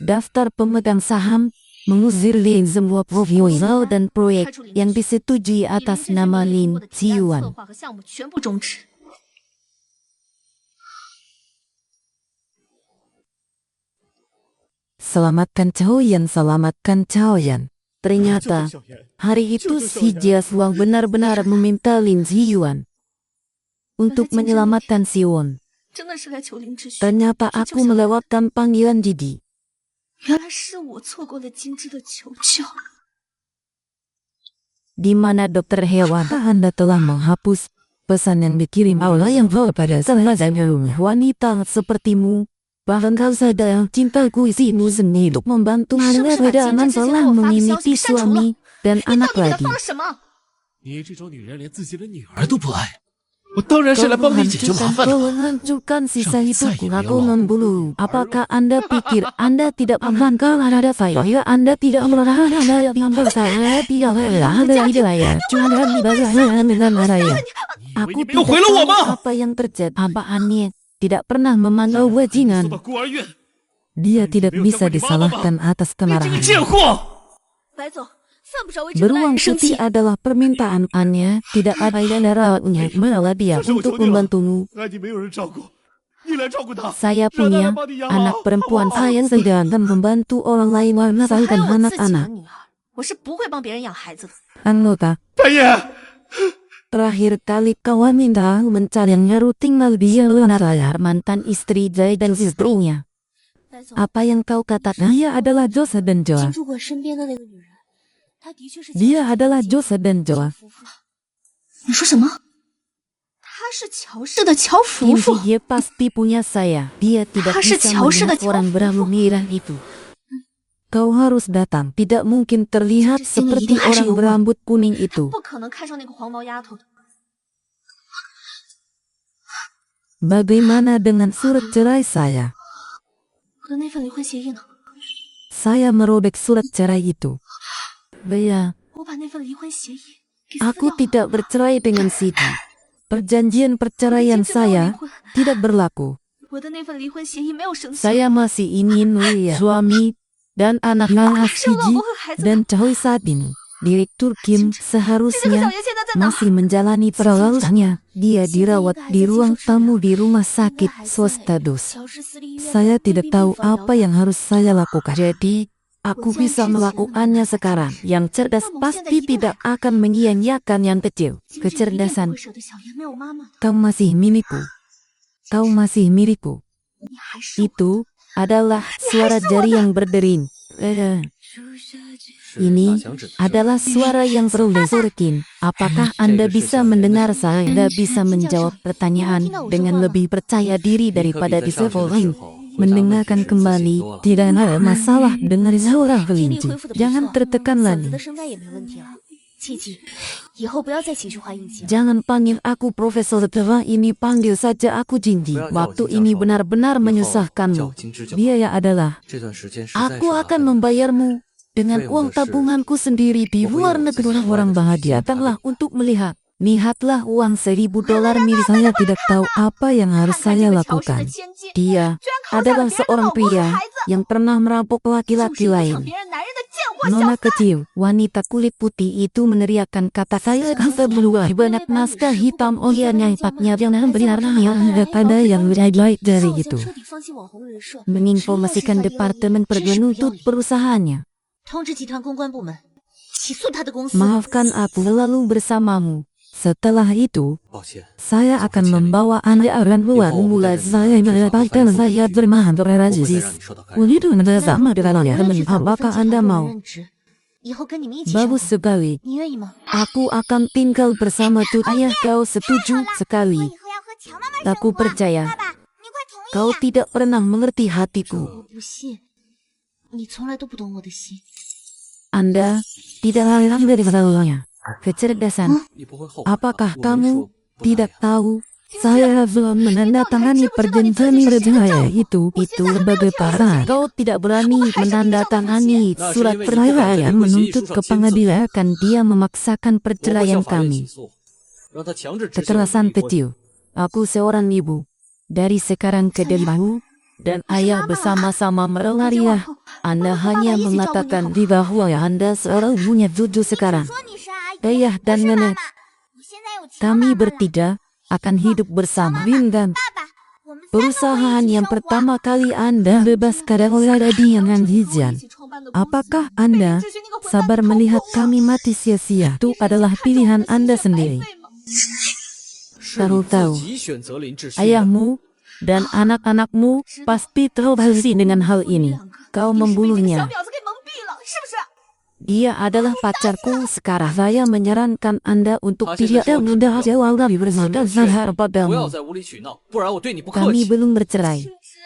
Daftar pemegang saham mengusir Lin semua proposal dan proyek yang disetujui 以林 atas 先生 nama 命令 Lin 过的提案策 Jiwan. 划和项目全部终止。 Selamatkan Chaoyan. Ternyata, hari itu si Jiasuang benar-benar meminta Lin Ziyuan untuk menyelamatkan Siwon. 真的是来求林之许， Ternyata aku melewatkan panggilan Didi. 原来是我错过了金枝的求救。 Di mana dokter hewan Anda telah menghapus pesan yang dikirim Allah yang pada salah wanita sepertimu. Bahkan kau sadar cintaku isimu sendiri untuk membantu Anda pada masalah memiliki suami dan 你到 anak 底在 lagi. 放什么？ 你这种女人连自己的女儿都不爱，我当然是 Kau 来帮你解决麻 menghancurkan, 烦 kau 的。 menghancurkan sisa Jangan hidupku. saya Aku bilang. membunuh. Apakah Anda pikir Anda tidak melangkah ada saya? Ya, Anda tidak melangkah ada yang saya tidak ada hidayah. Cuma di bawah saya. 你以为 Aku 你没有 tidak 回了我 tahu 吗？ apa yang terjadi. Apa aneh? tidak pernah memandang 孩子 bajingan. 送到孤儿院， Dia tidak bisa disalahkan atas 你这个 kemarahan. 贱货！ 白总，犯不着为这个烂 Beruang 人生 putih 气。 adalah permintaan Anya, tidak ada yang merawatnya, malah dia untuk membantumu. 安妮没有人照顾，你来照顾她。 Saya 让她来 punya 帮你养老 anak perempuan, 好不好 saya tidak akan membantu orang lain 还有 membesarkan 我自己的 anak-anak. 女儿，我是不会帮别人养孩子的。 Anggota, 半夜， terakhir kali kau minta mencari yang nyaru tinggal dia saya mantan istri Jai dan istrinya. 白总， Apa yang kau katakan? Dia adalah Josa dan 进 Joa. 驻过身边的那个女人，她的确是 Dia adalah Josa dan Joa. 你说什么？她是乔氏的乔夫妇。 Dia pasti punya saya. Dia tidak Dia bisa Chao Shi melihat de orang Chao beramu Fu. merah itu. Kau harus datang. Tidak mungkin terlihat Jadi sini seperti itu masih orang有我。 berambut kuning itu. 不可能看上那个黄毛丫头的。 Bagaimana dengan surat cerai saya? 我的那份离婚协议呢？ Saya merobek surat cerai itu. Bea, 我把那份离婚协议给撕 aku 掉了。 tidak bercerai dengan Siti. Perjanjian perceraian saya tidak berlaku. 我的那份离婚协议没有生效。 Saya masih ingin melihat suami dan anak Nahas 是我老 Siji 婆和孩子的。 dan Choi saat ini. Direktur Kim 这个 seharusnya 小爷现在在哪？ masih menjalani perawatannya. Dia dirawat di ruang tamu di rumah sakit Swastados. 乔氏私立医院 Saya 未 tidak 必 tahu 病房疗 apa yang harus saya lakukan. Jadi, aku bisa melakukannya sekarang. Yang cerdas pasti tidak akan mengiyakan yang kecil. 今天一定不 Kecerdasan, 会舍得小爷没有妈妈的。 kau masih milikku. Kau masih milikku. 你还是我 Itu adalah suara jari yang berdering. Ini adalah suara yang terlesorkin. Apakah Anda bisa mendengar saya? Anda bisa menjawab pertanyaan dengan lebih percaya diri daripada di lain. Mendengarkan kembali, tidak ada masalah dengan suara 听力 kelinci. 恢复的不 Jangan 错， tertekan 嗓子 lagi. 的声带也没问题了。契机，以后不要再情绪化应激了。 Jangan panggil aku Profesor Tua ini, panggil saja aku Jinji. Waktu ini benar-benar menyusahkanmu. Biaya adalah 这段时间实在是 aku 麻 akan 烦。 membayarmu dengan uang tabunganku sendiri di luar negeri. Orang bahagiakanlah untuk melihat. Lihatlah uang $1.000 milik saya. Tidak tahu apa yang harus 看看 saya 这个乔氏的 lakukan. 奸计， Dia 居然扛下了 adalah 别人的 seorang 老婆和 pria 孩子， yang pernah merampok 就是 laki-laki 一个抢 lain. 别人男人的贱货小 Nona 三。 kecil, wanita kulit putih itu meneriakkan kata saya sebelum banyak naskah hitam olehnya ipatnya jangan benarnya ada yang lebih baik 让 dari 我先 itu. 彻底放弃网红人设， Menginformasikan departemen penuntut perusahaannya. 通知集团公关部门起诉他的公司。 Maafkan aku lalu bersamamu. Setelah itu, 抱歉， saya akan membawa Anda akan buat mulai saya mendapatkan saya bermahan 不会再 berajis. 让你受到干扰。 Begitu Anda sama dalamnya, 我愿意去找 apakah 分 Anda 部门 mau? 任职，以后跟你们一起生 Bagus 活， sekali. 你愿意吗？ Aku akan tinggal bersama Tut Ayah. Kau setuju 我 sekali. 以后要和乔妈妈生 Aku 活。 percaya 爸爸，你快同意 kau 呀！ tidak pernah mengerti hatiku. 我不信，你从来都不懂我的心。 Anda tidak lain dari kesalahannya. Kecerdasan. 你不会后悔吧。 Apakah 我没 kamu 说不打 tidak 烊。 tahu? Saya belum menandatangani perjanjian perceraian itu sebagai para. Kau tidak berani menandatangani surat perceraian menuntut ke pengadilan kan dia memaksakan 我会 perceraian 向法院起 kami. 诉，让他强制执行 Kekerasan 离婚。 kecil. Aku seorang ibu. Dari sekarang ke depan dan ayah bersama-sama melariah. Anda hanya mengatakan di bahwa Anda seorang ibunya jujur sekarang. 说你是阿姨， Ayah 我 dan 是妈 nenek, 妈。我现在有乔 kami 妈妈了。 bertiga akan hidup bersama. Bintan, 爸爸，我们三个 perusahaan 会一起 yang 生活。 pertama kali Anda bebas karena oleh dengan hijau. 一起创办的公司 Apakah Anda 被你执行那个混蛋 sabar 的 melihat 头头 kami mati sia-sia? Itu adalah pilihan Anda sendiri. 是你 Tahu-tahu 自己选择林志勋的。 Ayahmu dan anak-anakmu pasti terobsesi dengan hal ini. Kau 你是被这个小 membunuhnya. 婊子给蒙蔽了，是不是？ Dia adalah pacarku sekarang. Saya menyarankan Anda untuk Ah, saya tidak sudah mudah jawab dari bersama saya 不要 padamu. 再无理取闹，不然我对你不客 Kami 气。 belum bercerai. 芝芝，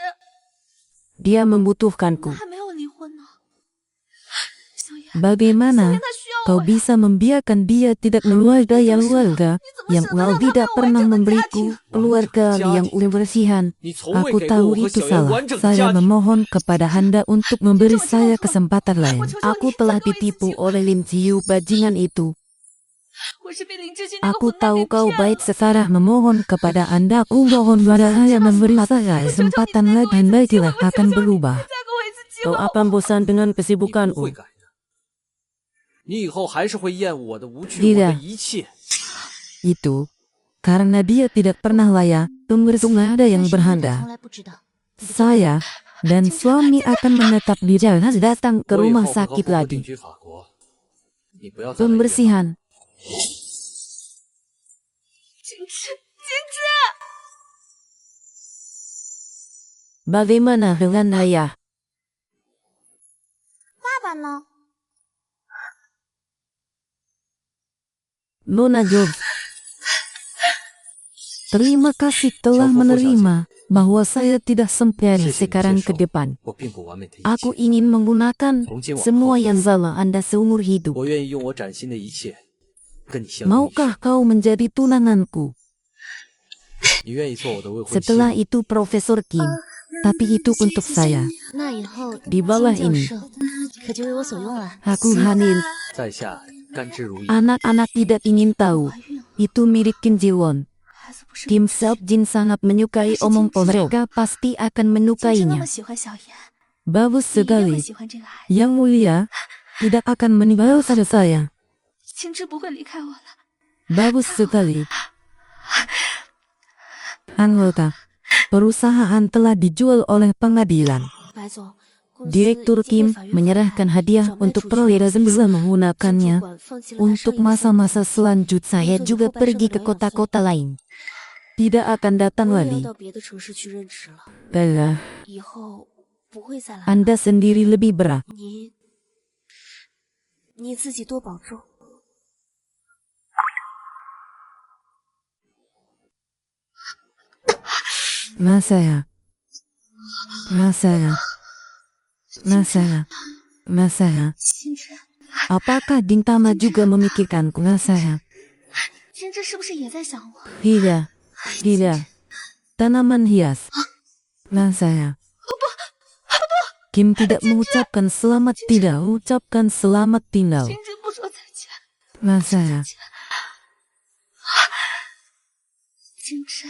Dia membutuhkanku. 还没有离婚呢。小野， Bagaimana 他需要 kau 我呀。 bisa membiarkan dia tidak keluarga yang keluarga 你怎么 yang 舍得让 kau 他 tidak 跟我 pernah 完整的家 memberiku 庭？ keluarga yang kebersihan. 你从未 Aku 给过 tahu 我和 itu 小妍 salah. 完整的 Saya 家庭。 memohon kepada Anda untuk memberi saya kesempatan lain. Aku telah ditipu oleh Lim Ziyu bajingan itu. Aku tahu kau baik secara memohon kepada Anda. Aku mohon pada saya memberi saya kesempatan lagi. Anda tidak akan berubah. Kau akan bosan dengan 不 kesibukanmu. 会改的。你以后还是会厌恶我的无趣，我 Tidak. 的一切。 Itu karena dia tidak pernah layak. Sungguh ada yang berhanda. 从来不知道。 Saya dan suami akan menetap di jalan datang ke 我以 rumah 后会和 sakit 婆婆定 lagi. 居法国，你不要再来约了。 Pembersihan. 金枝，金枝， Bagaimana dengan ayah? 爸爸呢？ Nona Job. Terima kasih telah menerima bahwa saya tidak sempurna 谢谢你 sekarang 接 ke 受 depan. 我并不完美的一 Aku 切， ingin menggunakan 从今往 semua 后， yang salah Anda seumur hidup. 我愿意用我崭新的一切跟你相拥一 Maukah 生。 kau menjadi tunanganku? 你愿意做我的未婚妻 Setelah 吗？ itu Profesor Kim. Tapi itu untuk saya. 那以后 Di bawah 金教 ini 授可就为我所用了。 Aku Hanil. 在下甘之如饴。 Anak-anak tidak ingin tahu. Itu milik Kim Ji-won. 孩子不是 Kim Seok-jin sangat menyukai omong mereka pasti akan 金枝那 menyukainya. 么喜欢小妍， Bagus 你一定会 sekali. 喜欢这个孩子。 Yang mulia, tidak akan meninggal pada saya. 金枝不会离开我了。 Bagus sekali. Anggota, perusahaan telah dijual oleh pengadilan. 白总，公司 Direktur 已经 Kim 被法院 menyerahkan 法 hadiah 转卖 untuk 出去 proyek dan bisa 金 menggunakannya 主管放弃了他 untuk 上一个项目 masa-masa selanjutnya. Saya juga pergi ke kota-kota lain. Tidak akan datang 我也要 lagi. 到别的城市去任职了， Bella, 以后不会再来了。 Anda sendiri lebih berat. 你自己多保重。 Masalah. Masalah. 金枝， Apakah Dintama juga memikirkanku? Masalah. 金枝是不是也在想我？ Tidak. Tanaman hias. Masalah. Kim tidak mengucapkan selamat, tidak mengucapkan selamat tinggal. 金枝不说再见。 Masalah. 金枝。